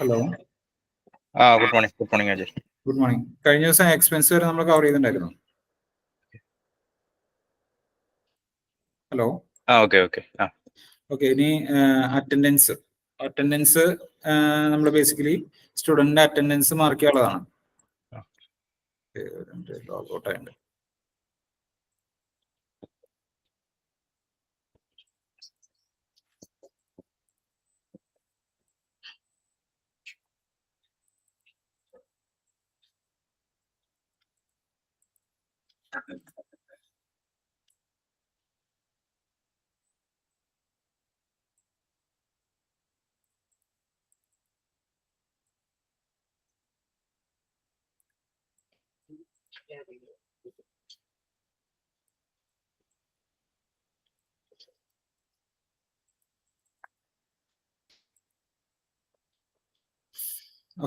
Hello, good morning. Good morning Ajay. Good morning. കഴിഞ്ഞ ദിവസം expense വരെ നമ്മൾ കവർ ചെയ്തിട്ടുണ്ടായിരുന്നു. Hello, okay okay. ഓക്കെ. ഇനി അറ്റൻഡൻസ് നമ്മൾ ബേസിക്കലി സ്റ്റുഡന്റിന്റെ അറ്റൻഡൻസ് മാർക്ക് ചെയ്യാനുള്ളതാണ്. ലോഗൗട്ട് ആയിട്ട്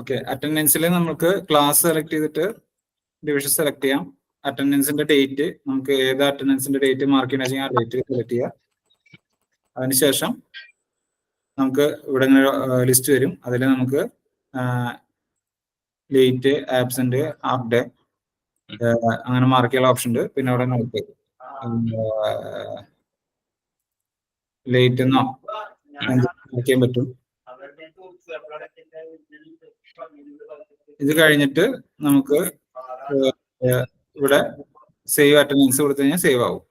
ഓക്കെ. അറ്റൻഡൻസിൽ നമുക്ക് ക്ലാസ് സെലക്ട് ചെയ്തിട്ട് ഡിവിഷൻ സെലക്ട് ചെയ്യാം. അറ്റൻഡൻസിന്റെ ഡേറ്റ് നമുക്ക് ഏത് അറ്റൻഡൻസിന്റെ ഡേറ്റ് മാർക്ക് ചെയ്യണമെന്ന് വെച്ചാൽ ആ ഡേറ്റ് സെലക്ട് ചെയ്യാം. അതിനുശേഷം നമുക്ക് ഇവിടെ ലിസ്റ്റ് വരും. അതിൽ നമുക്ക് ലേറ്റ്, ആബ്സെന്റ്, ഹാഫ് ഡേ അങ്ങനെ മാർക്ക് ചെയ്യാനുള്ള ഓപ്ഷൻ ഉണ്ട്. പിന്നെ അവിടെ നോട്ട് ലേറ്റ് എന്നോ മാർക്ക് ചെയ്യാൻ പറ്റും. ഇത് കഴിഞ്ഞിട്ട് നമുക്ക് ഇവിടെ സേവ് അറ്റൻഡൻസ് കൊടുത്തു കഴിഞ്ഞാൽ സേവ് ആവും.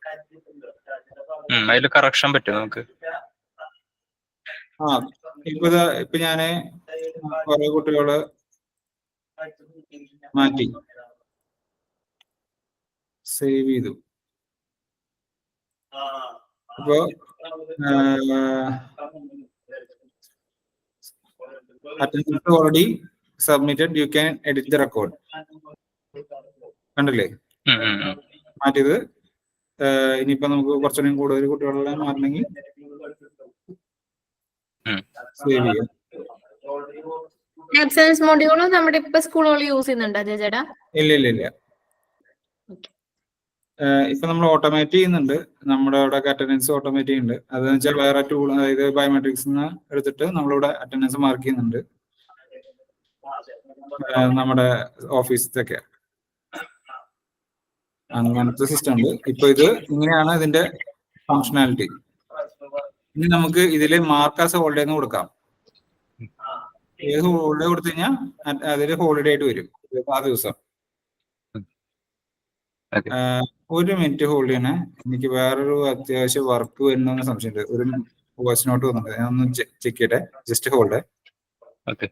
അതിൽ കറക്ഷൻ പറ്റും നമുക്ക്. ഇപ്പൊ ഞാന് കുറെ കുട്ടികള് മാറ്റി സേവ് ചെയ്തു. ഇപ്പോ attendance already submitted, you can edit the record. കണ്ടില്ലേ മാറ്റിയത്? ഇനിയിപ്പോ നമുക്ക് കുറച്ചുകൂടി കൂടുതൽ കുട്ടികളെ മാറണമെങ്കിൽ സേവ് ചെയ്യാം. ആബ്സെൻസ് മൊഡ്യൂൾ നമ്മുടെ ഇപ്പൊ സ്കൂളുകൾ യൂസ് ചെയ്യുന്നുണ്ടോ ചേട്ടാ? ഇല്ല. ഇപ്പൊ നമ്മൾ ഓട്ടോമേറ്റ് ചെയ്യുന്നുണ്ട്. നമ്മുടെ അവിടെ അറ്റൻഡൻസ് ഓട്ടോമേറ്റ് ചെയ്യുന്നുണ്ട്. അതെന്ന് വെച്ചാൽ വേറെ ടൂൾ, അതായത് ബയോമെട്രിക്സ് എടുത്തിട്ട് നമ്മളിവിടെ അറ്റൻഡൻസ് മാർക്ക് ചെയ്യുന്നുണ്ട് നമ്മുടെ ഓഫീസിലൊക്കെ. അങ്ങനത്തെ സിസ്റ്റം ഉണ്ട്. ഇപ്പൊ ഇത് ഇങ്ങനെയാണ് ഇതിന്റെ ഫങ്ഷനാലിറ്റി. ഇനി നമുക്ക് ഇതില് മാർക്ക് ആസ് ഹോളിഡേ എന്ന് കൊടുക്കാം. ഏത് ഹോളിഡേ കൊടുത്തു കഴിഞ്ഞാൽ അതിൽ ഹോളിഡേ ആയിട്ട് വരും ആ ദിവസം. ഒരു മിനിറ്റ് ഹോൾഡ് ചെയ്യണേ, എനിക്ക് വേറൊരു അത്യാവശ്യ വർക്ക് വരുന്ന സംശയമുണ്ട്. ഒരു വോയിസ് നോട്ട് വന്നിട്ടുണ്ട്, ഞാൻ ഒന്ന് ചെക്ക് ചെയ്യട്ടെ. Just hold. ഓക്കെ.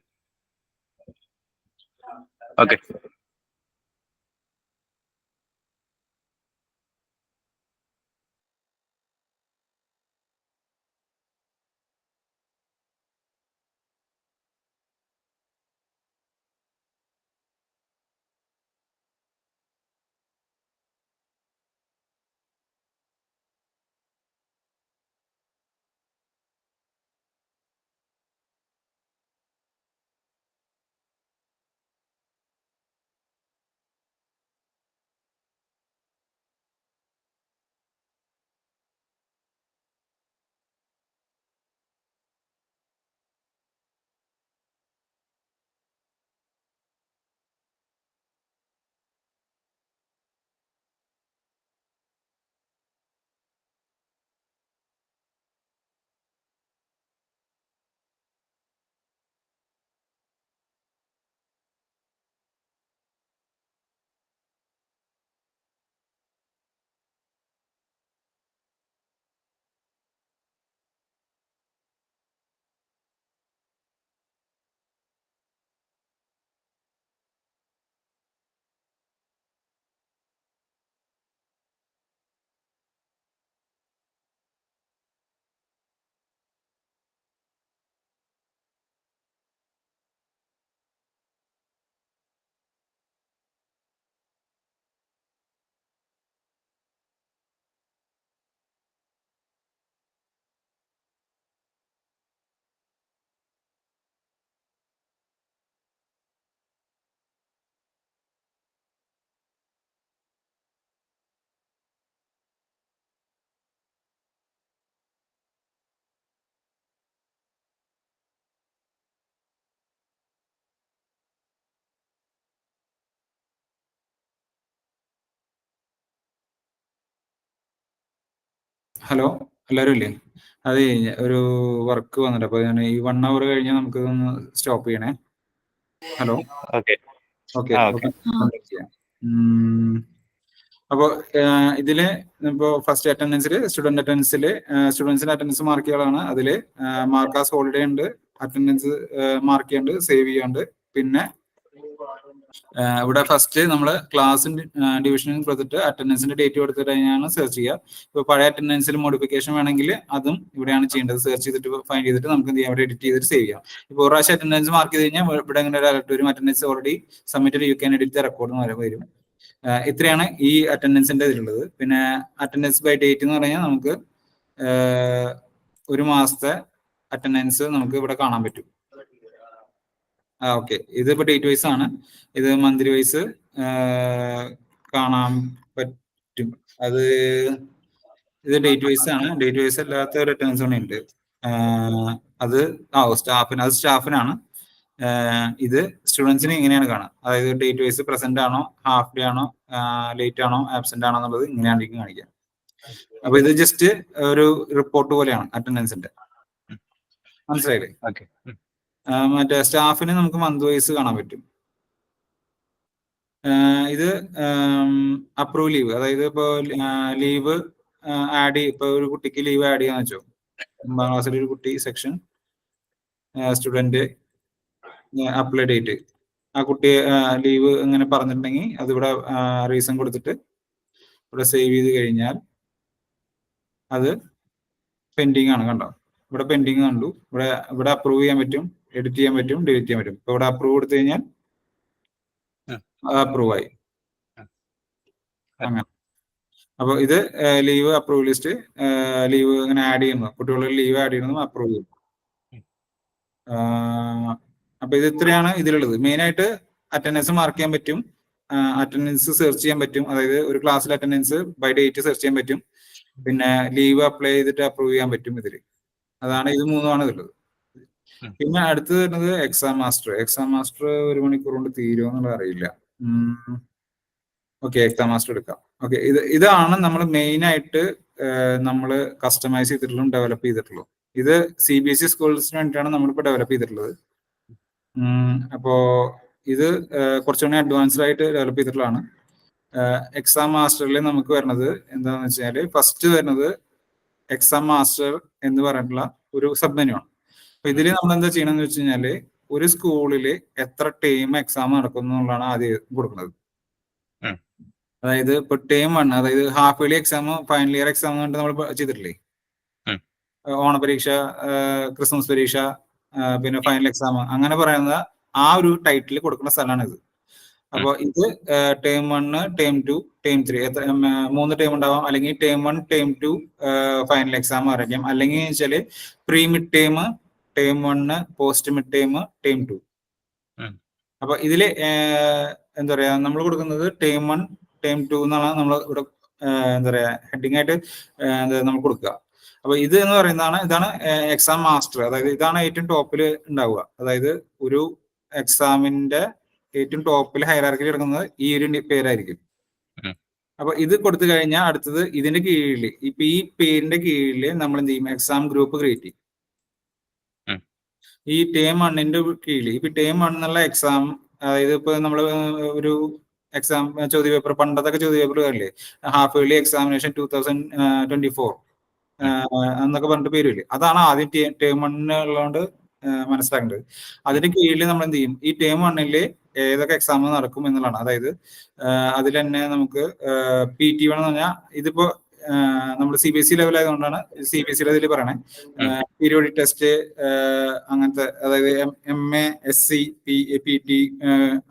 ഹലോ, എല്ലാവരും ഇല്ലേ? അതെ, ഒരു വർക്ക് വന്നിട്ട് അപ്പൊ ഞാൻ ഈ 1 hour കഴിഞ്ഞാൽ നമുക്ക് ഇതൊന്ന് സ്റ്റോപ്പ് ചെയ്യണേ. Hello, okay. Okay okay. അപ്പോൾ ഇതില് ഇപ്പോ ഫസ്റ്റ് അറ്റൻഡൻസിൽ സ്റ്റുഡൻസിന്റെ അറ്റൻഡൻസ് മാർക്ക് ചെയ്യാനാണ്. അതില് മാർക്ക് ആസ് ഹോളിഡേ ഉണ്ട്, അറ്റൻഡൻസ് മാർക്ക് ചെയ്യാണ്ട്, സേവ് ചെയ്യാണ്ട്. പിന്നെ ഇവിടെ ഫസ്റ്റ് നമ്മൾ ക്ലാസ് ഡിവിഷനും കൊടുത്തിട്ട് അറ്റൻഡൻസിന്റെ ഡേറ്റ് കൊടുത്തിട്ട് കഴിഞ്ഞാണ് സെർച്ച് ചെയ്യുക. ഇപ്പോൾ പഴയ അറ്റൻഡൻസിൽ മോഡിഫിക്കേഷൻ വേണമെങ്കിൽ അതും ഇവിടെയാണ് ചെയ്യേണ്ടത്. സെർച്ച് ചെയ്തിട്ട് ഫൈൻഡ് ചെയ്തിട്ട് നമുക്ക് എന്ത് ചെയ്യാം, അവിടെ എഡിറ്റ് ചെയ്തിട്ട് സേവ് ചെയ്യാം. ഇപ്പോൾ ഒരു പ്രാവശ്യം അറ്റൻഡൻസ് മാർക്ക് ചെയ്ത് കഴിഞ്ഞാൽ ഇവിടെ ഇങ്ങനെ ഒരു അലർട്ട് വരും, attendance already submitted, you can edit the record എന്ന് വരും. ഇത്രയാണ് ഈ അറ്റൻഡൻസിന്റെ ഇതിലുള്ളത്. പിന്നെ അറ്റൻഡൻസ് ബൈ ഡേറ്റ് എന്ന് പറഞ്ഞാൽ നമുക്ക് ഒരു മാസത്തെ അറ്റൻഡൻസ് നമുക്ക് ഇവിടെ കാണാൻ പറ്റും. ഓക്കെ, ഇതിപ്പോ ഡേറ്റ് വൈസ് ആണ്. ഇത് മന്ത്ലി വൈസ് കാണാൻ പറ്റും. ഇത് ഡേറ്റ് വൈസ് ആണ്. ഡേറ്റ് വൈസ് അല്ലാത്ത ഒരു അറ്റൻഡൻസ് കൂടെ ഉണ്ട്. അത് സ്റ്റാഫിനാണ്. ഇത് സ്റ്റുഡൻസിന് ഇങ്ങനെയാണ് കാണാം. അതായത് ഡേറ്റ് വൈസ് പ്രസന്റ് ആണോ, ഹാഫ് ഡേ ആണോ, ലേറ്റ് ആണോ, ആബ്സെന്റ് ആണോ എന്നുള്ളത് ഇങ്ങനെയാണ് കാണിക്കുക. അപ്പൊ ഇത് ജസ്റ്റ് ഒരു റിപ്പോർട്ട് പോലെയാണ് അറ്റൻഡൻസിന്റെ. മനസ്സിലായില്ലേ? ഓക്കെ. മറ്റേ സ്റ്റാഫിന് നമുക്ക് മന്ത് വൈസ് കാണാൻ പറ്റും. ഇത് അപ്രൂവ് ലീവ്, അതായത് ഇപ്പോ ലീവ് ആഡ് ഇപ്പൊ ഒരു കുട്ടിക്ക് ലീവ് ആഡ് ചെയ്യാന്ന് വെച്ചോ. 9ാം ക്ലാസ്സിലെ ഒരു കുട്ടി സെക്ഷൻ സ്റ്റുഡന്റ് അപ്ലൈ ഡേറ്റ്, ആ കുട്ടി ലീവ് ഇങ്ങനെ പറഞ്ഞിട്ടുണ്ടെങ്കിൽ അതിവിടെ റീസൺ കൊടുത്തിട്ട് ഇവിടെ സേവ് ചെയ്ത് കഴിഞ്ഞാൽ അത് പെൻഡിങ് ആണ്. കണ്ടോ, ഇവിടെ പെൻഡിങ് കണ്ടു. ഇവിടെ അപ്രൂവ് ചെയ്യാൻ പറ്റും, എഡിറ്റ് ചെയ്യാൻ പറ്റും, ഡിലീറ്റ് ചെയ്യാൻ പറ്റും. ഇപ്പൊ ഇവിടെ അപ്രൂവ് കൊടുത്തു കഴിഞ്ഞാൽ അപ്രൂവ് ആയി. അങ്ങനെ. അപ്പൊ ഇത് ലീവ് അപ്രൂവ് ലിസ്റ്റ്, ലീവ് ഇങ്ങനെ ആഡ് ചെയ്യുന്നു, കുട്ടികളുടെ ലീവ് ആഡ് ചെയ്യുന്നതും അപ്രൂവ് ചെയ്യും. അപ്പൊ ഇത് ഇത്രയാണ് ഇതിലുള്ളത്. മെയിൻ ആയിട്ട് അറ്റൻഡൻസ് മാർക്ക് ചെയ്യാൻ പറ്റും, അറ്റൻഡൻസ് സെർച്ച് ചെയ്യാൻ പറ്റും. അതായത് ഒരു ക്ലാസ്സിൽ അറ്റൻഡൻസ് ബൈ ഡേറ്റ് സെർച്ച് ചെയ്യാൻ പറ്റും. പിന്നെ ലീവ് അപ്ലൈ ചെയ്തിട്ട് അപ്രൂവ് ചെയ്യാൻ പറ്റും ഇതില്. അതാണ്, ഇത് മൂന്നുമാണ് ഇതിലുള്ളത്. പിന്നെ അടുത്ത് വരുന്നത് എക്സാം മാസ്റ്റർ. എക്സാം മാസ്റ്റർ 1 മണിക്കൂർ കൊണ്ട് തീരുമോ എന്നുള്ളത് അറിയില്ല. ഓക്കെ, എക്സാം മാസ്റ്റർ എടുക്കാം. ഓക്കെ, ഇതാണ് നമ്മൾ മെയിൻ ആയിട്ട് നമ്മൾ കസ്റ്റമൈസ് ചെയ്തിട്ടുള്ളതും ഡെവലപ്പ് ചെയ്തിട്ടുള്ളൂ. ഇത് CBSE സ്കൂൾസിന് വേണ്ടിയിട്ടാണ് നമ്മളിപ്പോൾ ഡെവലപ്പ് ചെയ്തിട്ടുള്ളത്. അപ്പോ ഇത് കുറച്ചുകൂടി അഡ്വാൻസ്ഡ് ആയിട്ട് ഡെവലപ്പ് ചെയ്തിട്ടുള്ളതാണ്. എക്സാം മാസ്റ്ററിൽ നമുക്ക് വരുന്നത് എന്താണെന്ന് വെച്ചാൽ, ഫസ്റ്റ് വരുന്നത് എക്സാം മാസ്റ്റർ എന്ന് പറഞ്ഞിട്ടുള്ള ഒരു സബ് മെനു ആണ്. അപ്പൊ ഇതിൽ നമ്മൾ എന്താ ചെയ്യണമെന്ന് വെച്ച് കഴിഞ്ഞാല്, ഒരു സ്കൂളില് എത്ര ടേം എക്സാം നടക്കുന്നു എന്നുള്ളതാണ് ആദ്യം കൊടുക്കുന്നത്. അതായത് ഇപ്പൊ ടേം 1, അതായത് half yearly exam, final year exam കൊണ്ട് നമ്മൾ ചെയ്തിട്ടില്ലേ, ഓണപരീക്ഷ, ക്രിസ്മസ് പരീക്ഷ, പിന്നെ ഫൈനൽ എക്സാം, അങ്ങനെ പറയുന്ന ആ ഒരു ടൈറ്റിൽ കൊടുക്കുന്ന സ്ഥലമാണ് ഇത്. അപ്പൊ ഇത് ടേം 1, ടേം 2, ടേം 3, 3 ടേം ഉണ്ടാവാം. അല്ലെങ്കിൽ ടേം 1, ടേം 2 ഫൈനൽ എക്സാം ആയിരിക്കാം. അല്ലെങ്കിൽ വെച്ചാല് pre mid term, term 1, post mid term, term 2. അപ്പൊ ഇതില് എന്താ പറയാ, നമ്മൾ കൊടുക്കുന്നത് ടേം 1, ടേം 2 എന്നാണ് നമ്മൾ ഇവിടെ എന്താ പറയാ ഹെഡിങ് ആയിട്ട് നമ്മൾ കൊടുക്കുക. അപ്പൊ ഇത് എന്ന് പറയുന്നതാണ്, ഇതാണ് എക്സാം മാസ്റ്റർ. അതായത് ഇതാണ് ഏറ്റവും ടോപ്പിൽ ഉണ്ടാവുക. അതായത് ഒരു എക്സാമിന്റെ ഏറ്റവും ടോപ്പിൽ ഹൈറാർക്കിൽ കിടക്കുന്നത് ഈ ഒരു പേരായിരിക്കും. അപ്പൊ ഇത് കൊടുത്തു കഴിഞ്ഞാൽ അടുത്തത് ഇതിന്റെ കീഴിൽ, ഇപ്പൊ ഈ പേരിന്റെ കീഴിൽ നമ്മൾ എന്ത് ചെയ്യും, എക്സാം ഗ്രൂപ്പ് ക്രിയേറ്റ് ചെയ്യും. ഈ ടേം 1ന്റെ കീഴിൽ ഇപ്പൊ ടേം 1 എന്നുള്ള എക്സാം, അതായത് ഇപ്പൊ നമ്മൾ ഒരു എക്സാം ചോദ്യപേപ്പർ, പണ്ടത്തൊക്കെ ചോദ്യപേപ്പർ അല്ലേ, ഹാഫ് ഇയർലി എക്സാമിനേഷൻ 2024 എന്നൊക്കെ പറഞ്ഞിട്ട് പേരില്ലേ, അതാണ് ആദ്യം ടേം 1 ഉള്ളതുകൊണ്ട് മനസ്സിലാക്കേണ്ടത്. അതിന്റെ കീഴിൽ നമ്മൾ എന്ത് ചെയ്യും, ഈ ടേം 1 ഏതൊക്കെ എക്സാം നടക്കും എന്നുള്ളതാണ്. അതായത് അതിൽ തന്നെ നമുക്ക് PT1 എന്ന് പറഞ്ഞാൽ, ഇതിപ്പോ നമ്മൾ CBSE ലെവൽ ആയതുകൊണ്ടാണ് CBSE ഇതിൽ പറയണേ. പീരിയോഡിക് ടെസ്റ്റ് അങ്ങനത്തെ, അതായത് MA, SC, PT,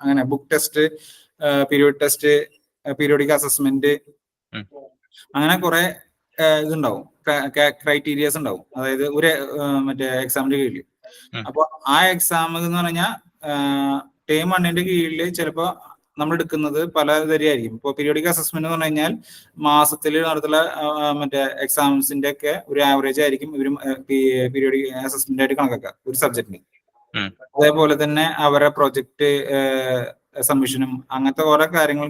അങ്ങനെ book test, periodic test, periodic assessment, അങ്ങനെ കുറെ ഇതുണ്ടാവും, ക്രൈറ്റീരിയസ് ഉണ്ടാവും. അതായത് ഒരു മറ്റേ എക്സാമിന്റെ കീഴിൽ. അപ്പൊ ആ എക്സാം എന്ന് പറഞ്ഞാൽ ടേം 1ന്റെ കീഴിൽ ചിലപ്പോ നമ്മൾ എടുക്കുന്നത് പല തരമായിരിക്കും. ഇപ്പോൾ പീരിയോഡിക് അസസ്മെന്റ് എന്ന് പറഞ്ഞു കഴിഞ്ഞാൽ മാസത്തിൽ നടത്തുന്ന മറ്റേ എക്സാംസിന്റെ ഒക്കെ ഒരു ആവറേജ് ആയിരിക്കും ഇവരും പീരിയോഡിക് അസസ്മെന്റ് ആയിട്ട് കണക്കാക്കുക ഒരു സബ്ജക്റ്റിന്. അതേപോലെ തന്നെ അവരെ പ്രൊജക്ട് സബ്മിഷനും അങ്ങനത്തെ കുറെ കാര്യങ്ങൾ.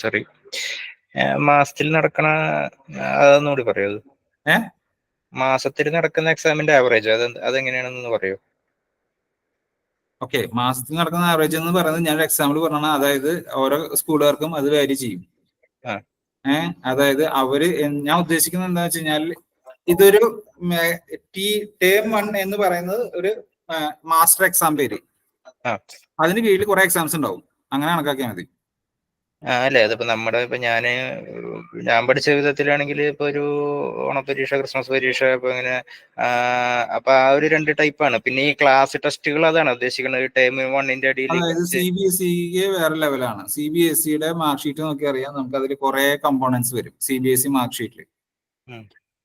സോറി, മാസത്തിൽ നടക്കണ അതൊന്നുകൂടി പറയൂ. ഏ മാസത്തിൽ നടക്കുന്ന എക്സാമിന്റെ ആവറേജ് അതെങ്ങനെയാണെന്ന് പറയൂ. ഓക്കെ, മാസത്തിൽ നടക്കുന്ന ആവറേജ് എന്ന് പറയുന്നത് ഞാൻ എക്സാമ്പിൾ പറഞ്ഞാണ്. അതായത് ഓരോ സ്കൂളുകാർക്കും അത് വാരി ചെയ്യും. ആ. അതായത് ഞാൻ ഉദ്ദേശിക്കുന്നത് എന്താ വെച്ച് കഴിഞ്ഞാൽ ഇതൊരു ടേം 1 എന്ന് പറയുന്നത് ഒരു മാസ്റ്റർ എക്സാം പേര്. അതിന് കീഴിൽ കുറെ എക്സാംസ് ഉണ്ടാവും. അങ്ങനെ കണക്കാക്കിയാൽ മതി. അല്ലേ, അതിപ്പോ ഞാൻ പഠിച്ച വിധത്തിലാണെങ്കിൽ ഇപ്പൊ ഒരു ഓണപരീക്ഷ, ക്രിസ്മസ് പരീക്ഷ, ഇപ്പൊ ഇങ്ങനെ അപ്പൊ ആ ഒരു 2 ടൈപ്പാണ്. പിന്നെ ഈ ക്ലാസ് ടെസ്റ്റുകൾ അതാണ് ഉദ്ദേശിക്കുന്നത്. ടേം 1ന്റെ അടിയിൽ അതായത് CBSE വേറെ ലെവലാണ്. CBSEയുടെ മാർക്ക് ഷീറ്റ് നോക്കി അറിയാം. നമുക്ക് അതിൽ കുറെ കമ്പോണൻസ് വരും CBSE മാർക്ക് ഷീറ്റിൽ.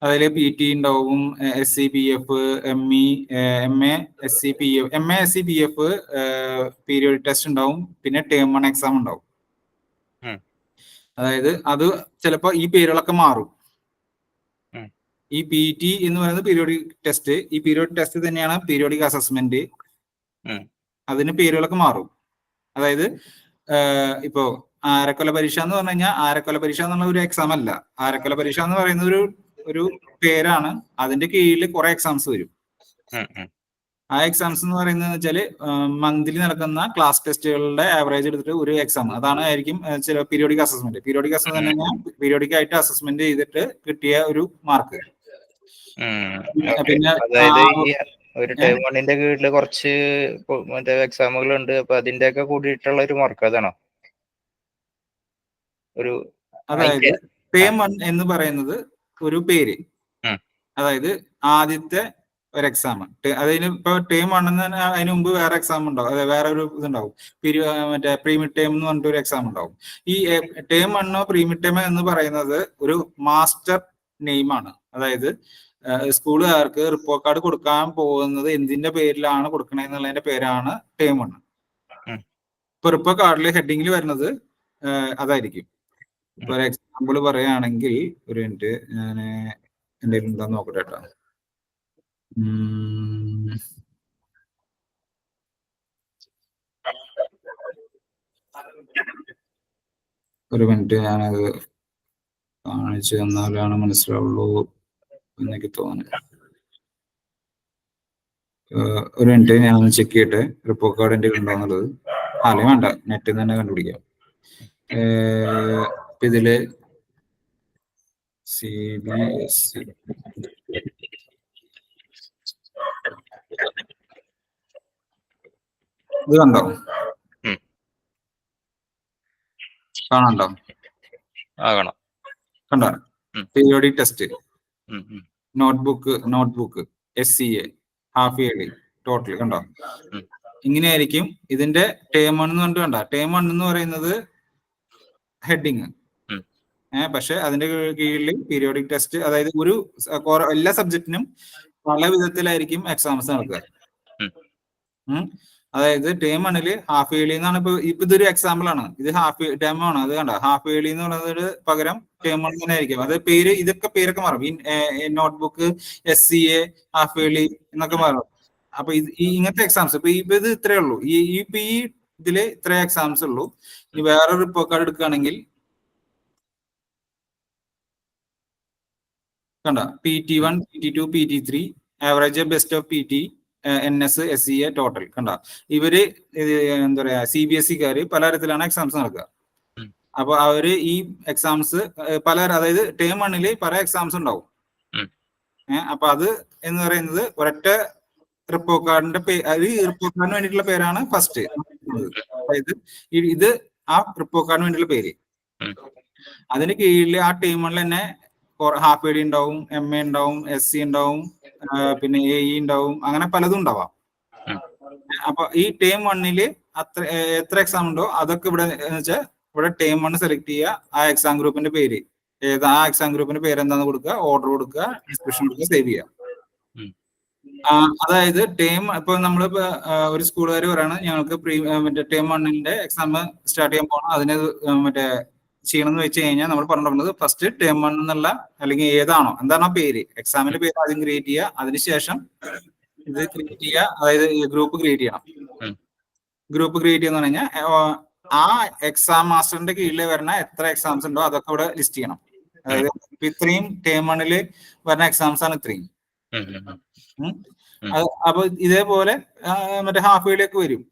അതിൽ PT ഉണ്ടാവും, SCPF, ME, MA, SCPF, MA, SCPF periodic test ഉണ്ടാവും. പിന്നെ ടേം 1 എക്സാം ഉണ്ടാവും. അതായത് അത് ചിലപ്പോ ഈ പേരുകളൊക്കെ മാറും. ഈ PT എന്ന് പറയുന്നത് പീരിയോഡിക് ടെസ്റ്റ്. ഈ പീരിയോഡിക് ടെസ്റ്റ് തന്നെയാണ് പീരിയോഡിക് അസസ്മെന്റ്. അതിന് പേരുകളൊക്കെ മാറും. അതായത് ഇപ്പോ ആരക്കൊല പരീക്ഷ എന്ന് പറഞ്ഞു കഴിഞ്ഞാൽ ആരക്കൊല പരീക്ഷ എന്നുള്ള ഒരു എക്സാം അല്ല. ആരക്കൊല പരീക്ഷ എന്ന് പറയുന്നത് ഒരു പേരാണ്. അതിന്റെ കീഴിൽ കുറെ എക്സാംസ് വരും. ആ എക്സാംസ് എന്ന് പറയുന്നത് വെച്ചാല് മന്ത്ലി നടക്കുന്ന ക്ലാസ് ടെസ്റ്റുകളുടെ ആവറേജ് എടുത്തിട്ട് ഒരു എക്സാം ആയിരിക്കും ചില periodic assessment. Periodic assessment periodic ആയിട്ട് അസസ്മെന്റ് ചെയ്തിട്ട് കിട്ടിയ ഒരു മാർക്ക്. പിന്നെ ഒരു ടേം 1ന്റെ കീഴിൽ കുറച്ച് മറ്റേ എക്സാമുകൾ ഉണ്ട്. അപ്പൊ അതിന്റെ ഒക്കെ കൂടിയിട്ടുള്ള ഒരു മാർക്ക് അതാണോ? അതായത് ടേം 1 എന്ന് പറയുന്നത് ഒരു പേര്. അതായത് ആദ്യത്തെ ഒരു എക്സാം. അതിന് ഇപ്പൊ ടേം 1 അതിന് മുമ്പ് വേറെ എക്സാം ഉണ്ടാവും. അതായത് വേറെ ഒരു ഇതുണ്ടാവും. മറ്റേ പ്രീമിഡ് ടേം എന്ന് പറഞ്ഞിട്ട് ഒരു എക്സാം ഉണ്ടാവും. ഈ ടേം 1 പ്രീമിഡ് ടേം എന്ന് പറയുന്നത് ഒരു മാസ്റ്റർ നെയിമാണ്. അതായത് സ്കൂളുകാർക്ക് റിപ്പോർട്ട് കാർഡ് കൊടുക്കാൻ പോകുന്നത് എന്തിന്റെ പേരിലാണ് കൊടുക്കണെന്നുള്ളതിന്റെ പേരാണ് ടേം 1. ഇപ്പൊ റിപ്പോർട്ട് കാർഡിൽ ഹെഡിങ്ങിൽ വരുന്നത് അതായിരിക്കും. ഇപ്പൊ ഒരു എക്സാമ്പിൾ പറയുകയാണെങ്കിൽ ഒരു മിനിറ്റ്, ഞാൻ എന്റെ എന്താന്ന് നോക്കട്ടെ കേട്ടോ. ഒരു മിനിറ്റ്, ഞാനത് കാണിച്ചു തന്നാലാണ് മനസ്സിലാവുള്ളൂ എന്നൊക്കെ തോന്നുന്നു. ഒരു മിനിറ്റ്, ഞാൻ ചെക്ക് ചെയ്യട്ടെ റിപ്പോർട്ട് കാർഡ് എൻ്റെ ഉണ്ടോന്നുള്ളത്. അല്ലേ വേണ്ട, നെറ്റിൽ നിന്ന് തന്നെ കണ്ടുപിടിക്കാം. ഇതില് CBSE ഇത് കണ്ടോ? കാണണ്ടോ? കണ്ടോ? Periodic test, notebook SCA, half yearly, total കണ്ടോ? ഇങ്ങനെയായിരിക്കും ഇതിന്റെ ടേം 1 എന്ന് പറഞ്ഞിട്ട്. കണ്ട, ടേം 1 എന്ന് പറയുന്നത് ഹെഡിങ്. പക്ഷെ അതിന്റെ കീഴിൽ പീരിയോഡിക് ടെസ്റ്റ്. അതായത് എല്ലാ സബ്ജക്റ്റിനും പല വിധത്തിലായിരിക്കും എക്സാംസ് നടക്കുക. അതായത് ടേം 1 ഹാഫ് ഇയർലി എന്നാണ്. ഇപ്പൊ ഇതൊരു എക്സാമ്പിൾ ആണ്. ഇത് ടേം 1 ആണ്. അത് കണ്ട, ഹാഫ് ഇയർലി എന്ന് പറയുന്നത് പകരം ടേം 1 തന്നെ ആയിരിക്കും. അത് പേരൊക്കെ മാറും. ഈ നോട്ട്ബുക്ക്, SCA, ഹാഫ് ഇയർലി എന്നൊക്കെ മാറും. അപ്പൊ ഇങ്ങനത്തെ എക്സാംസ് ഇപ്പൊ ഇത് ഇത്രേ ഉള്ളൂ. ഈ ഇതില് ഇത്ര എക്സാംസ് ഉള്ളൂ. ഇനി വേറെ റിപ്പോർട്ട് കാർഡ് എടുക്കുകയാണെങ്കിൽ കണ്ട, PT1, PT2, PT3, average, best of PT, NS, SCA, total. കണ്ട, ഇവര് എന്താ പറയാ CBSE-കാര് പലതരത്തിലാണ് എക്സാംസ് നടക്കുക. അപ്പൊ അവര് ഈ എക്സാംസ് അതായത് ടേം 1 പല എക്സാംസ് ഉണ്ടാവും. അപ്പൊ അത് എന്ന് പറയുന്നത് ഒരൊറ്റ റിപ്പോർട്ട് കാർഡിന്റെ റിപ്പോർട്ട് കാർഡിന് വേണ്ടിയിട്ടുള്ള പേരാണ് ഫസ്റ്റ്. അതായത് ഇത് ആ റിപ്പോർട്ട് കാർഡിന് വേണ്ടിയിട്ടുള്ള പേര്. അതിന് കീഴിൽ ആ ടേം 1 തന്നെ ഹാഫ് ഇയർലി ഉണ്ടാവും, MA ഉണ്ടാവും, SC ഉണ്ടാവും, പിന്നെ AE ഉണ്ടാവും. അങ്ങനെ പലതും ഉണ്ടാവാം. അപ്പൊ ഈ ടേം 1 എത്ര എക്സാം ഉണ്ടോ അതൊക്കെ ഇവിടെ വെച്ചാൽ ഇവിടെ ടേം 1 സെലക്ട് ചെയ്യുക. ആ എക്സാം ഗ്രൂപ്പിന്റെ പേര് ആ എക്സാം ഗ്രൂപ്പിന്റെ പേര് എന്താന്ന് കൊടുക്കുക, ഓർഡർ കൊടുക്കുക, ഡിസ്ക്രിപ്ഷൻ കൊടുക്കുക, സേവ് ചെയ്യുക. അതായത് ഇപ്പൊ നമ്മളിപ്പോ ഒരു സ്കൂളുകാർ പറയാണ് ഞങ്ങൾക്ക് മറ്റേ ടേം 1 എക്സാം സ്റ്റാർട്ട് ചെയ്യാൻ പോകണം, അതിന് മറ്റേ ചെയ്യണം എന്ന് വെച്ച് കഴിഞ്ഞാൽ നമ്മൾ പറഞ്ഞിട്ടുള്ളത് ഫസ്റ്റ് ടേം 1 എന്നുള്ള അല്ലെങ്കിൽ എന്താണോ പേര്, എക്സാമിന്റെ പേര് ആദ്യം ക്രിയേറ്റ് ചെയ്യുക. അതിനുശേഷം ഇത് ക്രിയേറ്റ് ചെയ്യുക. അതായത് ഗ്രൂപ്പ് ക്രിയേറ്റ് ചെയ്യണം. ഗ്രൂപ്പ് ക്രിയേറ്റ് ചെയ്യുന്ന കഴിഞ്ഞാൽ ആ എക്സാം മാസ്റ്ററിന്റെ കീഴിൽ വരുന്ന എത്ര എക്സാംസ് ഉണ്ടോ അതൊക്കെ ഇവിടെ ലിസ്റ്റ് ചെയ്യണം. അതായത് ഇത്രയും ടേം 1 വരുന്ന എക്സാംസ് ആണ് ഇത്രയും. അപ്പൊ ഇതേപോലെ മറ്റേ ഹാഫ് ഇയർലി ഒക്കെ വരും.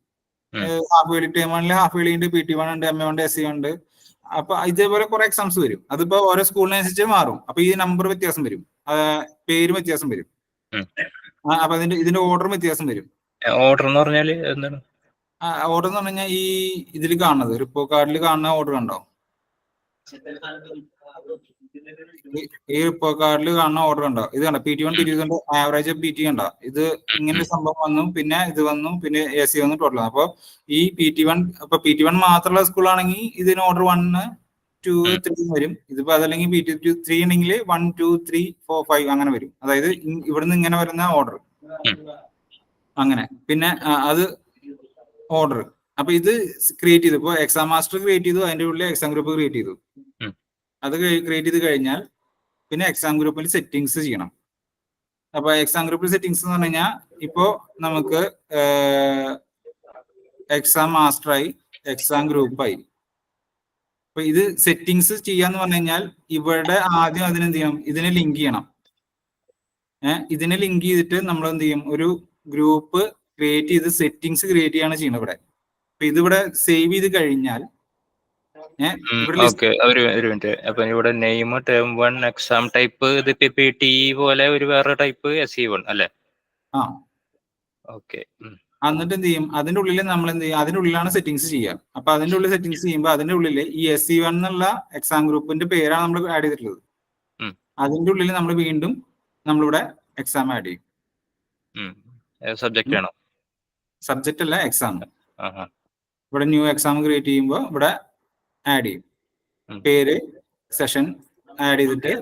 Half yearly term 1 half yearly ഉണ്ട്, PT1 ഉണ്ട്, MA ഉണ്ട്, SE ഉണ്ട്. അപ്പൊ ഇതേപോലെ കുറെ എക്സാംസ് വരും. അതിപ്പോ ഓരോ സ്കൂളിനനുസരിച്ച് മാറും. അപ്പൊ ഈ നമ്പർ വ്യത്യാസം വരും, പേരും വ്യത്യാസം വരും. അപ്പൊ ഇതിന്റെ ഓർഡറും വ്യത്യാസം വരും. ഓർഡർ എന്ന് പറഞ്ഞാല് എന്താണ്? ഓർഡർ എന്ന് പറഞ്ഞു കഴിഞ്ഞാൽ ഈ ഇതിൽ കാണുന്നത് റിപ്പോർട്ട് കാർഡിൽ കാണുന്ന ഓർഡർ കണ്ടോ? ഈ റിപ്പോർട്ട് കാർഡിൽ കാണുന്ന ഓർഡർ ഉണ്ടോ? ഇത് കണ്ടോ? PT1 PT2 ആവറേജ് PT കണ്ടോ? ഇത് ഇങ്ങനെ സംഭവം വന്നു, പിന്നെ ഇത് വന്നു, പിന്നെ AC വന്നു, ടോട്ടൽ. അപ്പൊ ഈ PT1 മാത്രമുള്ള സ്കൂളാണെങ്കിൽ ഇതിന് ഓർഡർ 1, 2, 3 വരും. ഇതിപ്പോ അതല്ലെങ്കിൽ PT3 ഉണ്ടെങ്കിൽ 1, 2, 3, 4, 5 അങ്ങനെ വരും. അതായത് ഇവിടുന്ന് ഇങ്ങനെ വരുന്ന ഓർഡർ അങ്ങനെ. പിന്നെ അത് ഓർഡർ. അപ്പൊ ഇത് ക്രിയേറ്റ് ചെയ്തു. ഇപ്പൊ എക്സാം മാസ്റ്റർ ക്രിയേറ്റ് ചെയ്തു, അതിന്റെ ഉള്ളിൽ എക്സാം ഗ്രൂപ്പ് ക്രിയേറ്റ് ചെയ്തു. അത് ക്രിയേറ്റ് ചെയ്ത് കഴിഞ്ഞാൽ പിന്നെ എക്സാം ഗ്രൂപ്പിൽ സെറ്റിങ്സ് ചെയ്യണം. അപ്പൊ എക്സാം ഗ്രൂപ്പിൽ സെറ്റിങ്സ് എന്ന് പറഞ്ഞു കഴിഞ്ഞാൽ ഇപ്പോ നമുക്ക് എക്സാം മാസ്റ്ററായി, എക്സാം ഗ്രൂപ്പായി. അപ്പൊ ഇത് സെറ്റിങ്സ് ചെയ്യാന്ന് പറഞ്ഞു കഴിഞ്ഞാൽ ഇവിടെ ആദ്യം അതിനെന്ത് ചെയ്യണം? ഇതിനെ ലിങ്ക് ചെയ്യണം. ഇതിനെ ലിങ്ക് ചെയ്തിട്ട് നമ്മൾ എന്ത് ചെയ്യും? ഒരു ഗ്രൂപ്പ് ക്രിയേറ്റ് ചെയ്ത് സെറ്റിങ്സ് ക്രിയേറ്റ് ചെയ്യാണ് ചെയ്യുന്നത് ഇവിടെ. അപ്പൊ ഇതിവിടെ സേവ് ചെയ്ത് കഴിഞ്ഞാൽ ഒരു മിനിറ്റ്. അപ്പൊ ഇവിടെ നെയിം ടേം 1 എക്സാം ടൈപ്പ് ഇത് PPT പോലെ ഒരു വേറെ ടൈപ്പ് SE1 അല്ലേ? ഓക്കെ. എന്നിട്ട് എന്ത് ചെയ്യും? അതിന്റെ ഉള്ളിൽ നമ്മൾ എന്ത് ചെയ്യും? അതിന്റെ ഉള്ളിലാണ് സെറ്റിങ്സ് ചെയ്യുക. അപ്പൊ അതിന്റെ ഉള്ളിൽ സെറ്റിങ്സ് ചെയ്യുമ്പോൾ അതിന്റെ ഉള്ളിൽ ഈ SE1 എന്നുള്ള എക്സാം ഗ്രൂപ്പിന്റെ പേരാണ് നമ്മൾ ആഡ് ചെയ്തിട്ടുള്ളത്. അതിന്റെ ഉള്ളിൽ നമ്മൾ വീണ്ടും നമ്മളിവിടെ എക്സാം ആഡ് ചെയ്യും. സബ്ജക്റ്റ് ആണോ? സബ്ജക്റ്റ് അല്ല, എക്സാം. ഇവിടെ ന്യൂ എക്സാം ക്രിയേറ്റ് ചെയ്യുമ്പോൾ ഇവിടെ ആഡ് ചെയ്യും പേര്, സെഷൻ ആഡ് ചെയ്തിട്ട്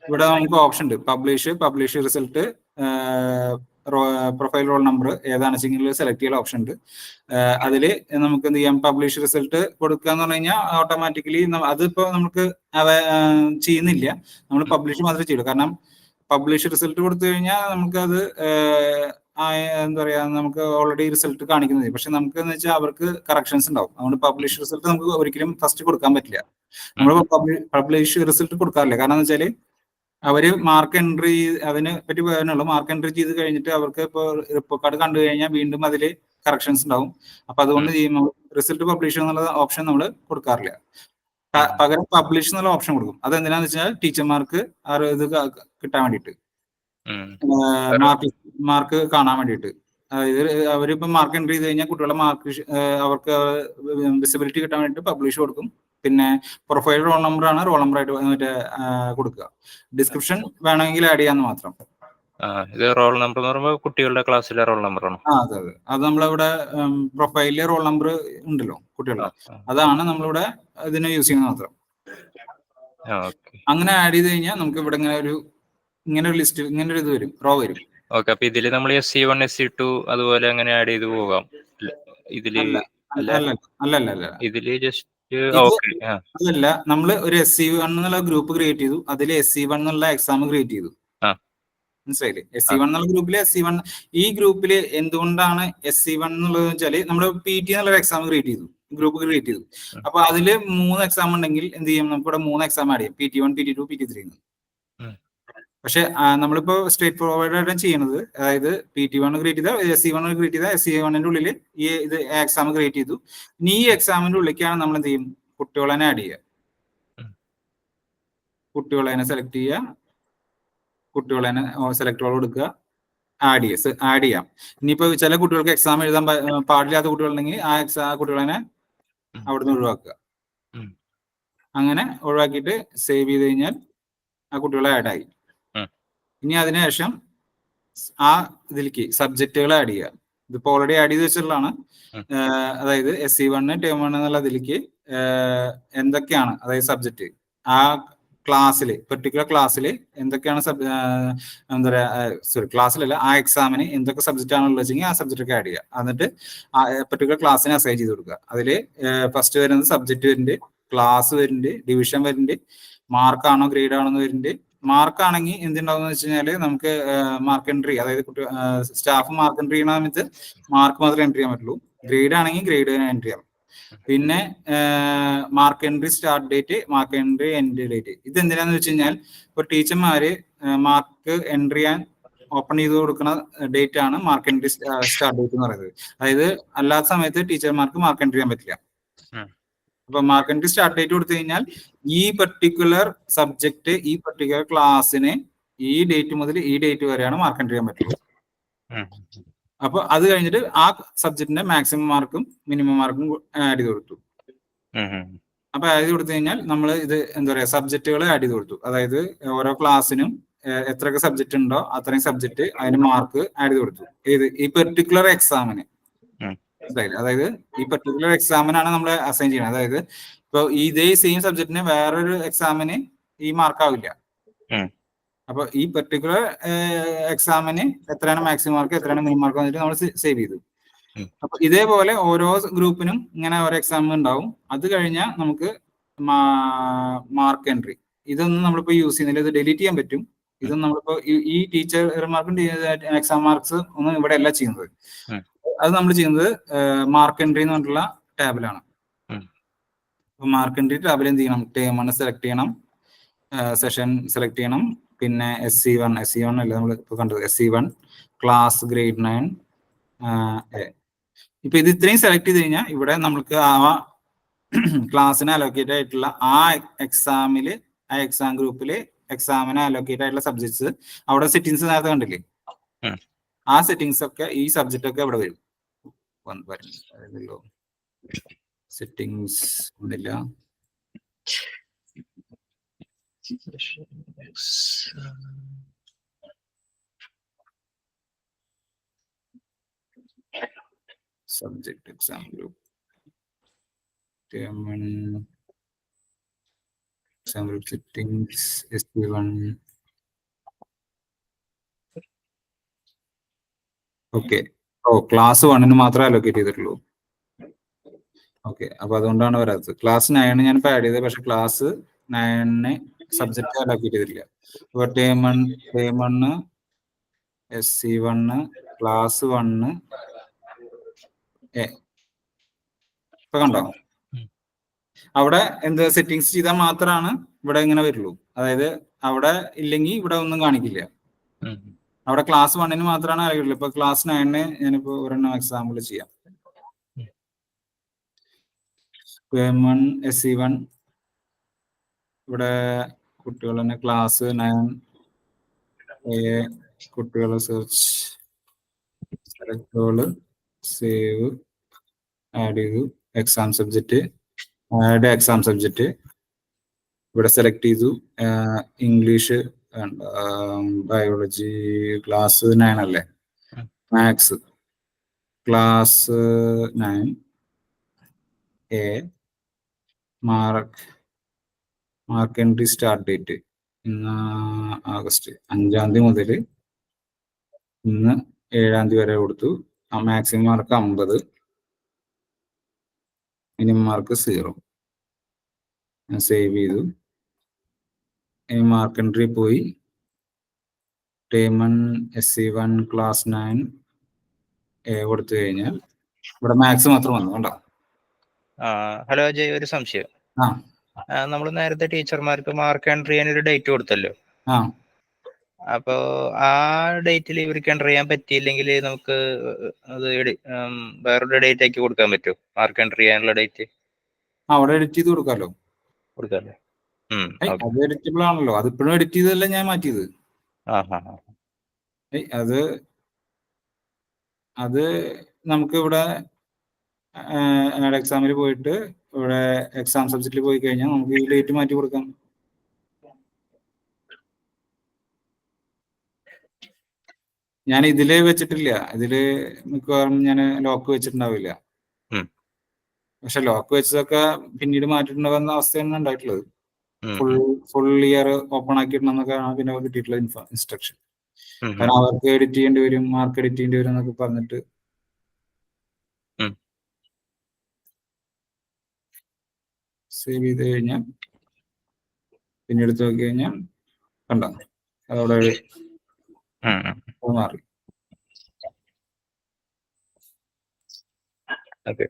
ഇവിടെ നമുക്ക് ഓപ്ഷൻ ഉണ്ട്. Publish result, profile roll number ഏതാണ് വെച്ചെങ്കിൽ സെലക്ട് ചെയ്യാൻ ഓപ്ഷൻ ഉണ്ട്. അതില് നമുക്ക് എന്ത് ചെയ്യാം? പബ്ലിഷ് റിസൾട്ട് കൊടുക്കുക എന്ന് പറഞ്ഞു കഴിഞ്ഞാൽ ഓട്ടോമാറ്റിക്കലി അതിപ്പോ നമുക്ക് ചെയ്യുന്നില്ല. നമ്മൾ പബ്ലിഷ് മാത്രമേ ചെയ്യുള്ളൂ. കാരണം പബ്ലിഷ് റിസൾട്ട് കൊടുത്തു കഴിഞ്ഞാൽ നമുക്കത് എന്താ പറയാ, നമുക്ക് ഓൾറെഡി റിസൾട്ട് കാണിക്കുന്നത്. പക്ഷെ നമുക്ക് എന്ന് വെച്ചാൽ അവർക്ക് കറക്ഷൻസ് ഉണ്ടാവും. അതുകൊണ്ട് പബ്ലിഷ് റിസൾട്ട് നമുക്ക് ഒരിക്കലും ഫസ്റ്റ് കൊടുക്കാൻ പറ്റില്ല. നമ്മൾ പബ്ലിഷ് റിസൾട്ട് കൊടുക്കാറില്ല. കാരണം എന്ന് വെച്ചാല് അവര് മാർക്ക് എൻട്രി അതിനെ പറ്റി പറയാനുള്ളൂ. മാർക്ക് എൻട്രി ചെയ്ത് കഴിഞ്ഞിട്ട് അവർക്ക് ഇപ്പോൾ റിപ്പോർട്ട് കാർഡ് കണ്ടു കഴിഞ്ഞാൽ വീണ്ടും അതിൽ കറക്ഷൻസ് ഉണ്ടാവും. അപ്പൊ അതുകൊണ്ട് ചെയ്യുമ്പോൾ റിസൾട്ട് പബ്ലിഷ് എന്നുള്ള ഓപ്ഷൻ നമ്മൾ കൊടുക്കാറില്ല. പകരം പബ്ലിഷ് എന്നുള്ള ഓപ്ഷൻ കൊടുക്കും. അതെന്തിനാന്ന് വെച്ചാൽ ടീച്ചർമാർക്ക് ഇത് കിട്ടാൻ വേണ്ടിയിട്ട്, മാർക്ക് കാണാൻ വേണ്ടിയിട്ട്. അതായത് അവരിപ്പോ മാർക്ക് എൻട്രി ചെയ്ത് കഴിഞ്ഞാൽ കുട്ടികളുടെ മാർക്ക് അവർക്ക് വിസിബിലിറ്റി കിട്ടാൻ വേണ്ടിയിട്ട് പബ്ലിഷ് കൊടുക്കും. പിന്നെ പ്രൊഫൈൽ റോൾ നമ്പർ ആണ് റോൾ നമ്പർ ആയിട്ട് മറ്റേ കൊടുക്കുക. ഡിസ്ക്രിപ്ഷൻ വേണമെങ്കിൽ ആഡ് ചെയ്യാന്ന് മാത്രം. ഇത് റോൾ നമ്പർ എന്ന് പറയുമ്പോൾ കുട്ടികളുടെ ക്ലാസ്സിലെ റോൾ നമ്പർ ആണ്. അതെ അതെ. അത് നമ്മളിവിടെ പ്രൊഫൈലിലെ റോൾ നമ്പർ ഉണ്ടല്ലോ കുട്ടികളുടെ, അതാണ് നമ്മളിവിടെ ഇതിനെ യൂസ് ചെയ്യുന്നത് മാത്രം. അങ്ങനെ ആഡ് ചെയ്ത് കഴിഞ്ഞാൽ നമുക്ക് ഇവിടെ ഇങ്ങനെ ഒരു ലിസ്റ്റ്, ഇങ്ങനെ ഒരു ഇത് വരും, റോ വരും. ഓക്കെ. അപ്പൊ ഇതില് നമ്മൾ SE1 SE2 അതുപോലെ അങ്ങനെ ആഡ് ചെയ്ത് പോകാം. ഇതില് അല്ല ഇതില് ജസ്റ്റ് അതല്ല, നമ്മൾ ഒരു SE1 എന്നുള്ള ഗ്രൂപ്പ് ക്രിയേറ്റ് ചെയ്തു. അതിൽ SE1 എന്നുള്ള എക്സാം ക്രിയേറ്റ് ചെയ്തു. മനസ്സിലായില്ലേ? SE1 എന്നുള്ള ഗ്രൂപ്പില് SE1 ഈ ഗ്രൂപ്പില് എന്തുകൊണ്ടാണ് SE1 എന്നുള്ളത് വെച്ചാല് നമ്മൾ PT എന്നുള്ള എക്സാം ക്രിയേറ്റ് ചെയ്തു, ഗ്രൂപ്പ് ക്രിയേറ്റ് ചെയ്തു. അപ്പൊ അതില് 3 എക്സാം ഉണ്ടെങ്കിൽ എന്ത് ചെയ്യും? നമുക്ക് ഇവിടെ 3 എക്സാം ആഡ് ചെയ്യും, PT1 PT2 PT3. പക്ഷെ നമ്മളിപ്പോ സ്ട്രേറ്റ് ഫോർവേഡ് ആയിട്ട് ചെയ്യുന്നത്, അതായത് PT1 ക്രിയേറ്റ് ചെയ്ത SE1 ക്രിയേറ്റ് ചെയ്ത SE1ന്റെ ഉള്ളിൽ ഈ ഇത് എക്സാം ക്രിയേറ്റ് ചെയ്തു. ഇനി ഈ എക്സാമിന്റെ ഉള്ളിലേക്കാണ് നമ്മൾ എന്ത് ചെയ്യും? കുട്ടികളെ ആഡ് ചെയ്യുക. കുട്ടികളെ സെലക്ട് ചെയ്യുക, കുട്ടികളെ സെലക്ട് കൊടുക്കുക, ആഡ് ചെയ്യാം. ഇനിയിപ്പോ ചില കുട്ടികൾക്ക് എക്സാം എഴുതാൻ പാടില്ലാത്ത കുട്ടികളുണ്ടെങ്കിൽ ആ കുട്ടികളെ അവിടുന്ന് ഒഴിവാക്കുക. അങ്ങനെ ഒഴിവാക്കിയിട്ട് സേവ് ചെയ്ത് കഴിഞ്ഞാൽ ആ കുട്ടികളെ ആഡ് ആയി. ഇനി അതിനുശേഷം ആ ഇതിലേക്ക് സബ്ജക്റ്റുകൾ ആഡ് ചെയ്യുക. ഇതിപ്പോ ഓൾറെഡി ആഡ് ചെയ്ത് വെച്ചിട്ടുള്ളതാണ്. അതായത് SE1 ടേം 1 എന്നുള്ള ഇതിലേക്ക് എന്തൊക്കെയാണ്, അതായത് സബ്ജക്റ്റ് ആ ക്ലാസ്സിൽ, പെർട്ടിക്കുലർ ക്ലാസ്സിൽ എന്തൊക്കെയാണ് എന്താ പറയാ, ക്ലാസ്സിലല്ല, ആ എക്സാമിന് എന്തൊക്കെ സബ്ജക്റ്റ് ആണുള്ളത് വെച്ചെങ്കിൽ ആ സബ്ജക്റ്റ് ഒക്കെ ആഡ് ചെയ്യുക. എന്നിട്ട് ആ പെർട്ടിക്കുലർ ക്ലാസ്സിനെ അസൈൻ ചെയ്ത് കൊടുക്കുക. അതിൽ ഫസ്റ്റ് വരുന്നത് സബ്ജക്റ്റ് വരുന്നുണ്ട്, ക്ലാസ് വരുന്നുണ്ട്, ഡിവിഷൻ വരുന്നുണ്ട്, മാർക്കാണോ ഗ്രേഡ് ആണോ എന്ന് വരുന്നുണ്ട്. മാർക്കാണെങ്കിൽ എന്തുണ്ടാവും എന്ന് വെച്ച് കഴിഞ്ഞാൽ നമുക്ക് മാർക്ക് എൻട്രി, അതായത് സ്റ്റാഫ് മാർക്ക് എൻട്രി ചെയ്യുന്ന സമയത്ത് മാർക്ക് മാത്രമേ എൻട്രി ചെയ്യാൻ പറ്റുള്ളൂ. ഗ്രേഡ് ആണെങ്കിൽ ഗ്രേഡ് എൻട്രി ചെയ്യാം. പിന്നെ mark entry start date, mark entry end date. ഇത് എന്തിനാന്ന് വെച്ച് കഴിഞ്ഞാൽ ഇപ്പൊ ടീച്ചർമാര് മാർക്ക് എൻട്രി ചെയ്യാൻ ഓപ്പൺ ചെയ്ത് കൊടുക്കുന്ന ഡേറ്റ് ആണ് മാർക്ക് എൻട്രി സ്റ്റാർട്ട് ഡേറ്റ് എന്ന് പറയുന്നത്. അതായത് അല്ലാത്ത സമയത്ത് ടീച്ചർമാർക്ക് മാർക്ക് എൻട്രി ചെയ്യാൻ പറ്റില്ല. അപ്പൊ മാർക്ക് എൻട്രി സ്റ്റാർട്ട് ഡേറ്റ് കൊടുത്തു കഴിഞ്ഞാൽ ഈ പെർട്ടിക്കുലർ സബ്ജക്ട് ഈ പെർട്ടിക്കുലർ ക്ലാസ്സിന് ഈ ഡേറ്റ് മുതൽ ഈ ഡേറ്റ് വരെയാണ് മാർക്ക് എൻട്രി ചെയ്യാൻ പറ്റുള്ളൂ. അപ്പൊ അത് കഴിഞ്ഞിട്ട് ആ സബ്ജക്റ്റിന്റെ മാക്സിമം മാർക്കും മിനിമം മാർക്കും ആഡ് ചെയ്ത് കൊടുത്തു. അപ്പൊ ആഡ് ചെയ്ത് കൊടുത്തു കഴിഞ്ഞാൽ നമ്മൾ ഇത് എന്താ പറയാ സബ്ജക്റ്റുകൾ ആഡ് ചെയ്ത് കൊടുത്തു. അതായത് ഓരോ ക്ലാസ്സിനും എത്രയൊക്കെ സബ്ജക്ട് ഉണ്ടോ അത്രയും സബ്ജക്ട് അതിന് മാർക്ക് ആഡ് ചെയ്ത് കൊടുത്തു. ഏത് ഈ പെർട്ടിക്കുലർ എക്സാമിന്. അതായത് ഈ പെർട്ടിക്കുലർ എക്സാമിനാണ് നമ്മൾ അസൈൻ ചെയ്യുന്നത്. അതായത് ഇപ്പൊ ഇതേ സെയിം സബ്ജക്റ്റിന് വേറൊരു എക്സാമിന് ഈ മാർക്ക് ആവില്ല. അപ്പൊ ഈ പെർട്ടിക്കുലർ എക്സാമിന് എത്രയാണ് മാക്സിമം മാർക്ക് എത്രയാണ് മിനിമം മാർക്ക് വന്നിട്ട് നമ്മൾ സേവ് ചെയ്തു. അപ്പൊ ഇതേപോലെ ഓരോ ഗ്രൂപ്പിനും ഇങ്ങനെ ഓരോ എക്സാം ഉണ്ടാവും. അത് കഴിഞ്ഞാൽ നമുക്ക് മാർക്ക് എൻട്രി ഇതൊന്നും നമ്മളിപ്പോ യൂസ് ചെയ്യുന്നില്ല. ഇത് ഡിലീറ്റ് ചെയ്യാൻ പറ്റും. ഇതൊന്നും നമ്മളിപ്പോ ഈ ടീച്ചർമാർക്കും എക്സാം മാർക്സ് ഒന്നും ഇവിടെ അല്ല ചെയ്യുന്നത്. അത് നമ്മൾ ചെയ്യുന്നത് മാർക്ക് എൻട്രി എന്ന് പറഞ്ഞിട്ടുള്ള ടാബിലാണ്. അപ്പൊ മാർക്ക് എൻട്രി ടാബിൽ എന്ത് ചെയ്യണം? ടേം 1 സെലക്ട് ചെയ്യണം, സെഷൻ സെലക്ട് ചെയ്യണം, പിന്നെ SC1 അല്ല നമ്മൾ ഇപ്പൊ കണ്ടത് SC1 ക്ലാസ് ഗ്രേഡ് 9 ഇപ്പൊ ഇത് ഇത്രയും സെലക്ട് ചെയ്ത് കഴിഞ്ഞാൽ ഇവിടെ നമുക്ക് ആ ക്ലാസ്സിന് അലോക്കേറ്റ് ആയിട്ടുള്ള ആ എക്സാമില് ആ എക്സാം ഗ്രൂപ്പില് എക്സാമിന് അലോക്കേറ്റ് ആയിട്ടുള്ള സബ്ജക്ട്സ് അവിടെ സെറ്റിങ്സ് നേരത്തെ കണ്ടില്ലേ? ആ സെറ്റിങ്സ് ഒക്കെ ഈ സബ്ജക്റ്റ് ഒക്കെ ഇവിടെ വരും. സെറ്റിങ്സ് ഒന്നില്ല. Subject exam group. Exam group settings SC1. Okay. Class 1 മാത്രമേ അലോക്കേറ്റ് ചെയ്തിട്ടുള്ളൂ. ഓക്കെ, അപ്പൊ അതുകൊണ്ടാണ് വരാത്തത്. ക്ലാസ് 9 ഞാൻ ആഡ് ചെയ്തത്, പക്ഷെ ക്ലാസ് 9 സബ്ജക്ട് അലോക്കേറ്റ് ചെയ്തിട്ടില്ല. അപ്പൊ ടേം 1 SC1 ക്ലാസ് 1 ഇപ്പൊ കണ്ടോ? അവിടെ എന്ത് സെറ്റിങ്സ് ചെയ്താൽ മാത്രമാണ് ഇവിടെ ഇങ്ങനെ വരുള്ളൂ. അതായത് അവിടെ ഇല്ലെങ്കിൽ ഇവിടെ ഒന്നും കാണിക്കില്ല. അവിടെ ക്ലാസ് 1 മാത്രമാണ് അറിയുള്ളൂ. ഇപ്പൊ ക്ലാസ് 9 ഞാനിപ്പോ ഒരെണ്ണം എക്സാമ്പിൾ ചെയ്യാം. ടേം 1 SC1 ഇവിടെ കുട്ടികൾ തന്നെ ക്ലാസ് 9 കുട്ടികളെ സെർച്ച് സേവ് ആഡ് ചെയ്തു. Exam subject add exam subject ഇവിടെ സെലക്ട് ചെയ്തു. ഇംഗ്ലീഷ് ബയോളജി ക്ലാസ് 9 അല്ലേ, maths class 9 mark entry start date ഇന്ന് ആഗസ്റ്റ് 5 മുതൽ ഇന്ന് 7 വരെ കൊടുത്തു. Maximum mark 50, minimum mark 0. ഞാൻ സേവ് ചെയ്തു. ഇനി മാർക്ക് എൻട്രി പോയി ടേം 1 SC1 ക്ലാസ് 9 കൊടുത്തു കഴിഞ്ഞാൽ ഇവിടെ മാത്സ് മാത്രം വന്നു. കണ്ടോ? ഹലോ അജയ്, ഒരു സംശയം. നമ്മൾ നേരത്തെ ടീച്ചർമാർക്ക് മാർക്ക് എൻട്രി ചെയ്യാൻ ഒരു ഡേറ്റ് കൊടുത്തല്ലോ. അപ്പോ ആ ഡേറ്റിൽ ഇവർക്ക് എൻ്റർ ചെയ്യാൻ പറ്റിയില്ലെങ്കിൽ നമുക്ക് അത് വേറൊരു ഡേറ്റ് ആക്കി കൊടുക്കാൻ പറ്റുമോ? മാർക്ക് എൻ്റർ ചെയ്യാനുള്ള ഡേറ്റ് അവിടെ എഡിറ്റ് ചെയ്ത് കൊടുക്കാമല്ലോ. കൊടുക്കാമല്ലേ? അത് എഡിറ്റബിൾ ആണല്ലോ. അതിപ്പോഴും എഡിറ്റ് ചെയ്തല്ല ഞാൻ മാറ്റിയത്. അത് നമുക്ക് ഇവിടെ എക്സാമിൽ പോയിട്ട് ഇവിടെ എക്സാം സബ്ജക്റ്റിൽ പോയി കഴിഞ്ഞാൽ നമുക്ക് ഈ ഡേറ്റ് മാറ്റി കൊടുക്കാം. ഞാൻ ഇതില് വെച്ചിട്ടില്ല. ഇതില് മിക്കവാറും ഞാൻ ലോക്ക് വെച്ചിട്ടുണ്ടാവില്ല. പക്ഷെ ലോക്ക് വെച്ചതൊക്കെ പിന്നീട് മാറ്റിയിട്ടുണ്ടാവുന്ന അവസ്ഥയാണ് ഉണ്ടായിട്ടുള്ളത്. ഫുൾ ഇയർ ഓപ്പൺ ആക്കിയിട്ടുണ്ടെന്നൊക്കെയാണ് പിന്നെ കിട്ടിയിട്ടുള്ള ഇൻസ്ട്രക്ഷൻ. കാരണം അവർക്ക് എഡിറ്റ് ചെയ്യേണ്ടി വരും, മാർക്ക് എഡിറ്റ് ചെയ്യേണ്ടി വരും എന്നൊക്കെ പറഞ്ഞിട്ട് സേവ് ചെയ്ത് കഴിഞ്ഞാൽ പിന്നെ എടുത്ത് നോക്കി കഴിഞ്ഞാൽ കണ്ടോ അതവിടെ മാറി. ഓക്കെ.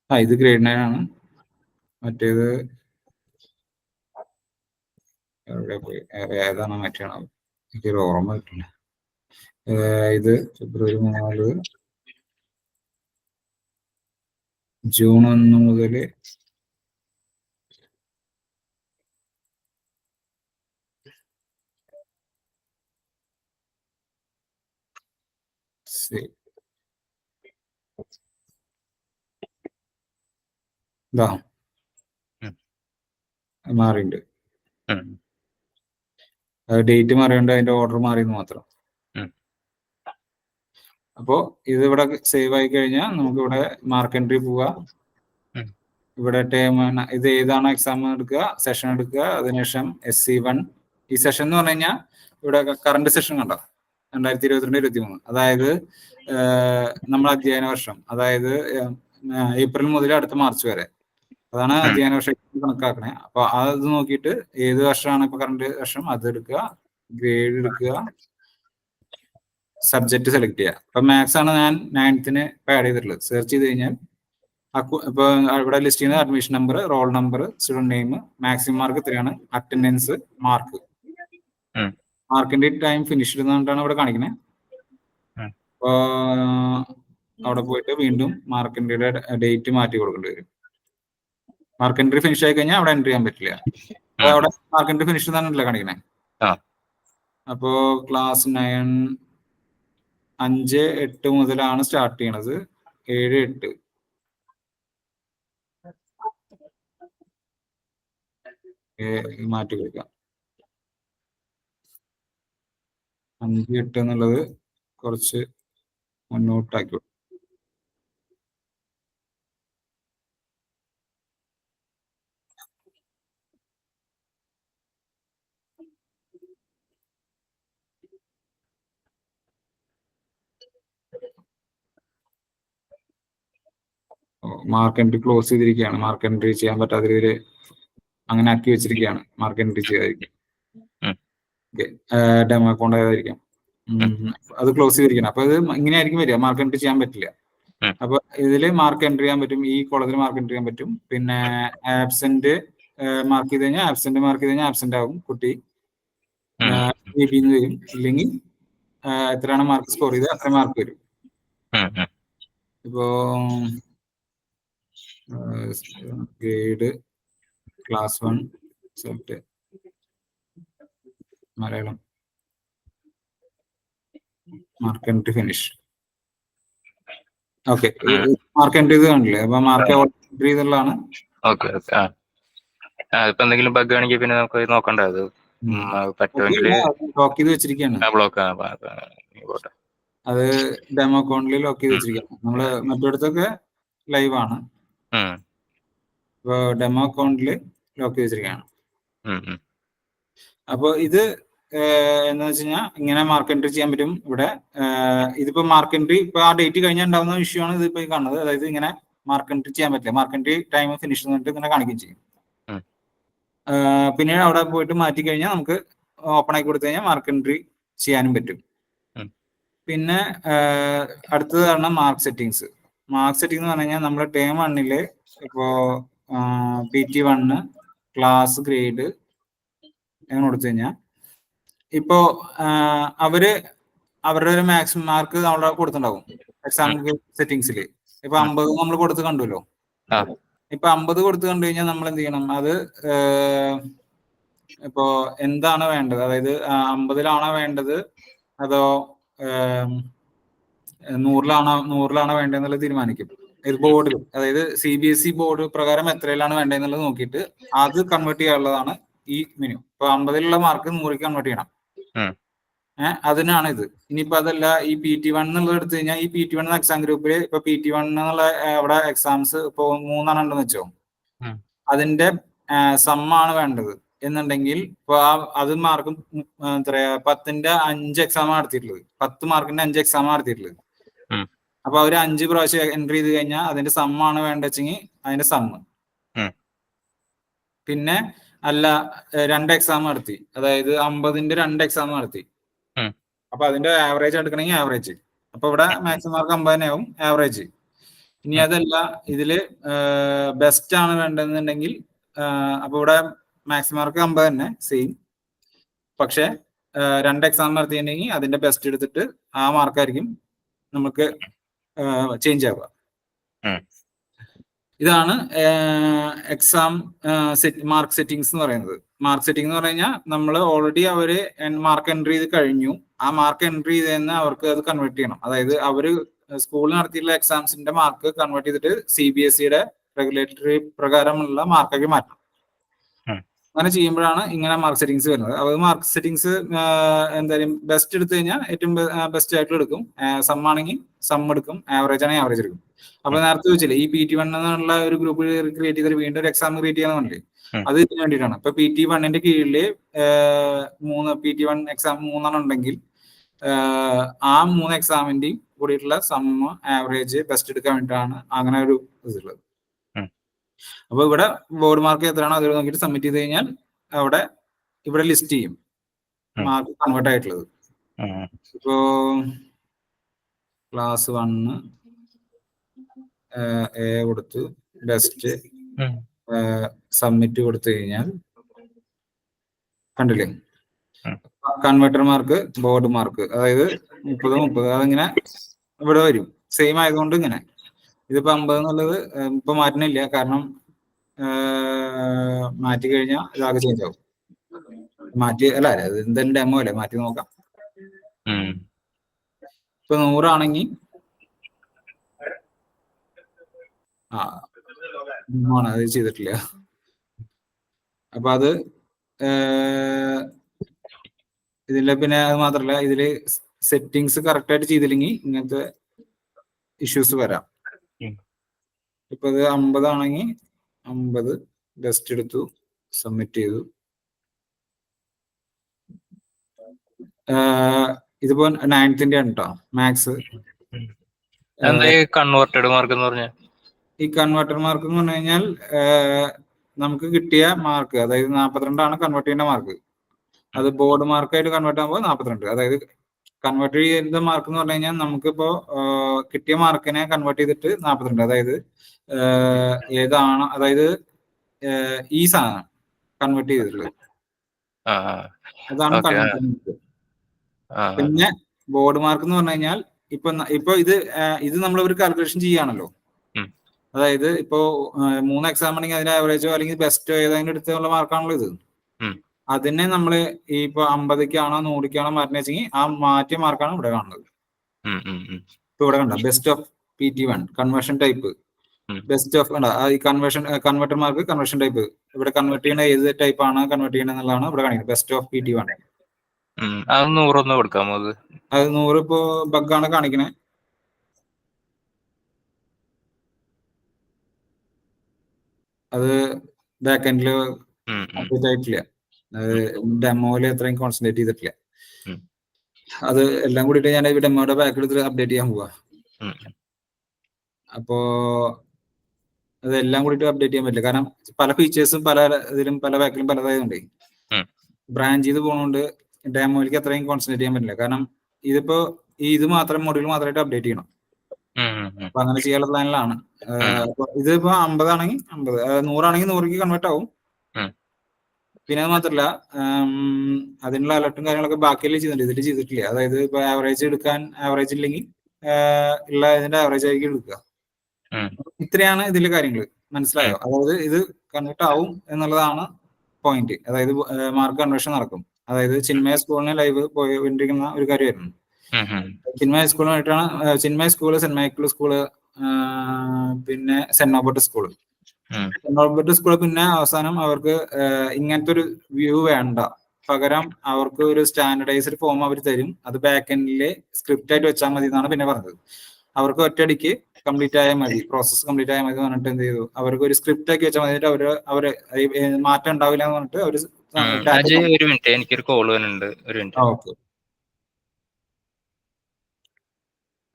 ഇത് ഗ്രേഡ് 9 ആണ്. മറ്റേത് എവിടെ പോയി, ഏതാണ് മറ്റാണോ എനിക്കൊരു ഓർമ്മ കിട്ടില്ല. ഇത് ഫെബ്രുവരി 4 ജൂൺ 1 മുതൽ ഇതാ മാറിയിട്ടുണ്ട്. ഡേറ്റ് മാറിയുണ്ട്, അതിന്റെ ഓർഡർ മാറിയെന്ന് മാത്രം. അപ്പോ ഇത് ഇവിടെ സേവ് ആയി കഴിഞ്ഞാൽ നമുക്ക് ഇവിടെ മാർക്ക് എൻട്രി പോവുക. ഇവിടെ ടേം ഇത് ഏതാണ് എക്സാം എടുക്കുക, സെഷൻ എടുക്കുക. അതിനുശേഷം SC1 ഈ സെഷൻ എന്ന് പറഞ്ഞു കഴിഞ്ഞാൽ ഇവിടെ കറണ്ട് സെഷൻ കണ്ടോ, 2022-23. അതായത് നമ്മുടെ അധ്യയന വർഷം, അതായത് ഏപ്രിൽ മുതൽ അടുത്ത മാർച്ച് വരെ, അതാണ് അധ്യയന വർഷം കണക്കാക്കണേ. അപ്പൊ അത് നോക്കിയിട്ട് ഏത് വർഷമാണ് ഇപ്പൊ കറണ്ട് വർഷം അത് എടുക്കുക, ഗ്രേഡ് എടുക്കുക, സബ്ജക്ട് സെലക്ട് ചെയ്യുക. അപ്പൊ മാത്സ് ആണ് ഞാൻ 9th ആഡ് ചെയ്തിട്ടുള്ളത്. സെർച്ച് ചെയ്ത് കഴിഞ്ഞാൽ ഇപ്പൊ ഇവിടെ ലിസ്റ്റ് ചെയ്യുന്നത് admission number, roll number, student name, maximum mark എത്രയാണ്, അറ്റൻഡൻസ്, മാർക്ക്, മാർക്കിന്റെ ടൈം ഫിനിഷ്ഡ് എന്നിട്ടാണ് ഇവിടെ കാണിക്കുന്നത്. അപ്പൊ അവിടെ പോയിട്ട് വീണ്ടും മാർക്കിന്റെ ഡേറ്റ് മാറ്റി കൊടുക്കേണ്ടി വരും. മാർക്ക് എൻട്രി ഫിനിഷ് ആയി കഴിഞ്ഞാൽ അവിടെ എൻട്രി ചെയ്യാൻ പറ്റില്ല. അവിടെ മാർക്ക് എൻട്രി ഫിനിഷ് തന്നെയല്ലേ കാണിക്കണേ. അപ്പോ ക്ലാസ് 9 5-8 മുതലാണ് സ്റ്റാർട്ട് ചെയ്യണത്. 7-8 മാറ്റി കൊടുക്കാം. 5-8 എന്നുള്ളത് കുറച്ച് മുന്നോട്ടാക്കി കൊടുക്കും. മാർക്ക് എൻട്രി ക്ലോസ് ചെയ്തിരിക്കുകയാണ്. മാർക്ക് എൻട്രി ചെയ്യാൻ പറ്റാത്ത രീതിയിൽ അങ്ങനെ ആക്കി വെച്ചിരിക്കുകയാണ്. മാർക്ക് എൻട്രി ചെയ്തായിരിക്കും. ഡെമോ അക്കൗണ്ട് ആയതായിരിക്കും. അത് ക്ലോസ് ചെയ്തിരിക്കണം. അപ്പൊ ഇത് ഇങ്ങനെയായിരിക്കും വരിക, മാർക്ക് എൻട്രി ചെയ്യാൻ പറ്റില്ല. അപ്പൊ ഇതില് മാർക്ക് എൻട്രി ചെയ്യാൻ പറ്റും, ഈ കോളത്തിൽ മാർക്ക് എൻട്രി ചെയ്യാൻ പറ്റും. പിന്നെ ആബ്സെന്റ് മാർക്ക് ചെയ്ത് കഴിഞ്ഞാൽ ആബ്സെന്റ് മാർക്ക് ചെയ്ത് കഴിഞ്ഞാൽ ആബ്സെന്റ് ആകും കുട്ടി, വരും. ഇല്ലെങ്കിൽ എത്രയാണ് മാർക്ക് സ്കോർ ചെയ്ത് അത്ര മാർക്ക് വരും. ഇപ്പോ grade class 1 set Malayalam mark entry finish. Okay, mark entry ചെയ്ത് കാണില്ലേ. അപ്പൊ മാർക്ക് എൻട്രി ചെയ്തുള്ളതാണ്. ഇപ്പൊ എന്തെങ്കിലും ബഗ് ആണെങ്കിൽ പിന്നെ നമുക്ക് നോക്കണ്ട, അത് പറ്റുമെങ്കിൽ ലോക്ക് ചെയ്ത് വെച്ചിരിക്കുകയാണ്. അത് ഡെമോ അക്കൗണ്ടിൽ ലോക്ക് ചെയ്ത് വെച്ചിരിക്കുകയാണ്. നമ്മള് മറ്റിടത്തൊക്കെ ലൈവ് ആണ്. ഇപ്പൊ ഡെമോ അക്കൗണ്ടിൽ ലോക്ക് ചെയ്ത് വെച്ചിരിക്കുകയാണ്. അപ്പൊ ഇത് എന്താ വെച്ച് കഴിഞ്ഞാൽ ഇങ്ങനെ മാർക്ക് എൻട്രി ചെയ്യാൻ പറ്റും. ഇവിടെ ഇതിപ്പോ മാർക്ക് എൻട്രി ഇപ്പൊ ആ ഡേറ്റ് കഴിഞ്ഞാൽ ഉണ്ടാവുന്ന ഇഷ്യൂ ആണ് ഇതിപ്പോ കാണുന്നത്. അതായത് ഇങ്ങനെ മാർക്ക് എൻട്രി ചെയ്യാൻ പറ്റില്ല, മാർക്ക് എൻട്രി ടൈം ഫിനിഷ് എന്നിട്ട് ഇങ്ങനെ കാണിക്കുകയും ചെയ്യും. പിന്നീട് അവിടെ പോയിട്ട് മാറ്റി കഴിഞ്ഞാൽ നമുക്ക് ഓപ്പൺ ആക്കി കൊടുത്തു കഴിഞ്ഞാൽ മാർക്ക് എൻട്രി ചെയ്യാനും പറ്റും. പിന്നെ അടുത്തത് പറഞ്ഞാൽ മാർക്ക് സെറ്റിങ്സ്. മാർക്ക് സെറ്റിംഗ് എന്ന് പറഞ്ഞു കഴിഞ്ഞാൽ നമ്മുടെ ടേം 1 ഇപ്പോ PT1 ക്ലാസ് ഗ്രേഡ് അങ്ങനെ കൊടുത്തു കഴിഞ്ഞാൽ ഇപ്പോ അവരുടെ ഒരു മാക്സിമം മാർക്ക് അവിടെ കൊടുത്തിട്ടുണ്ടാവും എക്സാം സെറ്റിംഗ്സിൽ. ഇപ്പൊ 50 നമ്മൾ കൊടുത്ത് കണ്ടുല്ലോ. ഇപ്പൊ 50 കൊടുത്ത് കണ്ടു കഴിഞ്ഞാൽ നമ്മൾ എന്ത് ചെയ്യണം, അത് ഇപ്പോ എന്താണ് വേണ്ടത്, അതായത് 50-ലാണോ വേണ്ടത് അതോ 100-ലാണോ വേണ്ടതെന്നുള്ളത് തീരുമാനിക്കും. ഇത് ബോർഡിൽ, അതായത് CBSE ബോർഡ് പ്രകാരം എത്രയിലാണ് വേണ്ടതെന്നുള്ളത് നോക്കിയിട്ട് അത് കൺവേർട്ട് ചെയ്യാനുള്ളതാണ് ഈ മെനു. ഇപ്പൊ 50-ലുള്ള മാർക്ക് 100-ക്ക് കൺവേർട്ട് ചെയ്യണം. അതിനാണ് ഇത്. ഇനിയിപ്പോ അതല്ല ഈ PT1 എന്നുള്ളത് എടുത്തു കഴിഞ്ഞാൽ ഈ PT1 എക്സാം ഗ്രൂപ്പിൽ ഇപ്പൊ PT1 എന്നുള്ള അവിടെ എക്സാംസ് ഇപ്പൊ 3 ഉണ്ടെന്ന് വെച്ചോ, അതിന്റെ സമ്മാണ് വേണ്ടത് എന്നുണ്ടെങ്കിൽ ഇപ്പൊ അത് മാർക്കും എത്രയാ 10-ന്റെ 5 എക്സാം നടത്തിയിട്ടുള്ളത്, 10 മാർക്കിന്റെ 5 എക്സാം നടത്തിയിട്ടുള്ളത്. അപ്പൊ അവര് 5 പ്രാവശ്യം എൻട്രി ചെയ്ത് കഴിഞ്ഞാൽ അതിന്റെ സമ്മാണ് വേണ്ടെച്ചെങ്കിൽ അതിന്റെ സമ്മ്. പിന്നെ അല്ല 2 എക്സാം നടത്തി, അതായത് 50-ന്റെ 2 എക്സാം നടത്തി, അപ്പൊ അതിന്റെ ആവറേജ് എടുക്കണമെങ്കിൽ ആവറേജ്. അപ്പൊ ഇവിടെ മാക്സിമം മാർക്ക് 50 ആവും ആവറേജ്. ഇനി അതല്ല ഇതില് ബെസ്റ്റ് ആണ് വേണ്ടതെന്നുണ്ടെങ്കിൽ അപ്പൊ ഇവിടെ മാക്സിമം മാർക്ക് 50 തന്നെ സെയിം. പക്ഷെ 2 എക്സാം നടത്തിയിട്ടുണ്ടെങ്കിൽ അതിന്റെ ബെസ്റ്റ് എടുത്തിട്ട് ആ മാർക്കായിരിക്കും നമുക്ക് ചേഞ്ച് ആവുക. ഇതാണ് എക്സാം മാർക്ക് സെറ്റിംഗ്സ് എന്ന് പറയുന്നത്. മാർക്ക് സെറ്റിംഗ് എന്ന് പറഞ്ഞു കഴിഞ്ഞാൽ നമ്മൾ ഓൾറെഡി അവര് മാർക്ക് എൻട്രി ചെയ്ത് കഴിഞ്ഞു. ആ മാർക്ക് എൻട്രി ചെയ്തെന്ന് അവർക്ക് അത് കൺവേർട്ട് ചെയ്യണം. അതായത് അവര് സ്കൂളിൽ നടത്തിയിട്ടുള്ള എക്സാംസിന്റെ മാർക്ക് കൺവേർട്ട് ചെയ്തിട്ട് CBSEയുടെ റെഗുലേറ്ററി പ്രകാരമുള്ള മാർക്കാക്കി മാറ്റണം. അങ്ങനെ ചെയ്യുമ്പോഴാണ് ഇങ്ങനെ മാർക്ക് സെറ്റിംഗ്സ് വരുന്നത്. അത് മാർക്ക് സെറ്റിംഗ്സ് എന്തായാലും ബെസ്റ്റ് എടുത്തു കഴിഞ്ഞാൽ ഏറ്റവും ബെസ്റ്റ് ആയിട്ട് എടുക്കും. സം ആണെങ്കിൽ സം എടുക്കും, ആവറേജ് ആണെങ്കിൽ ആവറേജ് എടുക്കും. അപ്പൊ നേരത്തെ ചോദിച്ചില്ലേ ഈ PT1 എന്നുള്ള ഒരു ഗ്രൂപ്പ് ക്രിയേറ്റ് ചെയ്തിട്ട് വീണ്ടും ഒരു എക്സാം ക്രിയേറ്റ് ചെയ്യാന്നുണ്ടല്ലേ, അത് ഇതിന് വേണ്ടിയിട്ടാണ്. ഇപ്പൊ PT1ന്റെ കീഴില് PT1 എക്സാം 3 ഉണ്ടെങ്കിൽ ആ 3 എക്സാമിന്റെയും കൂടിയിട്ടുള്ള സം ആവറേജ് ബെസ്റ്റ് എടുക്കാൻ വേണ്ടിയിട്ടാണ് അങ്ങനെ ഒരു ഇതുള്ളത്. അപ്പൊ ഇവിടെ ബോർഡ് മാർക്ക് എത്രയാണോ അത് നോക്കിയിട്ട് സബ്മിറ്റ് ചെയ്ത് കഴിഞ്ഞാൽ ഇവിടെ ലിസ്റ്റ് ചെയ്യും മാർക്ക് കൺവേർട്ട് ആയിട്ടുള്ളത്. ഇപ്പോ ക്ലാസ് 1 A കൊടുത്ത് ബെസ്റ്റ് സബ്മിറ്റ് കൊടുത്തു കഴിഞ്ഞാൽ കണ്ടില്ലേ കൺവേർട്ടർ മാർക്ക് ബോർഡ് മാർക്ക്, അതായത് 30 അതിങ്ങനെ ഇവിടെ വരും. സെയിം ആയതുകൊണ്ട് ഇങ്ങനെ ഇതിപ്പോ 50 എന്നുള്ളത് ഇപ്പൊ മാറ്റണില്ല, കാരണം മാറ്റി കഴിഞ്ഞാൽ ഇതാകെ ചേഞ്ച് ആവും. മാറ്റി അല്ല അത് എന്തായാലും ഡെമോ അല്ലേ, മാറ്റി നോക്കാം. ഇപ്പൊ 100 ആണെങ്കിൽ അത് ചെയ്തിട്ടില്ല. അപ്പൊ അത് ഇതിലെ പിന്നെ അത് മാത്രല്ല, ഇതില് സെറ്റിങ്സ് കറക്റ്റ് ആയിട്ട് ചെയ്തില്ലെങ്കിൽ ഇങ്ങനത്തെ ഇഷ്യൂസ് വരാം. ഇപ്പൊ ഇത് 50 ആണെങ്കിൽ 50 ബെസ്റ്റ് എടുത്തു സബ്മിറ്റ് ചെയ്തു. ഇതിപ്പോ 9th ആണ് കേട്ടോ മാത്സ്. കൺവേർട്ടഡ് മാർക്ക് എന്ന് പറഞ്ഞാൽ ഈ കൺവേർട്ടർ മാർക്ക് എന്ന് പറഞ്ഞു കഴിഞ്ഞാൽ നമുക്ക് കിട്ടിയ മാർക്ക്, അതായത് 42 ആണ് കൺവേർട്ട് ചെയ്യേണ്ട മാർക്ക്. അത് ബോർഡ് മാർക്കായിട്ട് കൺവേർട്ട് ആകുമ്പോൾ 42. അതായത് കൺവേർട്ട് ചെയ്ത മാർക്ക് എന്ന് പറഞ്ഞു കഴിഞ്ഞാൽ നമുക്കിപ്പോ കിട്ടിയ മാർക്കിനെ കൺവേർട്ട് ചെയ്തിട്ട് 42, അതായത് ഏതാണ്, അതായത് ഈ സാധനം കൺവേർട്ട് ചെയ്തിട്ടുള്ളത് അതാണ് കൺവേർട്ട് മാർക്ക്. പിന്നെ ബോർഡ് മാർക്ക് എന്ന് പറഞ്ഞു കഴിഞ്ഞാൽ ഇപ്പൊ ഇത് നമ്മൾ ഒരു കാൽക്കുലേഷൻ ചെയ്യാണല്ലോ. അതായത് ഇപ്പോ 3 എക്സാം ആണെങ്കിൽ അതിന്റെ ആവറേജോ അല്ലെങ്കിൽ ബെസ്റ്റോ ഏതെങ്കിലും എടുത്തുള്ള മാർക്കാണല്ലോ ഇത്. അതിനെ നമ്മള് ഇപ്പൊ 50ക്കാണോ 100ക്കാണോ മാറ്റുന്ന വെച്ചെങ്കിൽ ആ മാറ്റിയ മാർക്കാണ് ഇവിടെ കാണുന്നത്. ഇപ്പൊ ഇവിടെ കണ്ട best of PT1 conversion type, best of ഈ കൺവേർട്ടർ മാർക്ക് കൺവേർഷൻ ടൈപ്പ്, ഇവിടെ കൺവേർട്ട് ചെയ്യുന്ന ഏത് ടൈപ്പ് ആണ് കൺവേർട്ട് ചെയ്യുന്നത് എന്നുള്ളതാണ് ഇവിടെ കാണിക്കുന്നത്. ബെസ്റ്റ് ഓഫ് PT1 അത് 100 കൊടുക്കാമോ? അത് 100 ഇപ്പോ ബഗ്ഗാണ് കാണിക്കണേ. അത് ബാക്ക് എൻഡില് അപ്ഡേറ്റ് ആയിട്ടില്ല, ഡെമോയില് അത്രയും കോൺസെൻട്രേറ്റ് ചെയ്തിട്ടില്ല. അത് എല്ലാം കൂടിയിട്ട് ഞാൻ ഡെമോയുടെ ബാക്ക് എടുത്ത് അപ്ഡേറ്റ് ചെയ്യാൻ പോവാ. അപ്പോ അതെല്ലാം കൂടിയിട്ട് അപ്ഡേറ്റ് ചെയ്യാൻ പറ്റില്ല, കാരണം പല ഫീച്ചേഴ്സും പല ഇതിലും പല ബാക്കിലും പലതായതുകൊണ്ടേ ബ്രാഞ്ച് ചെയ്ത് പോകുന്നതുകൊണ്ട് ഡെമോയിലേക്ക് അത്രയും കോൺസെൻട്രേറ്റ് ചെയ്യാൻ പറ്റില്ല. കാരണം ഇതിപ്പോ ഇത് മാത്രം മൊഡ്യൂൾ മാത്രമായിട്ട് അപ്ഡേറ്റ് ചെയ്യണം. അപ്പൊ അങ്ങനെ ചെയ്യാനുള്ള പ്ലാനിലാണ്. ഇതിപ്പോ 50 ആണെങ്കിൽ 50, 100 ആണെങ്കിൽ 100ക്ക് കൺവേർട്ട് ആവും. പിന്നെ അത് മാത്രല്ല അതിനുള്ള അലർട്ടും കാര്യങ്ങളൊക്കെ ബാക്കിയല്ലേ ചെയ്യുന്നുണ്ട്, ഇതിൽ ചെയ്തിട്ടില്ല. അതായത് ഇപ്പൊ ആവറേജ് എടുക്കാൻ ആവറേജ് ഇല്ലെങ്കിൽ ഉള്ള ഇതിന്റെ ആവറേജ് ആയിരിക്കും എടുക്കുക. ഇത്രയാണ് ഇതിലെ കാര്യങ്ങൾ, മനസ്സിലായോ? അതായത് ഇത് കൺവേർട്ട് ആവും എന്നുള്ളതാണ് പോയിന്റ്. അതായത് മാർക്ക് കൺവേർഷൻ നടക്കും. അതായത് ചിന്മയ സ്കൂളിന് ലൈവ് പോയിക്കൊണ്ടിരിക്കുന്ന ഒരു കാര്യമായിരുന്നു. ചിന്മയ സ്കൂളുമായിട്ടാണ് Chinmaya school, Saint Michael school, പിന്നെ Saint Norbert school. Saint Norbert school പിന്നെ അവസാനം അവർക്ക് ഇങ്ങനത്തെ ഒരു വ്യൂ വേണ്ട, പകരം അവർക്ക് ഒരു സ്റ്റാൻഡർഡൈസ്ഡ് ഫോം അവർ തരും. അത് ബാക്ക് എൻഡില് സ്ക്രിപ്റ്റ് ആയിട്ട് വെച്ചാൽ മതി എന്നാണ് പിന്നെ പറഞ്ഞത്. അവർക്ക് ഒറ്റയടിക്ക് കംപ്ലീറ്റ് ആയാൽ മതി, പ്രോസസ് കംപ്ലീറ്റ് ആയാൽ മതി എന്ന് പറഞ്ഞിട്ട് എന്ത് ചെയ്തു, അവർക്ക് ഒരു സ്ക്രിപ്റ്റ് ആക്കി വെച്ചാൽ മതി. അവര് മാറ്റം ഉണ്ടാവില്ല എന്ന് പറഞ്ഞിട്ട് അവര് ഒരു മിനിറ്റ്, എനിക്കൊരു കോൾ വരുന്നുണ്ട്, ഒരു മിനിറ്റ്. ഓക്കെ.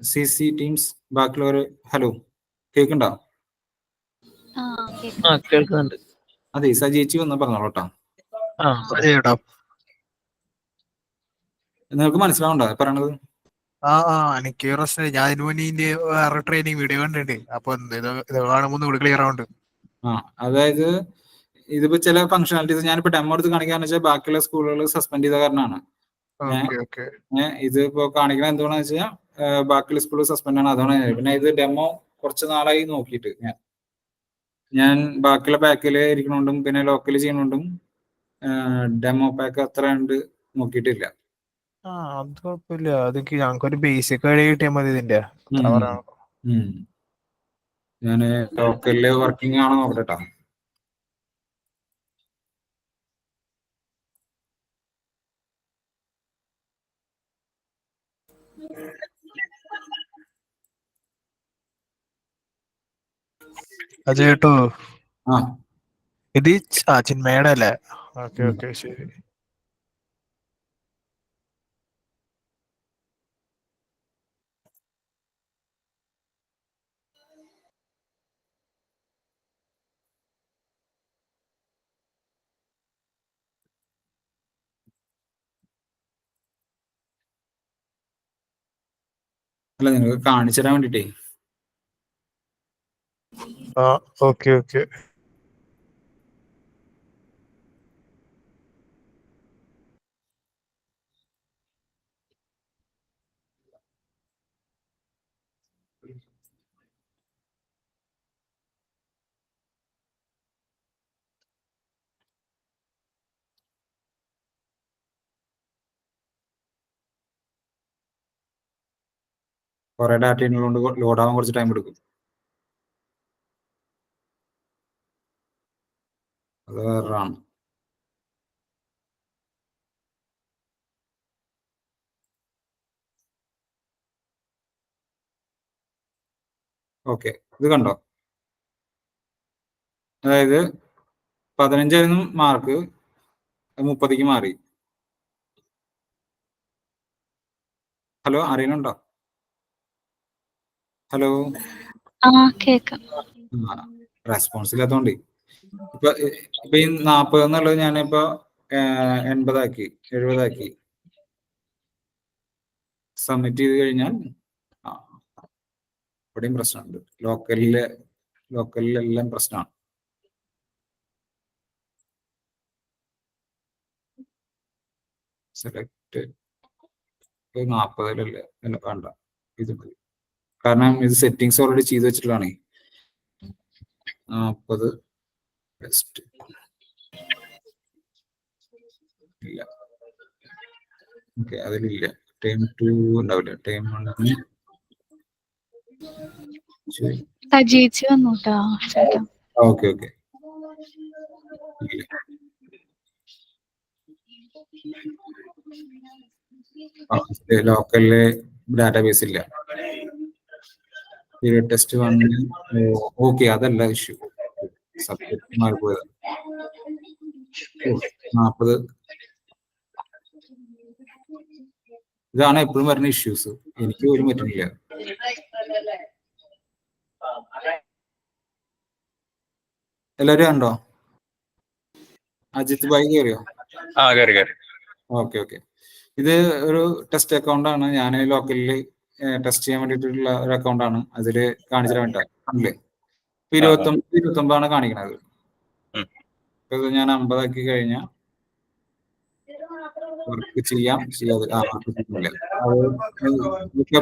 CC ടീംസ് ബാക്കിയുള്ളവർ ഹലോ കേൾക്കണ്ടോ? കേൾക്കുന്നുണ്ട്. അതെ സജീച്ചി വന്ന് പറഞ്ഞോളൂട്ടോ. ചേട്ടാ നിങ്ങൾക്ക് മനസ്സിലാവണ്ടോ പറയണത്? എനിക്ക് പ്രശ്നം ഞാൻ ഇതിനു മുന്നേ ഇതിന്റെ വേറെ ട്രെയിനിങ് വീഡിയോ കണ്ടിട്ടുണ്ട്. അപ്പൊ ഇത് കാണുമ്പോൾ ഒന്നുകൂടി ക്ലിയർ ആവുന്നുണ്ട്. അതായത് ഇതിപ്പോ ചില ഫംഗ്ഷനാലിറ്റീസ് ഞാനിപ്പോ ഡെമോ എടുത്ത് കാണിക്കാന്ന് വെച്ചാൽ ബാക്കിയുള്ള സ്കൂളുകൾ സസ്പെൻഡ് ചെയ്ത കാരണമാണ്. ഇതിപ്പോ കാണിക്കണ എന്തുകൊണ്ടാന്ന് വെച്ചാൽ ബാക്കിയുള്ള സ്കൂൾ സസ്പെൻഡ് ആണ്, അതാണ്. പിന്നെ ഇത് ഡെമോ കുറച്ച് നാളായി നോക്കിയിട്ട് ഞാൻ ബാക്കിയുള്ള പാക്കിൽ ഇരിക്കണോണ്ടും പിന്നെ ലോക്കൽ ചെയ്യണോണ്ടും ഡെമോ പാക്ക് അത്ര ഉണ്ട് നോക്കിയിട്ടില്ല. അത് കുഴപ്പമില്ല. അത് ഞങ്ങൾക്കൊരു ബേസിക് ഐഡിയ കിട്ടിയാൽ മതി ഇതിന്റെ. ഞാന് ലോക്കലില് വർക്കിംഗ് ആണോ നോക്കട്ടെ. അജയ് കേട്ടോ, ആ ഇത് ചിന്മയുടെ അല്ലേ? ഓക്കെ ശരി. അല്ല, നിങ്ങൾക്ക് കാണിച്ചു തരാൻ വേണ്ടിട്ടേ. ഓക്കെ. കുറെ ഡാറ്റ ഉള്ളതുകൊണ്ട് ലോഡ് ആവാൻ കുറച്ച് ടൈം എടുക്കും. അത് വേറൊരാണ്. ഓക്കെ, ഇത് കണ്ടോ? അതായത് 15 മാർക്ക് 30 മാറി. ഹലോ, അറിയണുണ്ടോ? ഹലോ, റെസ്പോൺസ് ഇല്ലാത്തോണ്ട് ഇപ്പൊ ഈ 40 എന്നുള്ളത് ഞാനിപ്പോ 80 70 സബ്മിറ്റ് ചെയ്ത് കഴിഞ്ഞാൽ ഇവിടെയും പ്രശ്നമുണ്ട്. ലോക്കലിലെല്ലാം പ്രശ്നമാണ്. സെലക്ട് 40 വേണ്ട, ഇത് മതി. കാരണം ഇത് സെറ്റിങ്സ് ഓൾറെഡി ചെയ്ത് വെച്ചിട്ടുള്ളതാണ്. 40 ബെസ്റ്റ് ഇല്ല. ഓക്കെ, അതിലില്ല. ടൈം 2 ഉണ്ടാവില്ല. Time 1 okay. ലോക്കലില് ഡാറ്റാബേസ് ഇല്ല. ടെസ്റ്റ് 1 ഓക്കെ, അതല്ല ഇഷ്യൂ. സബ്ജക്ട് മാറിപ്പോയത്. 40 ഇതാണ് എപ്പോഴും വരുന്ന ഇഷ്യൂസ്. എനിക്ക് പോലും പറ്റുന്നില്ല. എല്ലാവരും ഉണ്ടോ? അജിത് ഭായി കയറിയോ? ഓക്കെ. ഇത് ഒരു ടെസ്റ്റ് അക്കൗണ്ട് ആണ്. ഞാൻ ലോക്കലില് ടെസ്റ്റ് ചെയ്യാൻ വേണ്ടിയിട്ടുള്ള ഒരു അക്കൗണ്ട് ആണ്. അതില് കാണിച്ചു തരാൻ വേണ്ടിയില്ലേ. 29 കാണിക്കണത്. ഞാൻ 50 ആക്കി കഴിഞ്ഞാൽ വർക്ക് ചെയ്യാതെ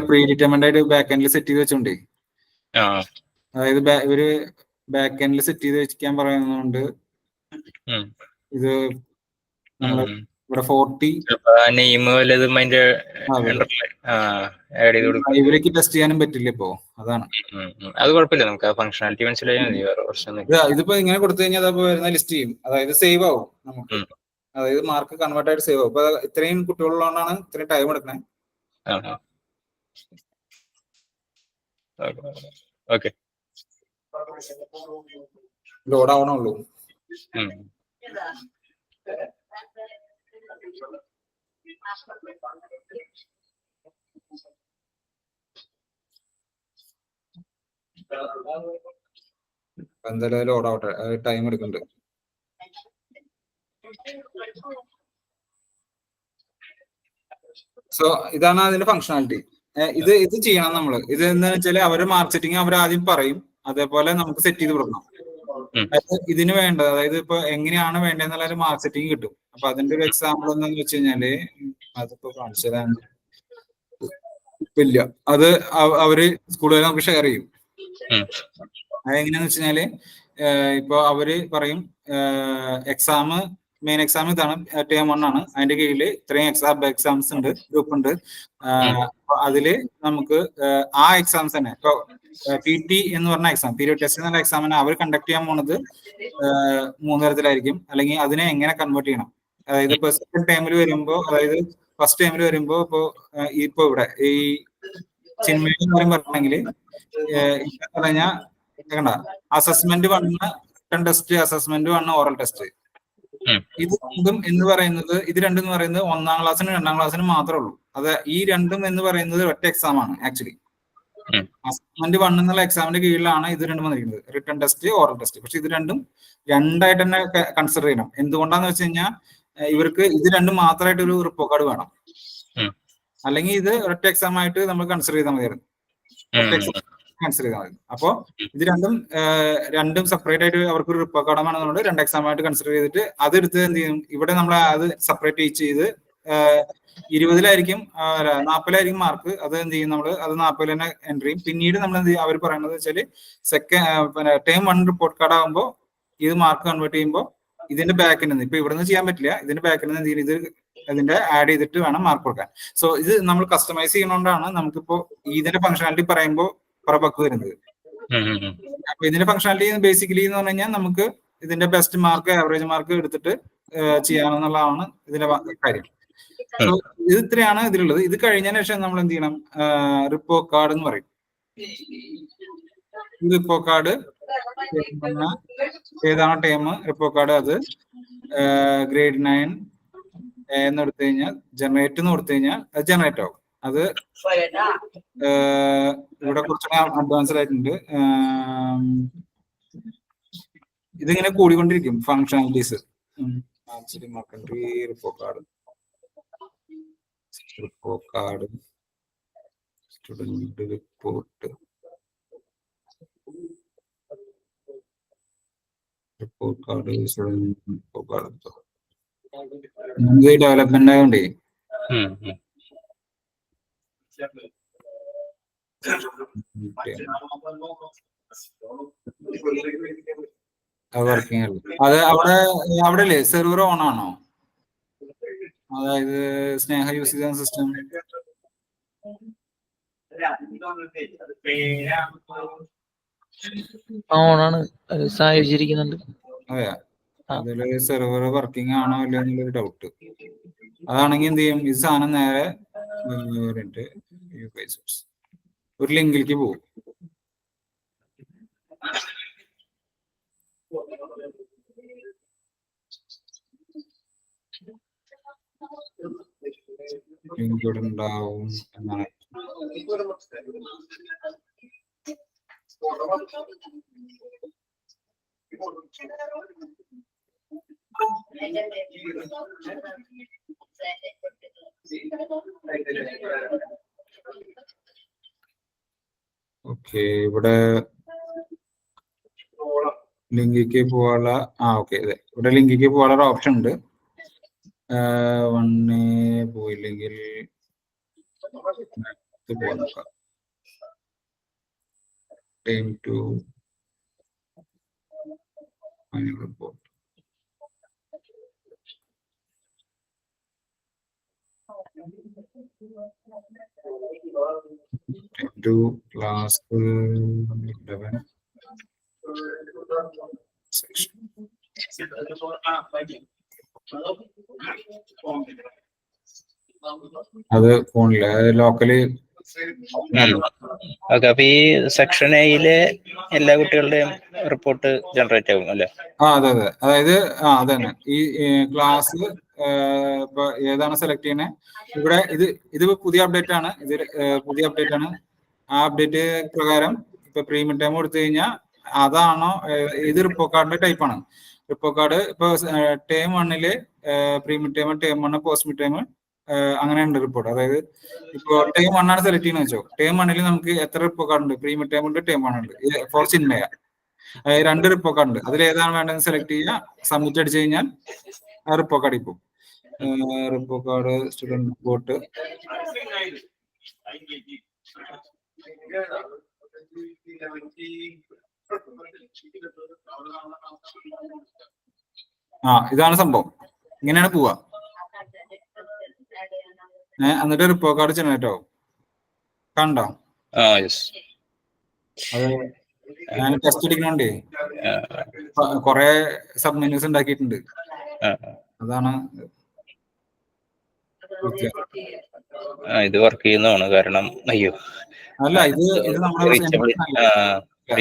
പ്രീ ഡിറ്റർമൈൻഡ് ആയിട്ട് ബാക്ക് എൻഡിൽ സെറ്റ് ചെയ്ത് വെച്ചോണ്ടേ, അതായത് ഒരു ബാക്ക് എൻഡിൽ സെറ്റ് ചെയ്ത് വെക്കാൻ പറയുന്നതുകൊണ്ട് ഇത് നമ്മള് ഇവിടെ 40 ലൈവിലേക്ക് ടെസ്റ്റ് ചെയ്യാനും പറ്റില്ല ഇപ്പോ. അതാണ്. അത് കുഴപ്പമില്ല, നമുക്ക് ആ ഫംഗ്ഷനാലിറ്റി മനസ്സിലായാൽ മതി. ഇതിപ്പോ ഇങ്ങനെ കൊടുത്തു കഴിഞ്ഞാൽ അതപ്പോ വരുന്ന ലിസ്റ്റ് ചെയ്യും. അതായത് സേവ് ആവും നമുക്ക്. അതായത് മാർക്ക് കൺവേർട്ട് ആയിട്ട് സേവ് ആവും. ഇപ്പൊ ഇത്രയും കുട്ടികളുള്ളതുകൊണ്ടാണ് ഇത്രയും ടൈം എടുക്കണേ. ലോഡ് ആവണുള്ളൂ. എന്തായാലും ലോഡ് ആവട്ടെ, ടൈം എടുക്കുന്നുണ്ട്. സോ ഇതാണ് അതിന്റെ ഫംഗ്ഷനാലിറ്റി. ഇത് ചെയ്യണം നമ്മള്. ഇത് എന്താണെന്ന് വെച്ചാല് അവരുടെ മാർക്കറ്റിംഗ് അവർ ആദ്യം പറയും, അതേപോലെ നമുക്ക് സെറ്റ് ചെയ്ത് കൊടുക്കണം. ഇതിന് വേണ്ടത്, അതായത് ഇപ്പൊ എങ്ങനെയാണ് വേണ്ടതെന്നുള്ള ഒരു മാർക്കറ്റിംഗ് കിട്ടും. അപ്പൊ അതിന്റെ ഒരു എക്സാമ്പിൾ എന്താന്ന് വെച്ച് കഴിഞ്ഞാല് അതിപ്പോ കാണിച്ചു തരാൻ ഇല്ല, അത് അവര് സ്കൂളുകളിൽ നമുക്ക് ഷെയർ ചെയ്യും. അതെങ്ങനെയാന്ന് വെച്ച് കഴിഞ്ഞാല് ഇപ്പൊ അവര് പറയും മെയിൻ എക്സാം ഇതാണ്, ടേം 1 ആണ്, അതിന്റെ കീഴിൽ ഇത്രയും എക്സാംസ് ഉണ്ട്, ഗ്രൂപ്പ് ഉണ്ട്. അതില് നമുക്ക് ആ എക്സാംസ് തന്നെ ഇപ്പൊ PT എന്ന് പറഞ്ഞ എക്സാം, പീരിയഡ് ടെസ്റ്റ് എന്നുള്ള എക്സാമിനെ അവർ കണ്ടക്ട് ചെയ്യാൻ പോണത് 3 തരത്തിലായിരിക്കും. അല്ലെങ്കിൽ അതിനെ എങ്ങനെ കൺവേർട്ട് ചെയ്യണം, അതായത് ഇപ്പൊ സെക്കൻഡ് ടൈമിൽ വരുമ്പോ, അതായത് ഫസ്റ്റ് ടൈമിൽ വരുമ്പോ ഇപ്പൊ ഇവിടെ ഈ ചിന്മയുടെ കാര്യം പറഞ്ഞെങ്കിൽ പറഞ്ഞാൽ കണ്ട assessment 1 written test, assessment 1 oral test. ഇത് രണ്ടും എന്ന് പറയുന്നത് 1-ാം ക്ലാസ്സിനും 2-ാം ക്ലാസ്സിനും മാത്രമേ ഉള്ളൂ. അത് ഈ രണ്ടും എന്ന് പറയുന്നത് ഒറ്റ എക്സാം ആണ് ആക്ച്വലി. അസസ്മെന്റ് 1 എന്നുള്ള എക്സാമിന്റെ കീഴിലാണ് ഇത് രണ്ടും വന്നിരിക്കുന്നത്, റിട്ടൺ ടെസ്റ്റ്, ഓറൽ ടെസ്റ്റ്. പക്ഷെ ഇത് രണ്ടും രണ്ടായിട്ട് തന്നെ കൺസിഡർ ചെയ്യണം. എന്തുകൊണ്ടാന്ന് വെച്ച് കഴിഞ്ഞാൽ ഇവർക്ക് ഇത് രണ്ടും മാത്രമായിട്ട് ഒരു റിപ്പോർട്ട് കാർഡ് വേണം. അല്ലെങ്കിൽ ഇത് ഒറ്റ എക്സാം ആയിട്ട് നമ്മൾ കൺസിഡർ ചെയ്താൽ മതിയായിരുന്നു, കൺസിഡർ ചെയ്താൽ മതി. അപ്പോ ഇത് രണ്ടും സെപ്പറേറ്റ് ആയിട്ട് അവർക്ക് ഒരു റിപ്പോർട്ട് കാർഡ് ആണെന്നുള്ളത് 2 എക്സാം ആയിട്ട് കൺസിഡർ ചെയ്തിട്ട് അതെടുത്ത് എന്ത് ചെയ്യും, ഇവിടെ നമ്മൾ അത് സെപ്പറേറ്റ് ചെയ്ത് 20-ലായിരിക്കും 40-ലായിരിക്കും മാർക്ക്. അത് എന്ത് ചെയ്യും, നമ്മൾ അത് 40 തന്നെ എൻട്രി ചെയ്യും. പിന്നീട് നമ്മൾ എന്ത് ചെയ്യും, അവർ പറയുന്നത് വെച്ചാല് ടേം 1 റിപ്പോർട്ട് കാർഡ് ആകുമ്പോൾ ഇത് മാർക്ക് കൺവേർട്ട് ചെയ്യുമ്പോൾ ഇതിന്റെ ബാക്കിൽ നിന്ന്, ഇപ്പൊ ഇവിടെ നിന്ന് ചെയ്യാൻ പറ്റില്ല, ഇതിന്റെ ബാക്കിൽ നിന്ന് എന്ത് ചെയ്യും, ഇതിന്റെ ആഡ് ചെയ്തിട്ട് വേണം മാർക്ക് കൊടുക്കാൻ. സോ ഇത് നമ്മൾ കസ്റ്റമൈസ് ചെയ്യുന്നതുകൊണ്ടാണ് നമുക്കിപ്പോ ഇതിന്റെ ഫംഗ്ഷനാലിറ്റി പറയുമ്പോൾ കുറെ ബഗ് വരുന്നത്. അപ്പൊ ഇതിന്റെ ഫംഗ്ഷനാലിറ്റി ബേസിക്കലി എന്ന് പറഞ്ഞു കഴിഞ്ഞാൽ നമുക്ക് ഇതിന്റെ ബെസ്റ്റ് മാർക്ക്, ആവറേജ് മാർക്ക് എടുത്തിട്ട് ചെയ്യാമെന്നുള്ളതാണ് ഇതിന്റെ കാര്യം. സോ ഇത് ഇത്രയാണ് ഇതിലുള്ളത്. ഇത് കഴിഞ്ഞതിന് ശേഷം നമ്മൾ എന്ത് ചെയ്യണം, റിപ്പോർട്ട് കാർഡ് എന്ന് പറയും. റിപ്പോർട്ട് കാർഡ് ഏതാണോ ടൈം റിപ്പോർട്ട് കാർഡ്, അത് ഗ്രേഡ് 9 എന്ന് എടുത്തു കഴിഞ്ഞാൽ ജനറേറ്റ് എന്ന് കൊടുത്തു കഴിഞ്ഞാൽ അത് ജനറേറ്റ് ആവും. അത് ഇവിടെ കുറച്ചുകൂടെ അഡ്വാൻസ്ഡ് ആയിട്ടുണ്ട്. ഇതിങ്ങനെ കൂടിക്കൊണ്ടിരിക്കും functionalities. Report card student report card development ആയതുകൊണ്ടേ വർക്കിംഗ് അല്ല. അത് അവിടെ അല്ലേ സെർവർ ഓൺ ആണോ? അതായത് സ്നേഹ യൂസ് ചെയ്ത സിസ്റ്റം ഓണാണ് സഹായിച്ചിരിക്കുന്നുണ്ട്. അതെയാ, അതില് സെർവർ വർക്കിംഗ് ആണോ അല്ല എന്നുള്ളൊരു ഡൗട്ട്. അതാണെങ്കിൽ എന്ത് ചെയ്യും, ഈ സാധനം നേരെ ഒരു ലിങ്കിലേക്ക് പോകും. ലിങ്ക് ഇവിടെ ഉണ്ടാവും എന്നാണ്. ഓക്കെ, ഇവിടെ ലിങ്കിലേക്ക് പോകാനുള്ള ഓക്കെ, അതെ, ഇവിടെ ലിങ്കിലേക്ക് പോകാനുള്ള ഓപ്ഷൻ ഉണ്ട്. 1 പോയില്ലെങ്കിൽ നോക്കാം. Time to final report. To class 11 section. അത് ഫോണില് ലോക്കല്. ഓക്കെ, അപ്പൊ ഈ സെക്ഷൻ എയിലെ എല്ലാ കുട്ടികളുടെയും റിപ്പോർട്ട് ജനറേറ്റ് ആകും അല്ലെ? അതെ അതെ, അതായത് അതന്നെ ഈ ക്ലാസ് ഇപ്പൊ ഏതാണ് സെലക്ട് ചെയ്യണേ. ഇവിടെ ഇത് പുതിയ അപ്ഡേറ്റ് ആണ്. പുതിയ അപ്ഡേറ്റ് ആണ്. ആ അപ്ഡേറ്റ് പ്രകാരം ഇപ്പൊ പ്രീ മിഡ് ടൈം കൊടുത്തു കഴിഞ്ഞാൽ അതാണോ, ഇത് റിപ്പോർട്ട് കാർഡിന്റെ ടൈപ്പ് ആണ്. റിപ്പോർട്ട് കാർഡ് ഇപ്പൊ term 1 pre mid time, term 1 post mid time, അങ്ങനെയുണ്ട് റിപ്പോർട്ട്. അതായത് ഇപ്പൊ ടേം 1 ആണ് സെലക്ട് ചെയ്യുന്നത് വെച്ചോ. ടേം 1 നമുക്ക് എത്ര റിപ്പോർട്ട് കാർഡ് ഉണ്ട്? പ്രീമിയം ടേം ഉണ്ട്, ടേം 1 ഉണ്ട്. ഫോർ ചിന്മയ 2 റിപ്പോർട്ട് കാർഡ് ഉണ്ട്. അതിൽ ഏതാണ് വേണ്ടതെന്ന് സെലക്ട് ചെയ്യുക, സബ്മിറ്റ് അടിച്ചു കഴിഞ്ഞാൽ ആ റിപ്പോർട്ട് കാർഡ് ഇപ്പം റിപ്പോർട്ട് കാർഡ് സ്റ്റുഡന്റ് റിപ്പോർട്ട് ഇതാണ് സംഭവം. ഇങ്ങനെയാണ് പോവാ. എന്നിട്ട് റിപ്പോർട്ട് കാർഡ് ജനറേറ്റ് ആവും. കണ്ടോ? അത് ഞാൻ ടെസ്റ്റ് അടിക്കണോണ്ടേ കൊറേ സബ് മെനൂസ് ഉണ്ടാക്കിയിട്ടുണ്ട്. അതാണ് ഇത് വർക്ക് ചെയ്യുന്നതാണ്. കാരണം അയ്യോ അല്ല, ഇത് നമ്മുടെ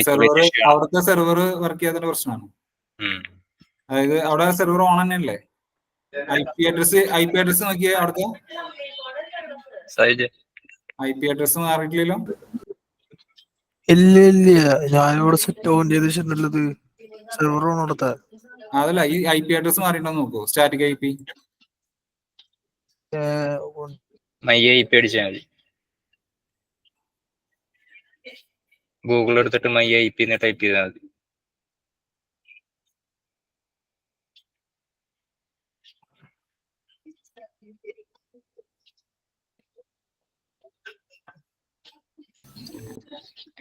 സെർവർ, അവിടുത്തെ സെർവർ വർക്ക് ചെയ്യാത്ത പ്രശ്നമാണ്. അതായത് അവിടെ സെർവർ ഓൺ തന്നെയല്ലേ. ഐ പി അഡ്രസ് നോക്കിയേ, അവിടുത്തെ IP അഡ്രസ് മാറിയിട്ടില്ലല്ലോ. ഇല്ല ഞാനിവിടെ സെറ്റ് ഓൺ ചെയ്ത് വെച്ചിട്ടുള്ളത് സെർവർ ഓൺ കൊടുത്താ. അതല്ല, ഈ IP അഡ്രസ് മാറിയിട്ടുണ്ടോ നോക്കൂ. സ്റ്റാറ്റിക് IP IP അടിച്ചാൽ മതി. ഗൂഗിൾ എടുത്തിട്ട് IP ടൈപ്പ് ചെയ്താൽ മതി.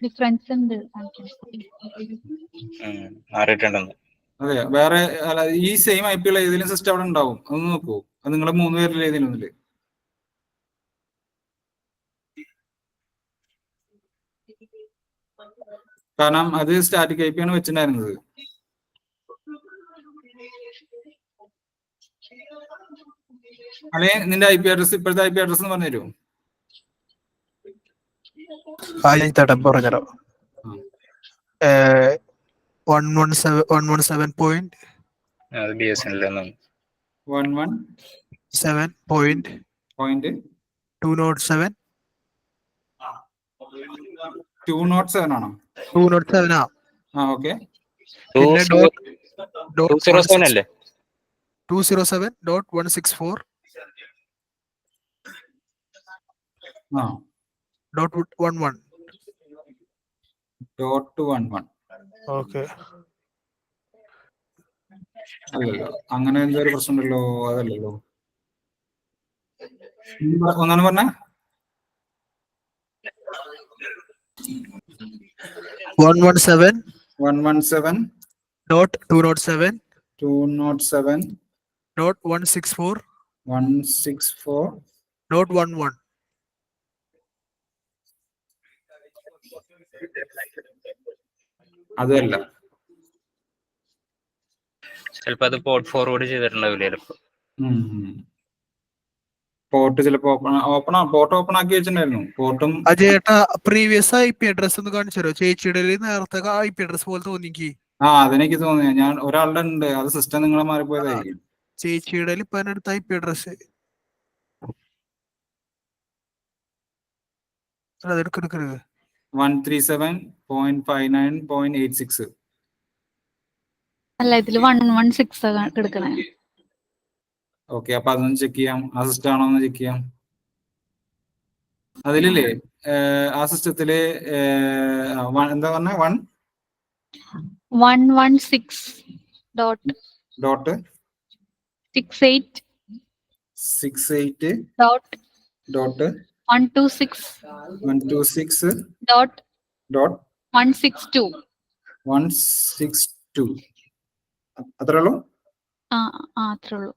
ഡിഫറൻസ് ഉണ്ട്. മാറിയിട്ടുണ്ടെന്ന്. അതെ, വേറെ ഈ സെയിം IP ഉള്ള ഏതെങ്കിലും സിസ്റ്റം അവിടെ ഉണ്ടാവും. അതൊന്ന് നോക്കൂ. അത് നിങ്ങളെ 3 പേരിൽ ഏതെങ്കിലും ഒന്നില്. കാരണം അത് സ്റ്റാറ്റിക് IP ആണ് വെച്ചിട്ടുണ്ടായിരുന്നത്. അല്ലെങ്കിൽ നിന്റെ IP അഡ്രസ്, ഇപ്പോഴത്തെ IP അഡ്രസ് എന്ന് പറഞ്ഞു തരുമോ? പറഞ്ഞുതരാം. 117.207 ആണോ? 207 ഓക്കെ. 207 അല്ലേ? 207.164 .11. ഓക്കെ. അല്ലല്ലോ, അങ്ങനെ എന്തൊരു പ്രശ്നമുണ്ടല്ലോ. അതല്ലല്ലോ, ഒന്നാണ് പറഞ്ഞ 117.207.164.11. അതല്ല, ചിലപ്പോ അത് പോർട്ട് ഫോർവേഡ് ചെയ്തിട്ടുണ്ടാവില്ല. ചിലപ്പോ പോർട്ട് ചിലപ്പോ പോർട്ട് ഓപ്പൺ ആക്കി വെച്ചിട്ടുണ്ടായിരുന്നു. പോർട്ടും അജയേട്ടാ പ്രീവിയസ് IP അഡ്രസ് ഒന്ന് കാണിച്ചു തരുമോ? ചേച്ചിയുടെ നേരത്തെ IP അഡ്രസ് പോലെ തോന്നിക്ക്. അതെനിക്ക് തോന്നിയ ഞാൻ ഒരാളുടെ ഉണ്ട്. അത് സിസ്റ്റം നിങ്ങളെ മാറിപ്പോയതായിരിക്കും. ചേച്ചിയുടെ ഇപ്പൊ അടുത്ത IP അഡ്രസ് അതെടുക്കരുത്. 137.59.86. അല്ല, ഇതില് 116 എടുക്കണേ. ഓക്കെ, അപ്പൊ അതൊന്ന് ചെക്ക് ചെയ്യാം. ആ സിസ്റ്റം ആണോ എന്ന് ചെക്ക് ചെയ്യാം. അതിലല്ലേ ആ സിസ്റ്റത്തില് എന്താ പറഞ്ഞ 116.126.162. അത്രേ ഉള്ളൂ. അത്രേ ഉള്ളൂ.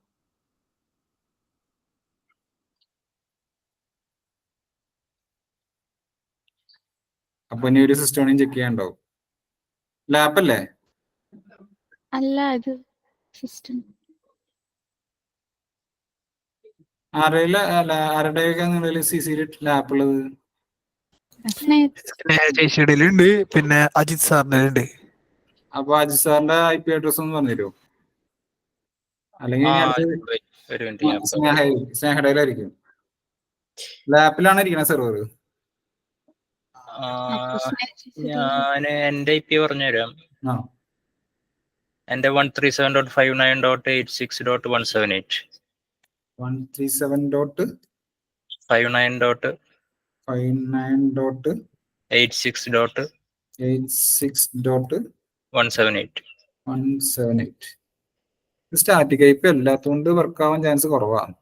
അപ്പൊ ഇനി ഒരു സിസ്റ്റം ചെക്ക് ചെയ്യാണ്ടാവും. ലാപ്പല്ലേ? അല്ല, ഇത് സിസ്റ്റം. ആരുടെയൊക്കെ CC ലാപ്പ് ഉള്ളത്? ചേച്ചിയുടെ ഉണ്ട്, പിന്നെ അജിത് സാറിന്റെ ഉണ്ട്. അപ്പൊ അജിത് സാറിന്റെ IP അഡ്രസ് ഒന്ന് പറഞ്ഞു തരുമോ? അല്ലെങ്കിൽ സ്നേഹടയിലായിരിക്കും. ലാപ്പിലാണ് ഇരിക്കണ സെർവർ. ഞാൻ എന്റെ IP പറഞ്ഞുതരാം. എന്റെ 137.59.86.178. 159.56.178. സ്റ്റാറ്റിക് IP അല്ലാത്തതുകൊണ്ട് വർക്ക് ആവാൻ ചാൻസ് കുറവാണ്.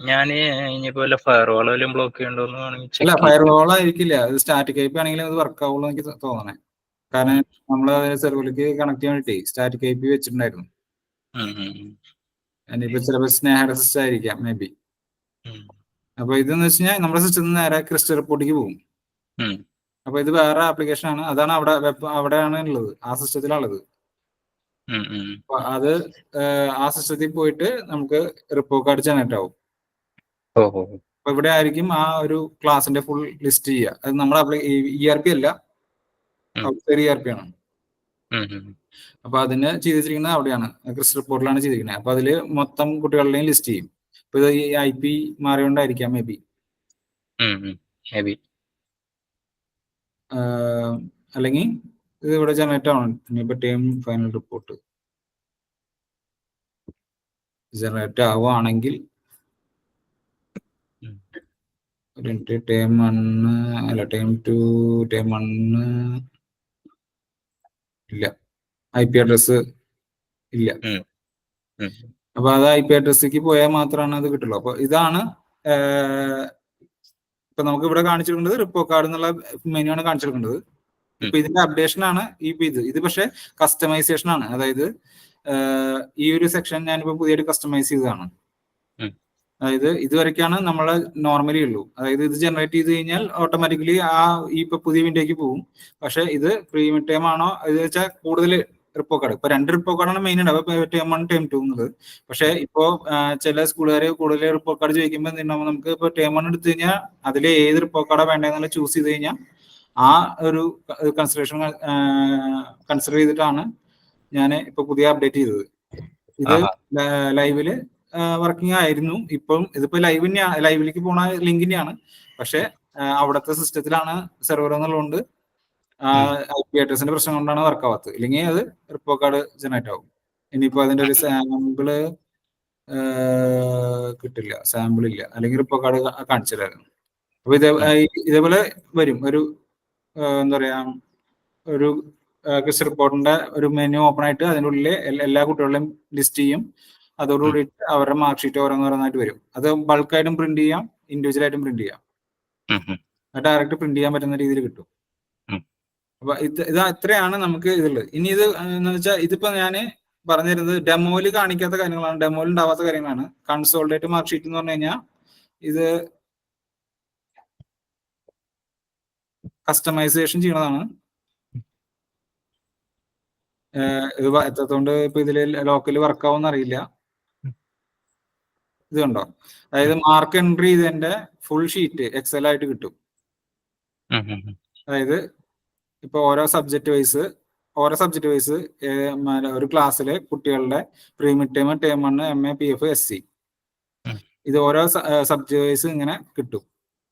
ഞാൻ ഇനിയിപ്പോ വല്ല ഫയർവാൾ വല്ലതും ബ്ലോക്ക് ചെയ്യണ്ടോന്ന് വേണമെങ്കിൽ അല്ല, ചെക്ക് ഫയർവാൾ ആയിരിക്കില്ല, അത് സ്റ്റാറ്റിക് IP ആണെങ്കിലും അത് വർക്ക് ആവുള്ളൂ എനിക്ക് തോന്നണേ. കാരണം നമ്മൾ സെർവറിലേക്ക് കണക്ട് ചെയ്യാൻ വേണ്ടി സ്റ്റാറ്റിക് IP വെച്ചിട്ടുണ്ടായിരുന്നു. ഇനിയിപ്പോ ചിലപ്പോൾ സ്നേഹയുടെ സിസ്റ്റം ആയിരിക്കാം മേ ബി. അപ്പൊ ഇതെന്ന് വെച്ച് കഴിഞ്ഞാൽ നമ്മുടെ സിസ്റ്റത്തിൽ നിന്ന് നേരെ ക്രിസ്റ്റൽ റിപ്പോർട്ടിലേക്ക് പോകും. അപ്പൊ ഇത് വേറെ ആപ്ലിക്കേഷൻ ആണ്, അതാണ് അവിടെയാണ് ഉള്ളത്, ആ സിസ്റ്റത്തിലുള്ളത്. അപ്പൊ അത് ആ സിസ്റ്റത്തിൽ പോയിട്ട് നമുക്ക് റിപ്പോർട്ട് കാർഡ് ജനറേറ്റ് ആവും. അപ്പൊ ഇവിടെ ആയിരിക്കും ആ ഒരു ക്ലാസിന്റെ ഫുൾ ലിസ്റ്റ് ചെയ്യുക. അത് നമ്മുടെ ERP അല്ല, ഔട്ട്സൈഡ് ERP ആണ്. അപ്പൊ അതിന് ചെയ്തിരിക്കുന്നത് അവിടെയാണ്, ക്രിസ്റ്റൽ റിപ്പോർട്ടിലാണ് ചെയ്തിരിക്കുന്നത്. അപ്പൊ അതില് മൊത്തം കുട്ടികളുടെയും ലിസ്റ്റ് ചെയ്യും. ഇപ്പൊ ഇത് ഈ IP മാറിയോണ്ടായിരിക്കാം മേ ബി. അല്ലെങ്കിൽ ഇത് ഇവിടെ ജനറേറ്റ് ആവണം. ഇനിയിപ്പോ ടേം ഫൈനൽ റിപ്പോർട്ട് ജനറേറ്റ് ആവുകയാണെങ്കിൽ ടേം 1 അല്ല ടേം 2 ടേം 1 ഇല്ല, IP അഡ്രസ് ഇല്ല. അപ്പൊ അത് IP അഡ്രസ്സിലേക്ക് പോയാൽ മാത്രമാണ് അത് കിട്ടുള്ളൂ. അപ്പൊ ഇതാണ് ഇപ്പൊ നമുക്ക് ഇവിടെ കാണിച്ചിട്ടുള്ളത് റിപ്പോ കാർഡ് എന്നുള്ള മെനു ആണ് കാണിച്ചിട്ടുള്ളത്. ഇപ്പൊ ഇതിന്റെ അപ്ഡേഷൻ ആണ് ഇത് പക്ഷെ കസ്റ്റമൈസേഷൻ ആണ്. അതായത് ഈ ഒരു സെക്ഷൻ ഞാനിപ്പോ പുതിയതായിട്ട് കസ്റ്റമൈസ് ചെയ്തതാണ്. അതായത് ഇതുവരെയ്ക്കാണ് നമ്മൾ നോർമലി ഉള്ളൂ. അതായത് ഇത് ജനറേറ്റ് ചെയ്ത് കഴിഞ്ഞാൽ ഓട്ടോമാറ്റിക്കലി ഇപ്പൊ പുതിയ വിൻഡോയ്ക്ക് പോകും. പക്ഷെ ഇത് പ്രീമിയം ടൈം ആണോ ഇത് വെച്ചാൽ കൂടുതൽ റിപ്പോ കാർഡ്, ഇപ്പൊ 2 റിപ്പോ കാർഡാണ് മെയിൻ ഉണ്ടാവുക, ടേം 1 ടേം 2 എന്നുള്ളത്. പക്ഷെ ഇപ്പോ ചില സ്കൂളുകാർ കൂടുതൽ റിപ്പോ കാർഡ് ചോദിക്കുമ്പോൾ എന്തുണ്ടാവും, നമുക്ക് ഇപ്പൊ ടേം 1 എടുത്തു കഴിഞ്ഞാൽ അതിൽ ഏത് റിപ്പോ കാർഡാണ് വേണ്ടതെന്നുള്ള ചൂസ് ചെയ്ത് കഴിഞ്ഞാൽ ആ ഒരു കൺസിഡർ ചെയ്തിട്ടാണ് ഞാൻ ഇപ്പൊ പുതിയ അപ്ഡേറ്റ് ചെയ്തത്. ഇത് ലൈവില് വർക്കിംഗ് ആയിരുന്നു. ഇതിപ്പോ ലൈവിലേക്ക് പോണ ലിങ്ക് തന്നെയാണ്. പക്ഷെ അവിടുത്തെ സിസ്റ്റത്തിലാണ് സെർവർ എന്നുള്ളതുകൊണ്ട് IP അഡ്രസിന്റെ പ്രശ്നം കൊണ്ടാണ് വർക്ക് ആവാത്തത്. ഇല്ലെങ്കിൽ അത് റിപ്പോ കാർഡ് ജനറേറ്റ് ആവും. ഇനിയിപ്പോ അതിന്റെ ഒരു സാമ്പിള് കിട്ടില്ല, സാമ്പിൾ ഇല്ല, അല്ലെങ്കിൽ റിപ്പോ കാർഡ് കാണിച്ചു തരായിരുന്നു. അപ്പൊ ഇതേപോലെ വരും ഒരു എന്താ പറയാ, ഒരു ക്രിസ്റ്റൽ റിപ്പോർട്ടിന്റെ ഒരു മെനു ഓപ്പൺ ആയിട്ട് അതിൻ്റെ ഉള്ളിൽ എല്ലാ കുട്ടികളുടെയും ലിസ്റ്റ് ചെയ്യും. അതോടുകൂടി അവരുടെ മാർക്ക് ഷീറ്റ് ഓരോന്നോരോന്നായിട്ട് വരും. അത് ബൾക്കായിട്ടും പ്രിന്റ് ചെയ്യാം, ഇൻഡിവിജ്വൽ ആയിട്ടും പ്രിന്റ് ചെയ്യാം. ഡയറക്റ്റ് പ്രിന്റ് ചെയ്യാൻ പറ്റുന്ന രീതിയിൽ കിട്ടും. അപ്പൊ ഇത് അത്രയാണ് നമുക്ക് ഇതുള്ളത്. ഇനി ഇത് എന്ന് വെച്ചാൽ ഇതിപ്പോ ഞാൻ പറഞ്ഞിരുന്നത് ഡെമോയിൽ കാണിക്കാത്ത കാര്യങ്ങളാണ്, ഡെമോയിൽ ഉണ്ടാവാത്ത കാര്യങ്ങളാണ്. കൺസോൾഡേറ്റ് മാർക്ക് ഷീറ്റ് എന്ന് പറഞ്ഞു കഴിഞ്ഞാൽ ഇത് കസ്റ്റമൈസേഷൻ ചെയ്യണതാണ്. ഇത് എത്രത്തോണ്ട് ഇപ്പൊ ഇതില് ലോക്കൽ വർക്ക് ആവുമെന്ന് അറിയില്ല. ഇത് കണ്ടോ, അതായത് മാർക്ക് എൻട്രി ചെയ്തതിന്റെ ഫുൾ ഷീറ്റ് എക്സൽ ആയിട്ട് കിട്ടും. അതായത് ഇപ്പൊ ഓരോ സബ്ജക്ട് വൈസ് ഒരു ക്ലാസ്സിലെ കുട്ടികളുടെ premium term, term 1, MA, PF, SC, ഇത് ഓരോ സബ്ജക്ട് വൈസ് ഇങ്ങനെ കിട്ടും.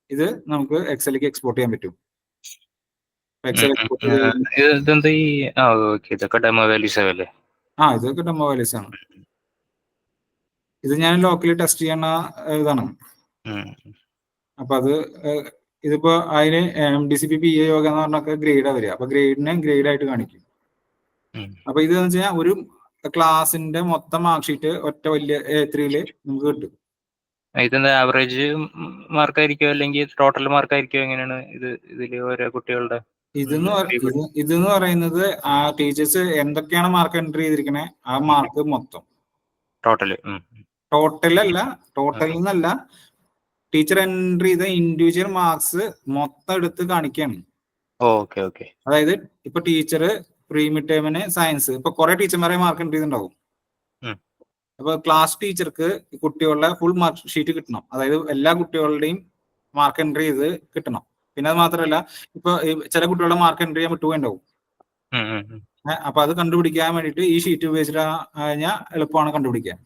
ഇത് നമുക്ക് എക്സലിലേക്ക് എക്സ്പോർട്ട് ചെയ്യാൻ പറ്റും. ഇതൊക്കെ ഡെമോ വാല്യൂസ് അല്ലേ? ഇതൊക്കെ ഡെമോ വാല്യൂസ് ആണ്. ഇത് ഞാൻ ലോക്കലി ടെസ്റ്റ് ചെയ്യണ ഇതാണ്. അപ്പൊ അത് ഇതിപ്പോ അതിന് MDCP PA യോഗ എന്ന് പറഞ്ഞൊക്കെ ഗ്രേഡാ വരിക. അപ്പൊ ഗ്രേഡിനെ ഗ്രേഡ് ആയിട്ട് കാണിക്കും. അപ്പൊ ഇത് വെച്ച് കഴിഞ്ഞാൽ ഒരു ക്ലാസിന്റെ മൊത്തം മാർക്ക് ഷീറ്റ് ഒറ്റ വലിയ A3 നമുക്ക് കിട്ടും. ഇതെന്താ ആവറേജ് മാർക്ക് ആയിരിക്കും അല്ലെങ്കിൽ ടോട്ടൽ മാർക്ക് ആയിരിക്കും? എങ്ങനെയാണ് ഇതില് ഓരോ കുട്ടികളുടെ ഇതെന്ന് പറയുന്നത് ആ ടീച്ചേഴ്സ് എന്തൊക്കെയാണ് മാർക്ക് എൻട്രി ചെയ്തിരിക്കണേ ആ മാർക്ക് മൊത്തം ടോട്ടൽ എന്നല്ല, ടീച്ചർ എൻട്രി ചെയ്ത ഇൻഡിവിജ്വൽ മാർക്സ് മൊത്തം എടുത്ത് കാണിക്കുകയാണ്. അതായത് ഇപ്പൊ ടീച്ചർ പ്രീമിയം ടേമിന് സയൻസ് ഇപ്പൊ കുറെ ടീച്ചർമാരെ മാർക്ക് എൻട്രി ചെയ്തിട്ടുണ്ടാവും. അപ്പൊ ക്ലാസ് ടീച്ചർക്ക് കുട്ടികളുടെ ഫുൾ മാർക്ക് ഷീറ്റ് കിട്ടണം. അതായത് എല്ലാ കുട്ടികളുടെയും മാർക്ക് എൻട്രി ചെയ്ത് കിട്ടണം. പിന്നെ അത് മാത്രമല്ല, ഇപ്പൊ ചില കുട്ടികളുടെ മാർക്ക് എൻട്രി ചെയ്യാൻ വിട്ടുപോയിണ്ടാവും. അപ്പൊ അത് കണ്ടുപിടിക്കാൻ വേണ്ടിയിട്ട് ഈ ഷീറ്റ് ഉപയോഗിച്ചിട്ട് കഴിഞ്ഞാൽ എളുപ്പമാണ് കണ്ടുപിടിക്കാൻ.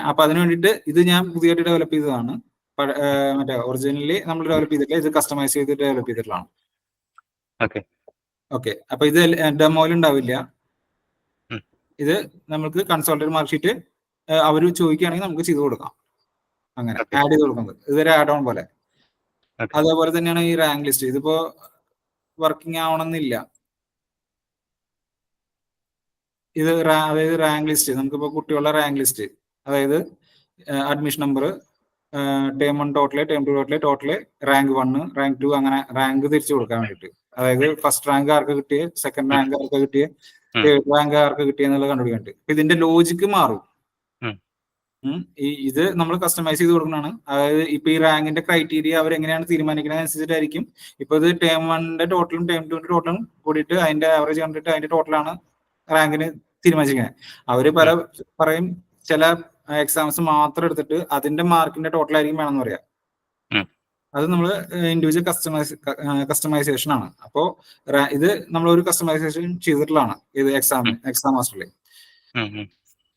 അപ്പൊ അതിന് വേണ്ടിയിട്ട് ഇത് ഞാൻ പുതിയതായിട്ട് ഡെവലപ്പ് ചെയ്തതാണ്. മറ്റേ ഒറിജിനലി നമ്മൾ ഡെവലപ്പ് ചെയ്തിട്ടില്ല, ഇത് കസ്റ്റമൈസ് ചെയ്തിട്ട് ഡെവലപ്പ് ചെയ്തിട്ടുള്ളതാണ്. ഓക്കെ, അപ്പൊ ഇത് ഡെമോയിൽ ഉണ്ടാവില്ല. ഇത് നമുക്ക് കൺസോൾട്ടേറ്റ് മാർക്ക് ഷീറ്റ് അവർ ചോദിക്കുകയാണെങ്കിൽ നമുക്ക് ചെയ്ത് കൊടുക്കാം. അങ്ങനെ Okay. ആഡ് ചെയ്ത് കൊടുക്കുന്നത് ഇതൊരു ആഡ് ഓൺ പോലെ. Okay. അതേപോലെ തന്നെയാണ് ഈ റാങ്ക് ലിസ്റ്റ്. ഇതിപ്പോ വർക്കിംഗ് ആവണമെന്നില്ല. ഇത് അതായത് റാങ്ക് ലിസ്റ്റ്, നമുക്കിപ്പോ കുട്ടികളുടെ റാങ്ക് ലിസ്റ്റ്, അതായത് admission number, term 1 total, term 2 total, total rank 1, rank 2, അങ്ങനെ റാങ്ക് തിരിച്ചു കൊടുക്കാൻ വേണ്ടിയിട്ട്. അതായത് ഫസ്റ്റ് റാങ്ക് ആർക്ക് കിട്ടിയ, സെക്കൻഡ് റാങ്ക് ആർക്ക് കിട്ടിയ, തേർഡ് റാങ്ക് ആർക്ക് കിട്ടിയ എന്നുള്ളത് കണ്ടുപിടിക്കാനുണ്ട്. ഇതിന്റെ ലോജിക്ക് മാറും. ഇത് നമ്മൾ കസ്റ്റമൈസ് ചെയ്ത് കൊടുക്കുന്നതാണ്. അതായത് ഇപ്പൊ ഈ റാങ്കിന്റെ ക്രൈറ്റീരിയ അവർ എങ്ങനെയാണ് തീരുമാനിക്കുന്നത് അനുസരിച്ചിട്ടായിരിക്കും. ഇപ്പൊ ഇത് ടേം 1ന്റെ ടോട്ടലും ടേം 2ന്റെ ടോട്ടലും കൂടിയിട്ട് അതിന്റെ ആവറേജ് കണ്ടിട്ട് അതിന്റെ ടോട്ടലാണ് റാങ്കിന് തീരുമാനിച്ചിരിക്കുന്നത്. അവര് പറയും ചില എക്സാംസ് മാത്രം എടുത്തിട്ട് അതിന്റെ മാർക്കിന്റെ ടോട്ടൽ ആയിരിക്കും വേണമെന്ന് പറയാം. അത് നമ്മൾ ഇൻഡിവിജ്വൽ കസ്റ്റമൈസേഷൻ ആണ്. അപ്പോ ഇത് നമ്മൾ ഒരു കസ്റ്റമൈസേഷൻ ചെയ്തിട്ടുള്ളതാണ് ഇത് എക്സാം മാസ്റ്ററിൽ.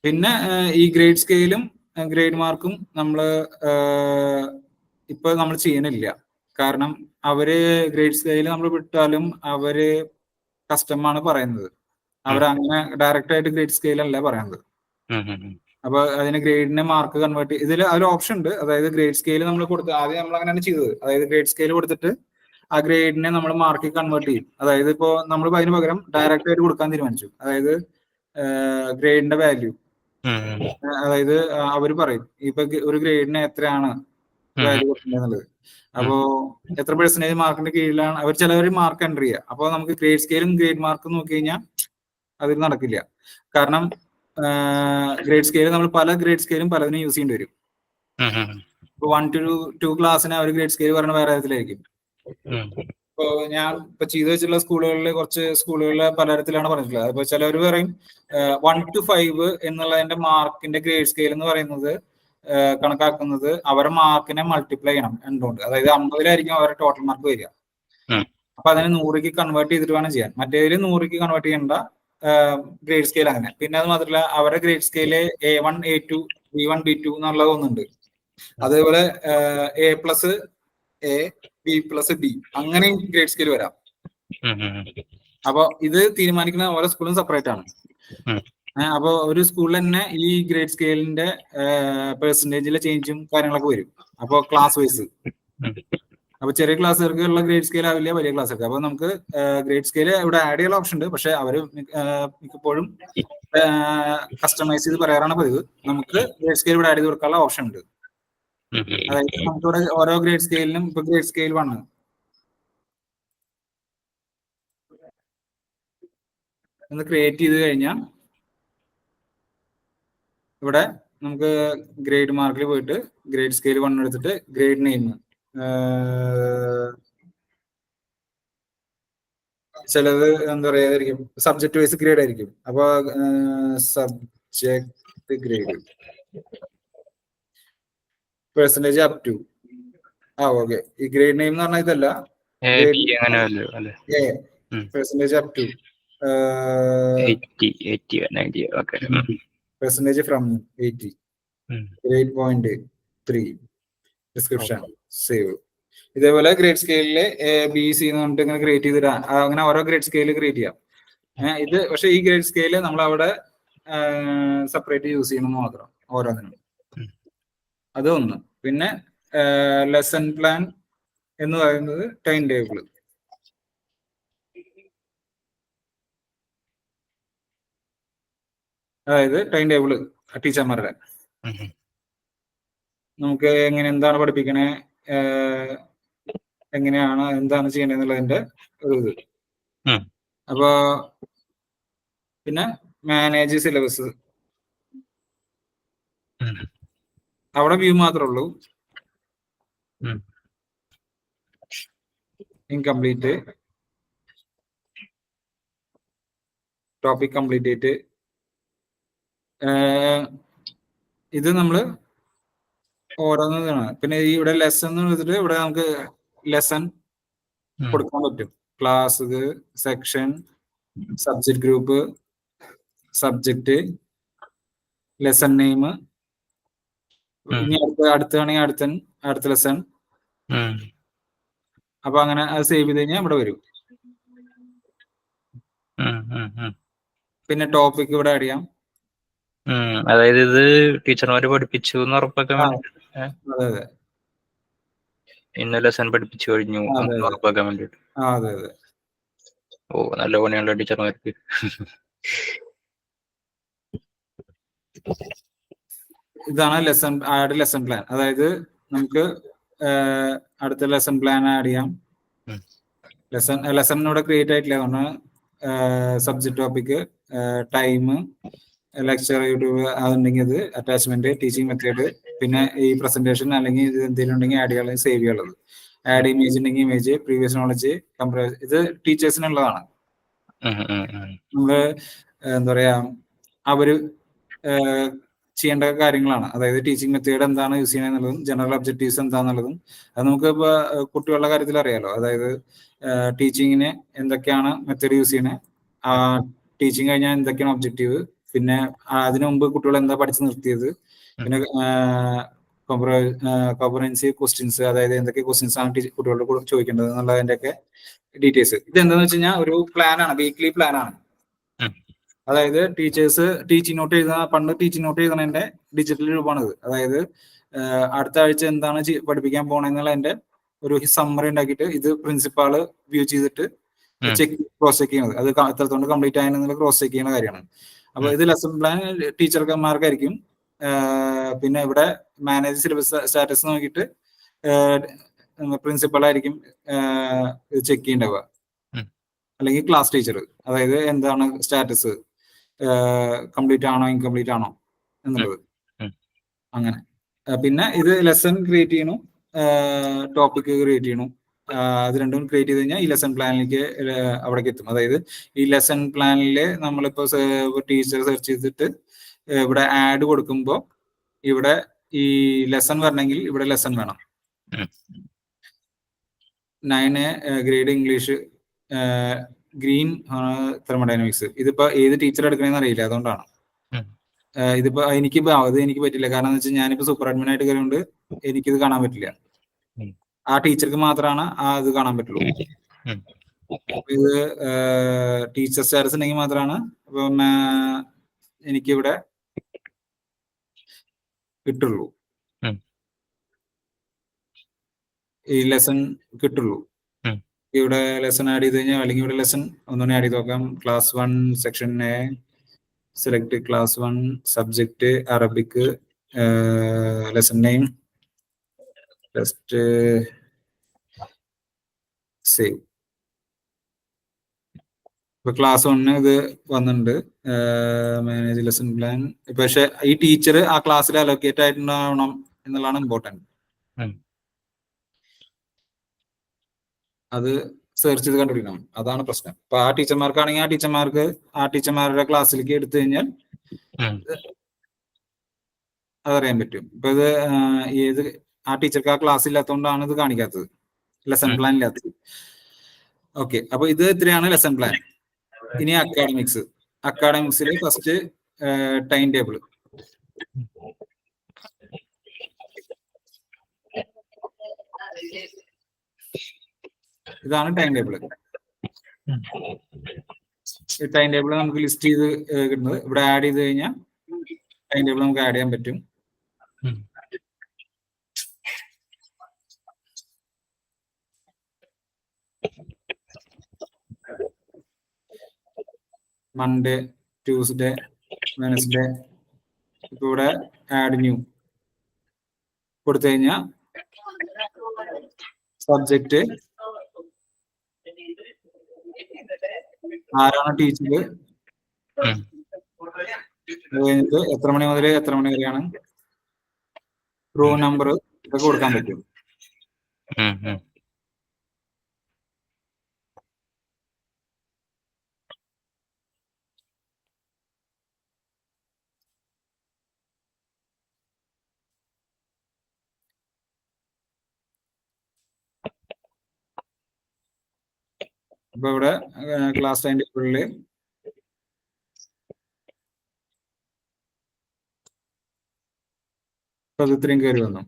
പിന്നെ ഈ ഗ്രേഡ് സ്കെയിലും ഗ്രേഡ് മാർക്കും നമ്മൾ ഇപ്പൊ നമ്മൾ ചെയ്യണില്ല. കാരണം അവര് ഗ്രേഡ് സ്കെയിൽ നമ്മൾ വിട്ടാലും അവര് കസ്റ്റമാണ് പറയുന്നത്. അവരങ്ങനെ ഡയറക്റ്റ് ആയിട്ട് ഗ്രേഡ് സ്കെയിൽ അല്ല പറയുന്നത്. അപ്പൊ അതിന് ഗ്രേഡിനെ മാർക്ക് കൺവേർട്ട് ഇതിൽ ഒരു ഓപ്ഷൻ ഉണ്ട്. അതായത് ഗ്രേഡ് സ്കെയിൽ നമ്മൾ കൊടുത്ത് ആദ്യം നമ്മൾ അങ്ങനെയാണ് ചെയ്തത്. അതായത് ഗ്രേഡ് സ്കെയിൽ കൊടുത്തിട്ട് ആ ഗ്രേഡിനെ നമ്മൾ മാർക്ക് കൺവേർട്ട് ചെയ്യും. അതായത് ഇപ്പോ നമ്മൾ അതിന് പകരം ഡയറക്റ്റ് ആയിട്ട് കൊടുക്കാൻ തീരുമാനിച്ചു. അതായത് ഗ്രേഡിന്റെ വാല്യൂ, അതായത് അവർ പറയും ഇപ്പൊ ഒരു ഗ്രേഡിന് എത്രയാണ് വാല്യൂ കൊടുക്കേണ്ടത്. അപ്പോ എത്ര പെർസെന്റേജ് മാർക്കിന്റെ കീഴിലാണ് അവർ ചിലവർ മാർക്ക് എൻ്റർ ചെയ്യുക. അപ്പൊ നമുക്ക് ഗ്രേഡ് സ്കെയിലും ഗ്രേഡ് മാർക്കും നോക്കി കഴിഞ്ഞാൽ അതിൽ നടക്കില്ല. കാരണം ഗ്രേഡ് സ്കെയിൽ നമ്മൾ പല ഗ്രേഡ് സ്കെയിലും പലതിനും യൂസ് ചെയ്യേണ്ടി വരും. ഇപ്പൊ 1 to 2 ക്ലാസ്സിന് അവർ ഗ്രേഡ് സ്കെയിൽ പറയുന്ന വേറെ തരത്തിലായിരിക്കും. ഇപ്പൊ ഞാൻ ഇപ്പൊ ചെയ്തു വെച്ചിട്ടുള്ള സ്കൂളുകളിൽ കുറച്ച് സ്കൂളുകളിൽ പലതരത്തിലാണ് പറഞ്ഞിട്ടുള്ളത്. അപ്പൊ ചിലവർ പറയും 1 to 5 എന്നുള്ളതിന്റെ മാർക്കിന്റെ ഗ്രേഡ് സ്കെയിൽ എന്ന് പറയുന്നത് കണക്കാക്കുന്നത് അവരുടെ മാർക്കിനെ മൾട്ടിപ്ലൈ ചെയ്യണം എന്തുകൊണ്ട്, അതായത് 50-ലായിരിക്കും അവരുടെ ടോട്ടൽ മാർക്ക് വരിക. അപ്പൊ അതിനെ 100ക്ക് കൺവേർട്ട് ചെയ്തിട്ട് വേണം ചെയ്യാൻ. മറ്റേതിൽ 100ക്ക് കൺവേർട്ട് ചെയ്യേണ്ട ഗ്രേഡ് സ്കെയിൽ അങ്ങനെ. പിന്നെ അത് മാത്രമല്ല അവരുടെ grade scale A1, A2, B1, B2 എന്നുള്ളത് ഒന്നുണ്ട്. അതേപോലെ A+, A, B+, B അങ്ങനെയും ഗ്രേഡ് സ്കെയിൽ വരാം. അപ്പൊ ഇത് തീരുമാനിക്കുന്ന ഓരോ സ്കൂളും സെപ്പറേറ്റ് ആണ്. അപ്പൊ ഒരു സ്കൂളിൽ തന്നെ ഈ ഗ്രേഡ് സ്കെയിലിന്റെ പെർസെന്റേജിലെ ചേഞ്ചും കാര്യങ്ങളൊക്കെ വരും. അപ്പൊ ക്ലാസ് വൈസ്, അപ്പൊ ചെറിയ ക്ലാസ്സുകാർക്ക് ഉള്ള ഗ്രേഡ് സ്കെയിൽ ആവില്ല വലിയ ക്ലാസ്സുകാർക്ക്. അപ്പൊ നമുക്ക് ഗ്രേഡ് സ്കെയിൽ ഇവിടെ ആഡ് ചെയ്യാൻ ഓപ്ഷൻ ഉണ്ട്. പക്ഷെ അവര് മിക്കപ്പോഴും കസ്റ്റമൈസ് ചെയ്ത് പറയാറാണ് പതിവ്. നമുക്ക് ഗ്രേഡ് സ്കെയിൽ ഇവിടെ ആഡ് ചെയ്ത് കൊടുക്കാനുള്ള ഓപ്ഷൻ ഉണ്ട്. അതായത് നമുക്കിവിടെ ഓരോ ഗ്രേഡ് സ്കെയിലിനും ഇപ്പൊ ഗ്രേഡ് സ്കെയിൽ 1 ഒന്ന് ക്രിയേറ്റ് ചെയ്ത് കഴിഞ്ഞാൽ ഇവിടെ നമുക്ക് ഗ്രേഡ് മാർക്കിൽ പോയിട്ട് ഗ്രേഡ് സ്കെയിൽ 1 എടുത്തിട്ട് ഗ്രേഡ് നെയിം, ചിലത് എന്താ പറയാ സബ്ജക്ട് വൈസ് ഗ്രേഡ് ആയിരിക്കും. അപ്പൊ subject grade percentage up to okay. ഈ ഗ്രേഡ് നെയിം എന്ന് പറഞ്ഞാൽ ഇതല്ല, percentage up to percentage from 80, grade point 3, description, save. ഇതേപോലെ ഗ്രേഡ് സ്കെയിലില് BC എന്ന് പറഞ്ഞിട്ട് ഇങ്ങനെ ക്രിയേറ്റ് ചെയ്തിട്ട് അങ്ങനെ ഓരോ ഗ്രേഡ് സ്കെയിൽ ക്രിയേറ്റ് ചെയ്യാം. ഇത് പക്ഷെ ഈ ഗ്രേഡ് സ്കെയില് നമ്മൾ അവിടെ സെപ്പറേറ്റ് യൂസ് ചെയ്യണമെന്ന് മാത്രം ഓരോന്നിനും. അതൊന്ന്. പിന്നെ ലെസൺ പ്ലാൻ എന്ന് പറയുന്നത് ടൈം ടേബിൾ. അതായത് ടൈം ടേബിള് ടീച്ചർമാരുടെ നമുക്ക് എന്താണ് പഠിപ്പിക്കണേ, എങ്ങനെയാണ് എന്താണ് ചെയ്യണെന്നുള്ളതിന്റെ ഒരു ഇത്. അപ്പൊ പിന്നെ മാനേജ് സിലബസ്, അവിടെ വ്യൂ മാത്രമേ ഉള്ളൂ. Incomplete, topic complete. ഇത് നമ്മള് ഓരോന്നാണ്. പിന്നെ ഈ ഇവിടെ ലെസൺ എന്ന് വെച്ചിട്ട് ഇവിടെ നമുക്ക് ലെസൺ കൊടുക്കാൻ പറ്റും. Class, section, subject group, subject, lesson name. ഇനി അടുത്താണെങ്കിൽ അടുത്ത ലെസൺ. അപ്പൊ അങ്ങനെ അത് സേവ് ചെയ്ത് കഴിഞ്ഞാൽ ഇവിടെ വരും. പിന്നെ ടോപ്പിക് ഇവിടെ ആഡ് ചെയ്യാം. അതായത് ഇത് ടീച്ചർമാര് പഠിപ്പിച്ചു എന്ന് ഉറപ്പാക്കാൻ ആ, വേണ്ടിട്ട് അതെ അതെ ഇന്ന ലെസൺ പഠിപ്പിച്ചു കഴിഞ്ഞു അതെ എന്ന് അതെ ഉറപ്പാക്കാൻ വേണ്ടിട്ട്. അതെ അതെ. ഓ, നല്ല പണിയുള്ള ടീച്ചർമാർക്ക്. ഇതാണ് ലെസൺ പ്ലാൻ. അതായത് നമുക്ക് അടുത്ത ലെസൺ പ്ലാൻ ആഡ് ചെയ്യാം. ലെസൺ ഇവിടെ ക്രിയേറ്റ് ആയിട്ടില്ല, അതുകൊണ്ട് subject topic, time, lecture, YouTube അതുണ്ടെങ്കിൽ അത്, അറ്റാച്ച്മെന്റ്, ടീച്ചിങ് മെത്തേഡ്, പിന്നെ ഈ പ്രസന്റേഷൻ അല്ലെങ്കിൽ ഇത് എന്തെങ്കിലും ഉണ്ടെങ്കിൽ ആഡ് ചെയ്യാനുള്ളത്, സേവ് ചെയ്യാനുള്ളത്, ആഡ് ഇമേജ് ഉണ്ടെങ്കിൽ ഇമേജ്, പ്രീവിയസ് നോളജ്, ഇത് ടീച്ചേഴ്സിനുള്ളതാണ്. നമ്മള് എന്താ പറയാ, അവര് ചെയ്യേണ്ട കാര്യങ്ങളാണ്. അതായത് ടീച്ചിങ് മെത്തേഡ് എന്താണ് യൂസ് ചെയ്യുന്നതെന്നുള്ളതും ജനറൽ ഒബ്ജക്റ്റീവ്സ് എന്താണെന്നുള്ളതും അത് നമുക്ക് ഇപ്പോൾ കുട്ടികളുടെ കാര്യത്തിൽ അറിയാലോ. അതായത് ടീച്ചിങ്ങിന് എന്തൊക്കെയാണ് മെത്തേഡ് യൂസ് ചെയ്യുന്നത്, ടീച്ചിങ് കഴിഞ്ഞാൽ എന്തൊക്കെയാണ് ഒബ്ജക്റ്റീവ്, പിന്നെ അതിനു മുമ്പ് കുട്ടികൾ എന്താ പഠിച്ചു നിർത്തിയത്, പിന്നെ കോംപ്രഹെൻസീവ് ക്വസ്റ്റ്യൻസ്, അതായത് എന്തൊക്കെ ക്വസ്റ്റ്യൻസ് ആണ് കുട്ടികളോട് ചോദിക്കേണ്ടത് എന്നുള്ളതിൻ്റെയൊക്കെ ഡീറ്റെയിൽസ്. ഇത് എന്താണെന്ന് വെച്ച് കഴിഞ്ഞാൽ ഒരു പ്ലാനാണ്, വീക്ക്ലി പ്ലാനാണ്. അതായത് ടീച്ചേഴ്സ് ടീച്ചിങ് നോട്ട് പണ്ട് ടീച്ചിങ് നോട്ട് എഴുതണതിന്റെ ഡിജിറ്റൽ രൂപമാണിത്. അതായത് അടുത്ത ആഴ്ച എന്താണ് പഠിപ്പിക്കാൻ പോണെന്നുള്ളതിന്റെ ഒരു സമ്മറി ഉണ്ടാക്കിയിട്ട് ഇത് പ്രിൻസിപ്പാള് വ്യൂ ചെയ്തിട്ട് ക്രോസ് ചെക്ക് ചെയ്യുന്നത്, അത് എത്രത്തോളം കംപ്ലീറ്റ് ആയെന്നുള്ള ക്രോസ് ചെക്ക് ചെയ്യുന്ന കാര്യമാണ്. അപ്പൊ ഇത് ലെസൺ പ്ലാൻ ടീച്ചർമാർക്കായിരിക്കും. പിന്നെ ഇവിടെ മാനേജ് സിലബസ് സ്റ്റാറ്റസ് നോക്കിയിട്ട് പ്രിൻസിപ്പൾ ആയിരിക്കും ചെക്ക് ചെയ്യേണ്ടവ, അല്ലെങ്കിൽ ക്ലാസ് ടീച്ചർ. അതായത് എന്താണ് സ്റ്റാറ്റസ്, കംപ്ലീറ്റ് ആണോ ഇൻകംപ്ലീറ്റ് ആണോ എന്നുള്ളത്. അങ്ങനെ പിന്നെ ഇത് ലെസൺ ക്രിയേറ്റ് ചെയ്യണു, ടോപ്പിക് ക്രിയേറ്റ് ചെയ്യണു. അത് രണ്ടും ക്രിയേറ്റ് ചെയ്ത് കഴിഞ്ഞാൽ ഈ ലെസൺ പ്ലാനിലേക്ക് അവിടേക്ക് എത്തും. അതായത് ഈ ലെസൺ പ്ലാനിൽ നമ്മളിപ്പോൾ ടീച്ചർ സെർച്ച് ചെയ്തിട്ട് ഇവിടെ ആഡ് കൊടുക്കുമ്പോൾ ഇവിടെ ഈ ലെസൺ വരണമെങ്കിൽ ഇവിടെ ലെസൺ വേണം. 9 ഗ്രേഡ് ഇംഗ്ലീഷ്, ഗ്രീൻ തെർമോഡൈനാമിക്സ്. ഇതിപ്പോ ഏത് ടീച്ചർ എടുക്കണമെന്ന് അറിയില്ല, അതുകൊണ്ടാണ്. ഇതിപ്പോ എനിക്ക് പറ്റില്ല. കാരണം എന്ന് വെച്ചാൽ ഞാനിപ്പോ സൂപ്പർ അഡ്മിൻ ആയിട്ട് കയറിയോണ്ട് എനിക്കിത് കാണാൻ പറ്റില്ല. ആ ടീച്ചർക്ക് മാത്രമാണ് ഇത് കാണാൻ പറ്റുള്ളൂ. ഇത് ടീച്ചർ സ്റ്റാറ്റസ് ഉണ്ടെങ്കിൽ മാത്രമാണ് ഇപ്പം എനിക്കിവിടെ കിട്ടുള്ളൂ, ഈ ലെസൺ കിട്ടുള്ളൂ. ഇവിടെ ലെസൺ ആഡ് ചെയ്ത് കഴിഞ്ഞാൽ, അല്ലെങ്കിൽ ഇവിടെ ലെസൺ ഒന്നുകൂടി ആഡ് ചെയ്ത് നോക്കാം. Class 1 section A, select class 1 subject Arabic, lesson name, just save. ഇപ്പൊ ക്ലാസ് 1 ഇത് വന്നിട്ടുണ്ട്, മാനേജ് ലെസൺ പ്ലാൻ. പക്ഷെ ഈ ടീച്ചർ ആ ക്ലാസ്സിൽ അലോക്കേറ്റ് ആയിട്ടുണ്ടാവണം എന്നുള്ളതാണ് ഇമ്പോർട്ടൻറ്റ്. അത് സെർച്ച് ചെയ്ത് കണ്ടുപിടിക്കണം, അതാണ് പ്രശ്നം. അപ്പൊ ആ ടീച്ചർമാർക്കാണെങ്കിൽ ആ ടീച്ചർമാരുടെ ക്ലാസ്സിലേക്ക് എടുത്തു കഴിഞ്ഞാൽ അതറിയാൻ പറ്റും. ഇപ്പൊ ഇത് ആ ടീച്ചർക്ക് ആ ക്ലാസ് ഇല്ലാത്തതുകൊണ്ടാണ് ഇത് കാണിക്കാത്തത്, ലെസൺ പ്ലാൻ ഇല്ലാത്തത്. ഓക്കെ, അപ്പൊ ഇത് ഇത്രയാണ് ലെസൺ പ്ലാൻ. ഇനി അക്കാഡമിക്സിൽ ഫസ്റ്റ് ടൈം ടേബിൾ. ഇതാണ് ടൈം ടേബിൾ. ഈ ടൈം ടേബിൾ നമുക്ക് ലിസ്റ്റ് ചെയ്ത് കിട്ടുന്നത്. ഇവിടെ ആഡ് ചെയ്ത് കഴിഞ്ഞാൽ ടൈം ടേബിൾ നമുക്ക് ആഡ് ചെയ്യാൻ പറ്റും. Monday, Tuesday, Wednesday. ഇപ്പൊ ഇവിടെ ആഡ് ന്യൂ കൊടുത്തു കഴിഞ്ഞാൽ സബ്ജക്റ്റ്, ആരാണ് ടീച്ചർ, കഴിഞ്ഞിട്ട് എത്ര മണി മുതൽ എത്ര മണി വരെയാണ്, റൂം നമ്പർ, ഇതൊക്കെ കൊടുക്കാൻ പറ്റും. അപ്പൊ ഇവിടെ ക്ലാസ് ടൈം ടേബിളില് ഇത്രയും കയറി വന്നു.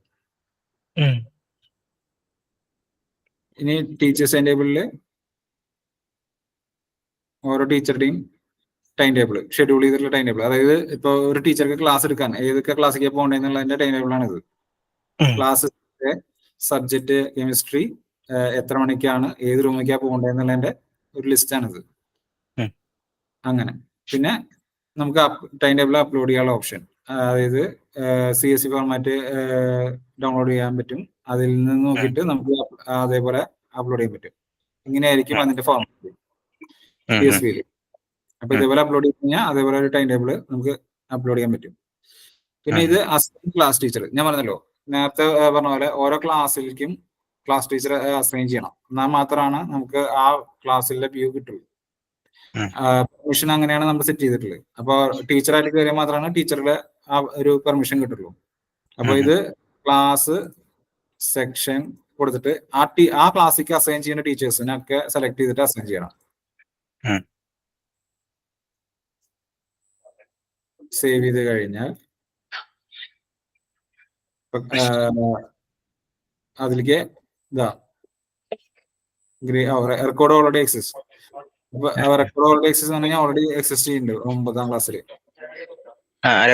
ഇനി ടീച്ചേഴ്സ് ടൈം ടേബിളില് ഓരോ ടീച്ചറുടെയും ടൈം ടേബിൾ, ഷെഡ്യൂൾ ചെയ്തിട്ടുള്ള ടൈം ടേബിൾ. അതായത് ഇപ്പൊ ഒരു ടീച്ചർക്ക് ക്ലാസ് എടുക്കാൻ ഏതൊക്കെ ക്ലാസ്സിലേക്ക് പോകേണ്ടതെന്നുള്ളതിന്റെ ടൈം ടേബിൾ ആണ് ഇത്. ക്ലാസ് സബ്ജക്ട് കെമിസ്ട്രി, എത്ര മണിക്കാണ് ഏത് റൂമിലേക്കാണ് പോകേണ്ടതെന്നുള്ളതിന്റെ ഒരു ലിസ്റ്റ് ആണിത്. അങ്ങനെ പിന്നെ നമുക്ക് ടൈം ടേബിൾ അപ്ലോഡ് ചെയ്യാനുള്ള ഓപ്ഷൻ, അതായത് CSV ഫോർമാറ്റ് ഡൗൺലോഡ് ചെയ്യാൻ പറ്റും. അതിൽ നിന്ന് നോക്കിയിട്ട് നമുക്ക് അതേപോലെ അപ്ലോഡ് ചെയ്യാൻ പറ്റും. ഇങ്ങനെയായിരിക്കും അതിന്റെ ഫോർമാറ്റ് CSV. അപ്പൊ ഇതേപോലെ അപ്ലോഡ് ചെയ്ത് കഴിഞ്ഞാൽ അതേപോലെ ഒരു ടൈം ടേബിൾ നമുക്ക് അപ്ലോഡ് ചെയ്യാൻ പറ്റും. പിന്നെ ഇത് അസൈൻ ക്ലാസ് ടീച്ചർ, ഞാൻ പറഞ്ഞല്ലോ നേരത്തെ പറഞ്ഞ പോലെ ഓരോ ക്ലാസ്സിലേക്കും ക്ലാസ് ടീച്ചർ അസൈൻ ചെയ്യണം. എന്നാൽ മാത്രമാണ് നമുക്ക് ആ ക്ലാസ്സിലെ വ്യൂ കിട്ടുള്ളൂ. പെർമിഷൻ അങ്ങനെയാണ് നമ്മൾ സെറ്റ് ചെയ്തിട്ടുള്ളത്. അപ്പൊ ടീച്ചറായിട്ട് കയറിയാൽ മാത്രമാണ് ടീച്ചറുടെ ആ ഒരു പെർമിഷൻ കിട്ടുള്ളൂ. അപ്പൊ ഇത് ക്ലാസ് സെക്ഷൻ കൊടുത്തിട്ട് ആ ക്ലാസ്സിലേക്ക് അസൈൻ ചെയ്യുന്ന ടീച്ചേഴ്സിനൊക്കെ സെലക്ട് ചെയ്തിട്ട് അസൈൻ ചെയ്യണം. സേവ് ചെയ്ത് കഴിഞ്ഞാൽ അതിലേക്ക് ഇതാ റെക്കോർഡ് ഓൾറെഡി എക്സിസ്റ്റ്. അപ്പൊ റെക്കോർഡ് ഓൾറെഡി എക്സിസ്റ്റ് എന്ന് പറഞ്ഞാൽ ഓൾറെഡി എക്സിസ്റ്റ് ചെയ്യുന്നുണ്ട് 9ാം ക്ലാസ്സിൽ.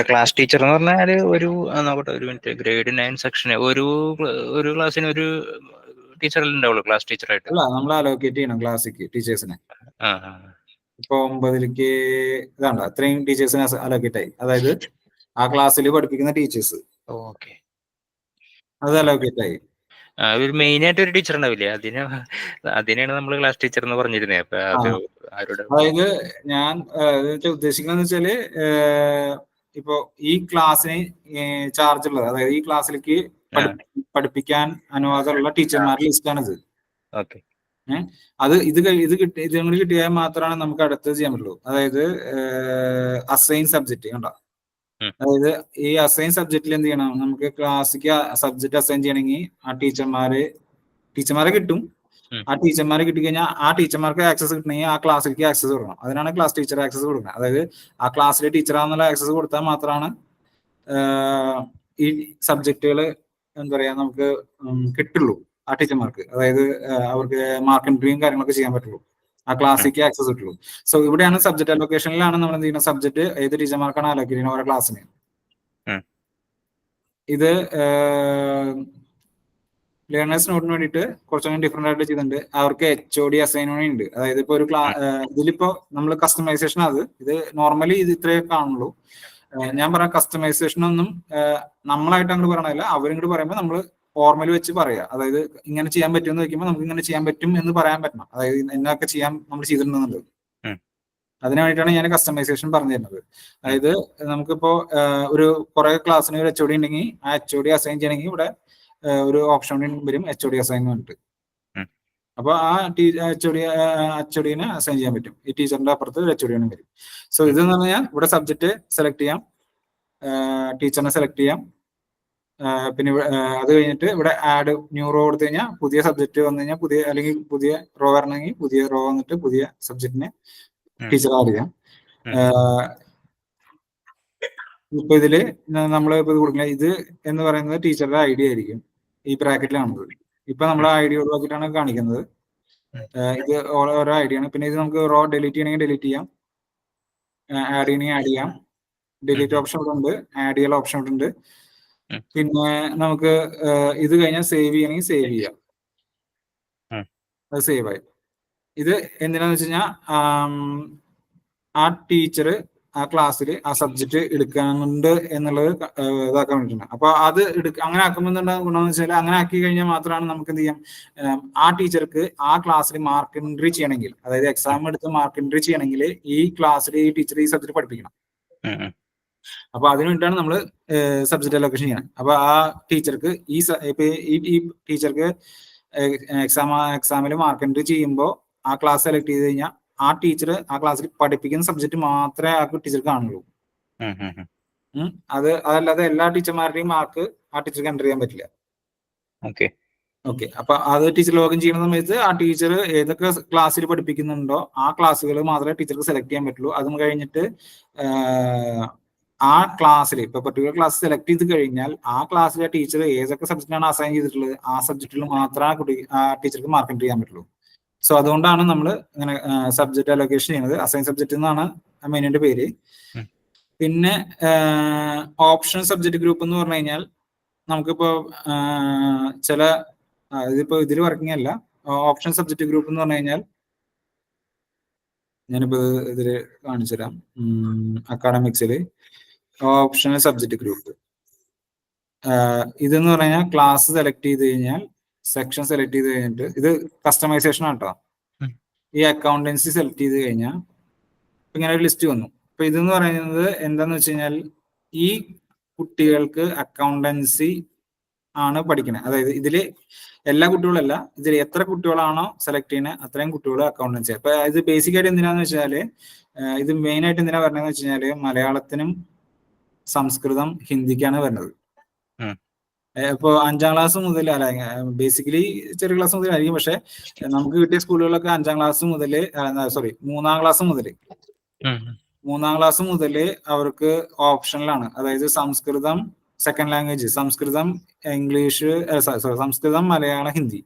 ക്ലാസ് ടീച്ചർ എന്ന് പറഞ്ഞാൽ ഒരു നോക്കട്ടെ, ഒരു മിനിറ്റ്. ഗ്രേഡ് 9 സെക്ഷന് ഒരു ക്ലാസ്സിന് ഒരു ടീച്ചർ ഉണ്ടാവുള്ളൂ ക്ലാസ് ടീച്ചറായിട്ട്. അല്ല, നമ്മൾ അലോക്കേറ്റ് ചെയ്യണം ക്ലാസ്സിക്ക് ടീച്ചേഴ്സിനെ. ഇപ്പൊ 9ലേക്ക് ഇതാണ്ട അത്രയും ടീച്ചേഴ്സിനെ അലോക്കേറ്റ് ആയി. അതായത് ആ ക്ലാസ്സിൽ പഠിപ്പിക്കുന്ന ടീച്ചേഴ്സ് അത് അലോക്കേറ്റ് ആയി. ഒരു മെയിൻ ആയിട്ട് ഒരു ടീച്ചർ ഉണ്ടാവില്ലേ, അതിനാണ് നമ്മൾ ക്ലാസ് ടീച്ചർ എന്ന് പറഞ്ഞിരുന്നത്. അപ്പൊ അത് അതായത് ഞാൻ ഉദ്ദേശിക്കുന്നത് വെച്ചാല് ഇപ്പൊ ഈ ക്ലാസ്സിന് ചാർജ് ഉള്ളത്, അതായത് ഈ ക്ലാസ്സിലേക്ക് പഠിപ്പിക്കാൻ അനുവാദമുള്ള ടീച്ചർമാരുടെ ലിസ്റ്റാണിത്. അത് ഇതും കൂടി കിട്ടിയാൽ മാത്രമാണ് നമുക്ക് അടുത്തത് ചെയ്യാൻ പറ്റുള്ളൂ. അതായത് അസൈൻ സബ്ജക്ട് കണ്ടോ. അതായത് ഈ അസൈൻ സബ്ജക്റ്റിൽ എന്ത് ചെയ്യണം, നമുക്ക് ക്ലാസ്സിക്ക് സബ്ജക്ട് അസൈൻ ചെയ്യണമെങ്കിൽ ആ ടീച്ചർമാരെ കിട്ടും. ആ ടീച്ചർമാരെ കിട്ടിക്കഴിഞ്ഞാൽ ആ ടീച്ചർമാർക്ക് ആക്സസ് കിട്ടണമെങ്കിൽ ആ ക്ലാസ്സിലേക്ക് ആക്സസ് കൊടുക്കണം. അതിനാണ് ക്ലാസ് ടീച്ചർ ആക്സസ് കൊടുക്കുന്നത്. അതായത് ആ ക്ലാസ്സിലെ ടീച്ചറാന്നുള്ള ആക്സസ് കൊടുത്താൽ മാത്രമാണ് ഈ സബ്ജക്റ്റുകൾ എന്താ പറയാ നമുക്ക് കിട്ടുള്ളൂ ആ ടീച്ചർമാർക്ക്. അതായത് അവർക്ക് മാർക്ക് എൻട്രിയും കാര്യങ്ങളൊക്കെ ചെയ്യാൻ പറ്റുള്ളൂ, ആ ക്ലാസ്സിലേക്ക് ആക്സസ് കിട്ടുള്ളൂ. സോ ഇവിടെയാണ് സബ്ജക്ട് അലോക്കേഷനിലാണ് നമ്മൾ എന്ത് ചെയ്യുന്നത്, സബ്ജക്ട് ഏത് ടീച്ചർമാർക്കാണ് അലോക്കേറ്റ് ചെയ്യുന്നത് ഓരോ ക്ലാസ്സിന്. ഇത് ലേണേഴ്സ് നോട്ടിന് വേണ്ടിയിട്ട് കുറച്ചുകൂടി ഡിഫറെന്റ് ആയിട്ട് ചെയ്തിട്ടുണ്ട്. അവർക്ക് HOD അസൈൻമെന്റ് ഉണ്ട്. അതായത് ഇപ്പൊ ഒരു ഇതിലിപ്പോ നമ്മൾ കസ്റ്റമൈസേഷൻ, ഇത് നോർമലി ഇത് ഇത്രയേ കാണുള്ളൂ. ഞാൻ പറഞ്ഞ കസ്റ്റമൈസേഷൻ ഒന്നും നമ്മളായിട്ട് അങ്ങോട്ട് പറയണല്ല, അവരിങ്ങോട്ട് പറയുമ്പോൾ നമ്മൾ ഫോർമൽ വെച്ച് പറയാ. അതായത് ഇങ്ങനെ ചെയ്യാൻ പറ്റുമെന്ന് വെക്കുമ്പോൾ നമുക്ക് ഇങ്ങനെ ചെയ്യാൻ പറ്റും എന്ന് പറയാൻ പറ്റണം. അതായത് എന്നൊക്കെ ചെയ്യാൻ നമ്മൾ ചെയ്തിട്ടുണ്ടെന്നുണ്ട്. അതിനു വേണ്ടിയിട്ടാണ് ഞാൻ കസ്റ്റമൈസേഷൻ പറഞ്ഞു തരുന്നത്. അതായത് നമുക്കിപ്പോ ഒരു കുറെ ക്ലാസ്സിന് ഒരു HOD ഉണ്ടെങ്കിൽ ആ HOD അസൈൻ ചെയ്യണമെങ്കിൽ ഇവിടെ ഒരു ഓപ്ഷൻ വരും, HOD അസൈൻമെന്റ്. അപ്പൊ ആ HOD-നെ അസൈൻ ചെയ്യാൻ പറ്റും. ഈ ടീച്ചറിന്റെ അപ്പുറത്ത് ഒരു HOD വരും. സോ ഇതെന്ന് പറഞ്ഞാൽ ഇവിടെ സബ്ജക്ട് സെലക്ട് ചെയ്യാം, ടീച്ചറിനെ സെലക്ട് ചെയ്യാം. പിന്നെ അത് കഴിഞ്ഞിട്ട് ഇവിടെ ആഡ് ന്യൂ റോ കൊടുത്തു കഴിഞ്ഞാൽ പുതിയ സബ്ജക്ട് വന്നു കഴിഞ്ഞാൽ അല്ലെങ്കിൽ പുതിയ റോ വരണമെങ്കിൽ പുതിയ റോ വന്നിട്ട് പുതിയ സബ്ജക്റ്റിനെ ടീച്ചർ ആഡ് ചെയ്യാം. ഇപ്പൊ ഇതില് നമ്മൾ ഇപ്പൊ ഇത് കൊടുക്കില്ല, ഇത് എന്ന് പറയുന്നത് ടീച്ചറുടെ ID ആയിരിക്കും, ഈ ബ്രാക്കറ്റിലാണത്. ഇപ്പൊ നമ്മൾ ID ഒഴിവാക്കിയിട്ടാണ് കാണിക്കുന്നത്. ഇത് ഓരോ ID ആണ്. പിന്നെ ഇത് നമുക്ക് റോ ഡിലീറ്റ് ചെയ്യണമെങ്കിൽ ഡിലീറ്റ് ചെയ്യാം, ആഡ് ചെയ്യണമെങ്കിൽ ആഡ് ചെയ്യാം. ഡിലീറ്റ് ഓപ്ഷൻ ഇവിടെ ഉണ്ട്, ആഡ് ചെയ്യാനുള്ള ഓപ്ഷൻ ഇവിടെ ഉണ്ട്. പിന്നെ നമുക്ക് ഇത് കഴിഞ്ഞാൽ സേവ് ചെയ്യണമെങ്കിൽ സേവ് ചെയ്യാം. അത് സേവ് ആയി. ഇത് എന്തിനാന്ന് വെച്ച് കഴിഞ്ഞാൽ ആ ടീച്ചർ ആ ക്ലാസ്സിൽ ആ സബ്ജക്ട് എടുക്കാനുണ്ട് എന്നുള്ളത് ഇതാക്കാൻ വേണ്ടിയിട്ടാണ്. അപ്പൊ അത് അങ്ങനെ ആക്കുമ്പോൾ ഗുണമെന്ന് വെച്ചാൽ അങ്ങനെ ആക്കി കഴിഞ്ഞാൽ മാത്രമാണ് നമുക്ക് എന്ത് ചെയ്യാം, ആ ടീച്ചർക്ക് ആ ക്ലാസ്സിൽ മാർക്ക് എൻട്രി ചെയ്യണമെങ്കിൽ, അതായത് എക്സാം എടുത്ത് മാർക്ക് എൻട്രി ചെയ്യണമെങ്കിൽ ഈ ക്ലാസ്സിൽ ഈ ടീച്ചർ ഈ സബ്ജക്ട് പഠിപ്പിക്കണം. അപ്പൊ അതിനു വേണ്ടിയിട്ടാണ് നമ്മൾ സബ്ജക്ട് അലോക്കേഷൻ ചെയ്യണം. അപ്പൊ ആ ടീച്ചർക്ക് ഈ ടീച്ചർക്ക് എക്സാമിൽ മാർക്ക് എൻട്രി ചെയ്യുമ്പോൾ ആ ക്ലാസ് സെലക്ട് ചെയ്ത് കഴിഞ്ഞാൽ ആ ടീച്ചർ ആ ക്ലാസ്സിൽ പഠിപ്പിക്കുന്ന സബ്ജക്ട് മാത്രമേ ആ ടീച്ചർക്ക് കാണുള്ളൂ. അതല്ലാതെ എല്ലാ ടീച്ചർമാരുടെയും മാർക്ക് ആ ടീച്ചർക്ക് എൻ്റർ ചെയ്യാൻ പറ്റില്ല. ഓക്കെ. അപ്പൊ അത് ടീച്ചർ ലോഗിൻ ചെയ്യുന്ന സമയത്ത് ആ ടീച്ചർ ഏതൊക്കെ ക്ലാസ്സിൽ പഠിപ്പിക്കുന്നുണ്ടോ ആ ക്ലാസ്സുകൾ മാത്രമേ ടീച്ചർക്ക് സെലക്ട് ചെയ്യാൻ പറ്റുള്ളൂ. അതും കഴിഞ്ഞിട്ട് ആ ക്ലാസ്സിൽ ഇപ്പൊ പെർട്ടിക്കുലർ ക്ലാസ് സെലക്ട് ചെയ്ത് കഴിഞ്ഞാൽ ആ ക്ലാസ്സിലെ ടീച്ചർ ഏതൊക്കെ സബ്ജക്റ്റിനാണ് അസൈൻ ചെയ്തിട്ടുള്ളത് ആ സബ്ജക്റ്റിൽ മാത്രമേ ആ ടീച്ചർക്ക് മാർക്ക് എൻ്റർ ചെയ്യാൻ പറ്റുള്ളൂ. സോ അതുകൊണ്ടാണ് നമ്മൾ ഇങ്ങനെ സബ്ജക്ട് അലോക്കേഷൻ ചെയ്യുന്നത്. അസൈൻ സബ്ജക്റ്റ് എന്നാണ് ആ മെനുവിന്റെ പേര്. പിന്നെ ഓപ്ഷണൽ സബ്ജക്ട് ഗ്രൂപ്പ് എന്ന് പറഞ്ഞു കഴിഞ്ഞാൽ നമുക്കിപ്പോ ചില ഇതിപ്പോ ഇതിൽ വർക്കിംഗ് അല്ല. ഓപ്ഷണൽ സബ്ജക്ട് ഗ്രൂപ്പ് എന്ന് പറഞ്ഞു കഴിഞ്ഞാൽ ഞാനിപ്പോ ഇതില് കാണിച്ചുതരാം. അക്കാഡമിക്സിൽ ഓപ്ഷണൽ സബ്ജക്ട് ഗ്രൂപ്പ് ഇതെന്ന് പറഞ്ഞു കഴിഞ്ഞാൽ ക്ലാസ് സെലക്ട് ചെയ്ത് കഴിഞ്ഞാൽ സെക്ഷൻ സെലക്ട് ചെയ്ത് കഴിഞ്ഞിട്ട് ഇത് കസ്റ്റമൈസേഷൻ ആട്ടോ. ഈ അക്കൗണ്ടൻസി സെലക്ട് ചെയ്ത് കഴിഞ്ഞാൽ ഇങ്ങനെ ഒരു ലിസ്റ്റ് വന്നു. അപ്പൊ ഇതെന്ന് പറയുന്നത് എന്താന്ന് വെച്ച് കഴിഞ്ഞാൽ ഈ കുട്ടികൾക്ക് അക്കൗണ്ടൻസി ആണ് പഠിക്കുന്നത്. അതായത് ഇതില് എല്ലാ കുട്ടികളല്ല, ഇതിൽ എത്ര കുട്ടികളാണോ സെലക്ട് ചെയ്യുന്നത് അത്രയും കുട്ടികൾ അക്കൗണ്ടൻസി. അപ്പൊ ഇത് ബേസിക് ആയിട്ട് എന്തിനാന്ന് വെച്ചാല് ഇത് മെയിൻ ആയിട്ട് എന്തിനാ പറഞ്ഞതെന്ന് വെച്ച് കഴിഞ്ഞാല് മലയാളത്തിനും സംസ്കൃതം ഹിന്ദിക്കാണ് വരുന്നത്. ഇപ്പൊ 5ാം ക്ലാസ് മുതൽ അല്ല, ബേസിക്കലി ചെറിയ ക്ലാസ് മുതലായിരിക്കും. പക്ഷെ നമുക്ക് കിട്ടിയ സ്കൂളുകളൊക്കെ 5ാം ക്ലാസ് മുതൽ 3ാം ക്ലാസ് മുതൽ അവർക്ക് ഓപ്ഷനിലാണ്. അതായത് സംസ്കൃതം സെക്കൻഡ് ലാംഗ്വേജ്, സംസ്കൃതം ഇംഗ്ലീഷ്, സംസ്കൃതം മലയാളം ഹിന്ദി,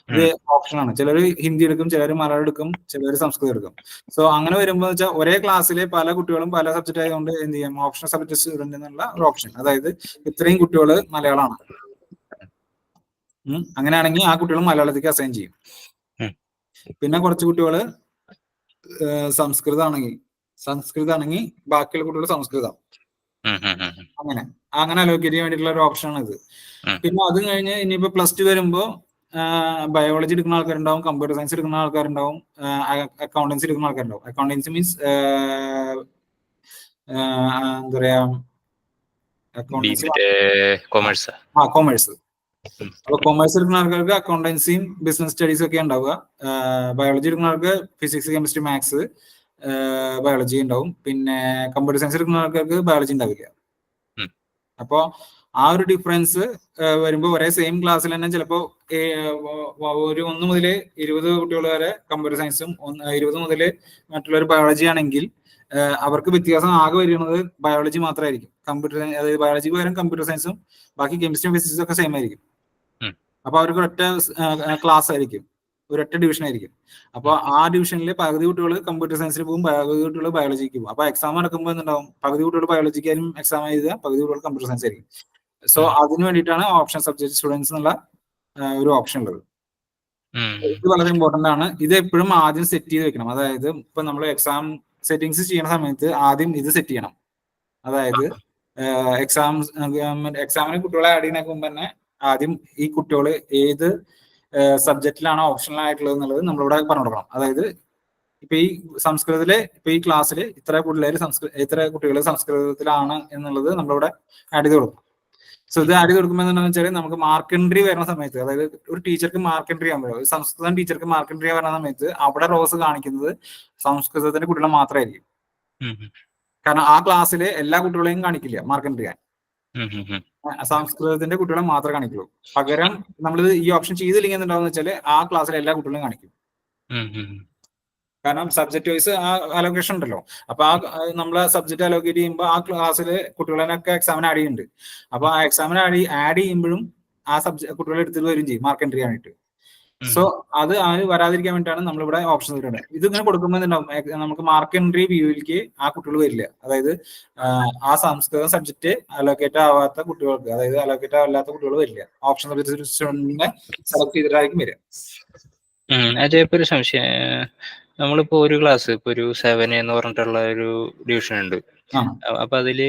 ഇത് ഓപ്ഷനാണ്. ചിലർ ഹിന്ദി എടുക്കും, ചിലർ മലയാളം എടുക്കും, ചിലർ സംസ്കൃതം എടുക്കും. സോ അങ്ങനെ വരുമ്പോൾ വെച്ചാൽ ഒരേ ക്ലാസ്സിലെ പല കുട്ടികളും പല സബ്ജക്റ്റ് ആയതുകൊണ്ട് എന്ത് ചെയ്യാം, ഓപ്ഷണൽ സബ്ജക്ട് സ്റ്റുഡന്റ് എന്നുള്ള ഒരു ഓപ്ഷൻ. അതായത് ഇത്രയും കുട്ടികൾ മലയാളമാണ്, അങ്ങനെയാണെങ്കിൽ ആ കുട്ടികൾ മലയാളത്തേക്ക് അസൈൻ ചെയ്യും. പിന്നെ കുറച്ച് കുട്ടികൾ സംസ്കൃതമാണെങ്കിൽ ബാക്കിയുള്ള കുട്ടികൾ സംസ്കൃതം, അങ്ങനെ അലോക്കേറ്റ് ചെയ്യാൻ വേണ്ടിയിട്ടുള്ള ഒരു ഓപ്ഷനാണ് ഇത്. പിന്നെ അത് കഴിഞ്ഞ് ഇനിയിപ്പോ +2 വരുമ്പോ ബയോളജി എടുക്കുന്ന ആൾക്കാരുണ്ടാവും, കമ്പ്യൂട്ടർ സയൻസ് എടുക്കുന്ന ആൾക്കാരുണ്ടാവും, അക്കൗണ്ടൻസി എടുക്കുന്ന ആൾക്കാരുണ്ടാവും. അക്കൗണ്ടൻസി മീൻസ് എന്താ പറയാ, കൊമേഴ്സ്. അപ്പൊ കൊമേഴ്സ് എടുക്കുന്ന ആൾക്കാർക്ക് അക്കൗണ്ടൻസിയും ബിസിനസ് സ്റ്റഡീസും ഒക്കെ ഉണ്ടാവുക. ബയോളജി എടുക്കുന്ന ആൾക്ക് ഫിസിക്സ്, കെമിസ്ട്രി, മാത്സ്, ബയോളജി ഉണ്ടാവും. പിന്നെ കമ്പ്യൂട്ടർ സയൻസ് എടുക്കുന്ന ആൾക്കാർക്ക് ബയോളജി ഉണ്ടാവില്ല. അപ്പോ ആ ഒരു ഡിഫറൻസ് വരുമ്പോൾ ഒരേ സെയിം ക്ലാസ്സിൽ തന്നെ ചിലപ്പോൾ ഒരു 1 മുതൽ 20 കുട്ടികൾ വരെ കമ്പ്യൂട്ടർ സയൻസും 20 മുതൽ മറ്റുള്ളവർ ബയോളജി ആണെങ്കിൽ അവർക്ക് വ്യത്യാസം ആകെ വരുന്നത് ബയോളജി മാത്രമായിരിക്കും. അതായത് ബയോളജിക്ക് പകരം കമ്പ്യൂട്ടർ സയൻസും ബാക്കി കെമിസ്ട്രിയും ഫിസിക്സും ഒക്കെ സെയിം ആയിരിക്കും. അപ്പൊ അവർക്ക് ഒറ്റ ക്ലാസ് ആയിരിക്കും, ഒരൊറ്റ ഡിവിഷൻ ആയിരിക്കും. അപ്പൊ ആ ഡിവിഷനിൽ പകുതി കുട്ടികൾ കമ്പ്യൂട്ടർ സയൻസിൽ പോകും, പകുതി കുട്ടികൾ ബയോളജിക്ക് പോകും. അപ്പൊ എക്സാം നടക്കുമ്പോൾ എന്തുണ്ടാവും, പകുതി കുട്ടികൾ ബയോളജിക്കാരും എക്സാം എഴുതുക, പകുതി കുട്ടികൾ കമ്പ്യൂട്ടർ സയൻസ് ആയിരിക്കും. സോ അതിന് വേണ്ടിയിട്ടാണ് ഓപ്ഷൻ സബ്ജക്ട് സ്റ്റുഡൻസ് എന്നുള്ള ഒരു ഓപ്ഷൻ ഉള്ളത്. ഇത് വളരെ ഇമ്പോർട്ടന്റ് ആണ്. ഇത് എപ്പോഴും ആദ്യം സെറ്റ് ചെയ്ത് വെക്കണം. അതായത് ഇപ്പൊ നമ്മൾ എക്സാം സെറ്റിംഗ്സ് ചെയ്യുന്ന സമയത്ത് ആദ്യം ഇത് സെറ്റ് ചെയ്യണം. അതായത് എക്സാമിന് കുട്ടികളെ ആഡ് ചെയ്യുന്നതിന് മുമ്പ് തന്നെ ആദ്യം ഈ കുട്ടികൾ ഏത് സബ്ജക്റ്റിലാണ് ഓപ്ഷണൽ ആയിട്ടുള്ളത് എന്നുള്ളത് നമ്മളിവിടെ പറഞ്ഞു കൊടുക്കണം. അതായത് ഇപ്പൊ ഈ സംസ്കൃതത്തില് ഇപ്പൊ ഈ ക്ലാസ്സിൽ ഇത്ര കുട്ടികൾ സംസ്കൃതത്തിലാണ് എന്നുള്ളത് നമ്മളിവിടെ ആഡ് ചെയ്ത് കൊടുക്കും. സോ ഇത് ആഡ് ചെയ്ത് കൊടുക്കുമ്പോൾ എന്താണെന്ന് വെച്ചാൽ നമുക്ക് മാർക്ക് എൻട്രി വരുന്ന സമയത്ത്, അതായത് ഒരു ടീച്ചർക്ക് മാർക്ക് എൻട്രി ചെയ്യാൻ പറ്റും, സംസ്കൃതം ടീച്ചർക്ക് മാർക്ക് എൻട്രി വരുന്ന സമയത്ത് അവിടെ റോസ് കാണിക്കുന്നത് സംസ്കൃതത്തിന്റെ കുട്ടികളെ മാത്രമായിരിക്കും. കാരണം ആ ക്ലാസ്സിലെ എല്ലാ കുട്ടികളെയും കാണിക്കില്ല മാർക്ക് എൻട്രി ചെയ്യാൻ, സംസ്കൃതത്തിന്റെ കുട്ടികളെ മാത്രമേ കാണിക്കുള്ളൂ. പകരം നമ്മൾ ഈ ഓപ്ഷൻ ചെയ്തില്ലെങ്കിൽ എന്താണെന്ന് വെച്ചാൽ ആ ക്ലാസ്സിലെ എല്ലാ കുട്ടികളെയും കാണിക്കും. കാരണം സബ്ജക്ട് വൈസ് ആ അലോക്കേഷൻ ഉണ്ടല്ലോ. അപ്പൊ ആ നമ്മളെ സബ്ജക്ട് അലോക്കേറ്റ് ചെയ്യുമ്പോൾ ആ ക്ലാസ്സിലെ കുട്ടികളെയൊക്കെ എക്സാമിന് ആഡ് ചെയ്യുന്നുണ്ട്. അപ്പൊ ആ എക്സാമിന് ആഡ് ചെയ്യുമ്പോഴും ആ സബ്ജക്ട് കുട്ടികളെ എടുത്തിട്ട് വരും ചെയ്യും മാർക്ക് എൻട്രി ആയിട്ട്. സോ അത് വരാതിരിക്കാൻ വേണ്ടിയിട്ടാണ് നമ്മളിവിടെ ഓപ്ഷൻ തരുന്നത്. ഇത് ഇങ്ങനെ കൊടുക്കുമ്പോൾ നമുക്ക് മാർക്ക് എൻട്രി വ്യൂവിലേക്ക് ആ കുട്ടികൾ വരില്ല. അതായത് ആ സംസ്കൃതം സബ്ജക്ട് അലോക്കേറ്റ് ആവാത്ത കുട്ടികൾക്ക്, അതായത് അലോക്കേറ്റ് ആവാത്ത കുട്ടികൾ വരില്ല. ഓപ്ഷൻ സബ്ജക്ട് സ്റ്റുഡന്റിനെ സെലക്ട് ചെയ്തിട്ടായിരിക്കും വരിക. അതേപോലെ ഒരു സംശയം, നമ്മളിപ്പോ ഒരു ക്ലാസ് ഇപ്പൊ ഒരു 7A എന്ന് പറഞ്ഞിട്ടുള്ള ഒരു ഡിവിഷൻ ഉണ്ട്. അപ്പൊ അതില്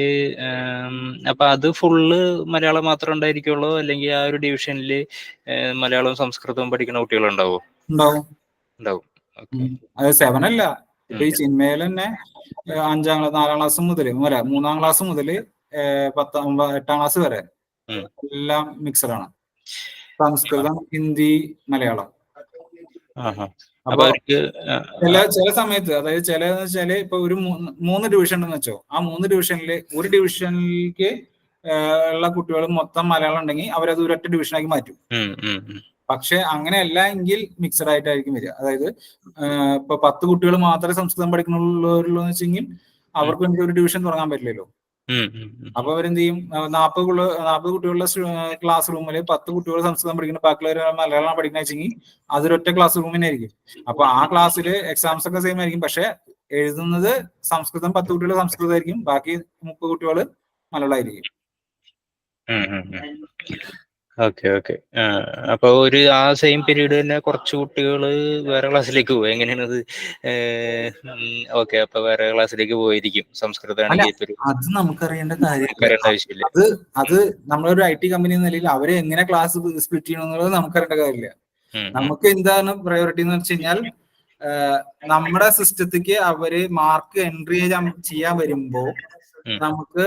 അപ്പൊ അത് ഫുള്ള് മലയാളം മാത്രം ഉണ്ടായിരിക്കുള്ളൂ, അല്ലെങ്കിൽ ആ ഒരു ഡിവിഷനിൽ മലയാളവും സംസ്കൃതവും പഠിക്കുന്ന കുട്ടികളുണ്ടാവോ? ഉണ്ടാവും. അത് 7 അല്ല, ഇപ്പൊ ഈ സിനിമയിൽ തന്നെ 4ാം ക്ലാസ് മുതൽ 3ാം ക്ലാസ് മുതൽ 8ാം ക്ലാസ് വരെ എല്ലാം മിക്സഡാണ്. സംസ്കൃതം, ഹിന്ദി, മലയാളം. അപ്പൊ ചില സമയത്ത്, അതായത് ചിലന്ന് വെച്ചാല് ഇപ്പൊ ഒരു 3 ഡിവിഷൻ ഉണ്ടെന്ന് വെച്ചോ, ആ 3 ഡിവിഷനില് ഒരു ഡിവിഷനിലേക്ക് ഉള്ള കുട്ടികൾ മൊത്തം മലയാളം ഉണ്ടെങ്കിൽ അവരത് ഒരൊറ്റ ഡിവിഷനാക്കി മാറ്റും. പക്ഷെ അങ്ങനെയല്ല എങ്കിൽ മിക്സഡ് ആയിട്ടായിരിക്കും വരിക. അതായത് ഇപ്പൊ 10 കുട്ടികൾ മാത്രമേ സംസ്കൃതം പഠിക്കുന്നുള്ളൂ എന്ന് വെച്ചെങ്കിൽ അവർക്ക് വേണ്ടി ഒരു ഡിവിഷൻ തുടങ്ങാൻ പറ്റില്ലല്ലോ. അപ്പൊ അവരെന്ത് ചെയ്യും, 40 കുട്ടികളുടെ ക്ലാസ് റൂമിൽ 10 കുട്ടികൾ സംസ്കൃതം പഠിക്കുന്ന, ബാക്കിയുള്ളവർ മലയാളം പഠിക്കുന്ന വെച്ചെങ്കിൽ അതൊരൊറ്റ ക്ലാസ് റൂമിനായിരിക്കും. അപ്പൊ ആ ക്ലാസ്സിൽ എക്സാംസ് ഒക്കെ സെയിം ആയിരിക്കും, പക്ഷെ എഴുതുന്നത് സംസ്കൃതം 10 കുട്ടികൾ സംസ്കൃതമായിരിക്കും, ബാക്കി 30 കുട്ടികൾ മലയാളമായിരിക്കും. Okay okay. അപ്പൊ ഒരു ആ സെയിം പീരീഡ് തന്നെ കുറച്ച് കുട്ടികൾ വേറെ ക്ലാസ്സിലേക്ക് പോകും, എങ്ങനെയാണത്? ഓക്കെ, അപ്പൊ വേറെ ക്ലാസ്സിലേക്ക് പോയിരിക്കും സംസ്കൃതം അല്ല, ആണെങ്കിൽ. അത് നമുക്കറിയേണ്ട കാര്യമില്ല. അറിയേണ്ട ആവശ്യമില്ല. അത് നമ്മളൊരു IT കമ്പനി എന്ന നിലയിൽ അവരെ എങ്ങനെ ക്ലാസ് സ്പ്ലിറ്റ് ചെയ്യണം എന്നുള്ളത് നമുക്കറിയേണ്ട കാര്യമില്ല. നമുക്ക് എന്താണ് പ്രയോറിറ്റി എന്ന് വെച്ച് കഴിഞ്ഞാൽ നമ്മുടെ സിസ്റ്റത്തിക്ക് അവര് മാർക്ക് എൻട്രി ചെയ്യാൻ വരുമ്പോ നമുക്ക്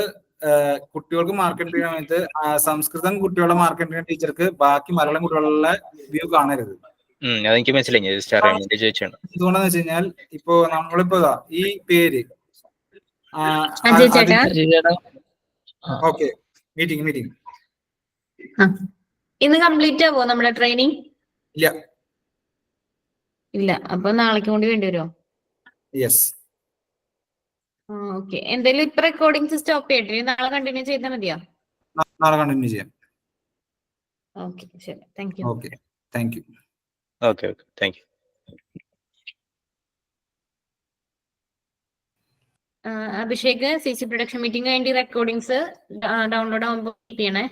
കുട്ടികൾക്ക് മാർക്ക് എൻട്രി ചെയ്യാൻ വേണ്ടിയിട്ട് സംസ്കൃതം കുട്ടികളുടെ മാർക്ക് എൻട്രി ചെയ്യാൻ ടീച്ചർക്ക് ബാക്കി മലയാളം കുട്ടികളുടെ വ്യൂ കാണരുത്. അതെനിക്ക് മനസ്സിലായി, എന്തുകൊണ്ടാന്ന് വെച്ച് കഴിഞ്ഞാൽ ഇപ്പൊ നമ്മളിപ്പോ ഈ പേര് ഓക്കെ മീറ്റിംഗ് ഇന്ന് കംപ്ലീറ്റ് ആവോ നമ്മുടെ ട്രെയിനിങ്? ഇല്ല. അപ്പൊ നാളേക്ക് കൊണ്ട് വേണ്ടി വരുമോ? യെസ്. ഓക്കെ. എന്തായാലും ഇപ്പൊ റെക്കോർഡിംഗ് സ്റ്റോപ്പ് ചെയ്തിട്ട് നാളെ കണ്ടിന്യൂ ചെയ്താൽ മതിയോ? നാളെ കണ്ടിന്യൂ ചെയ്യാം. ഓക്കെ, ശരി. Thank you. Okay, thank you. Okay thank you. Abhishek, CC production meeting കഴിഞ്ഞ് റെക്കോർഡിങ്സ് ഡൗൺലോഡ് ആവുമ്പോൾ ചെയ്യണേ.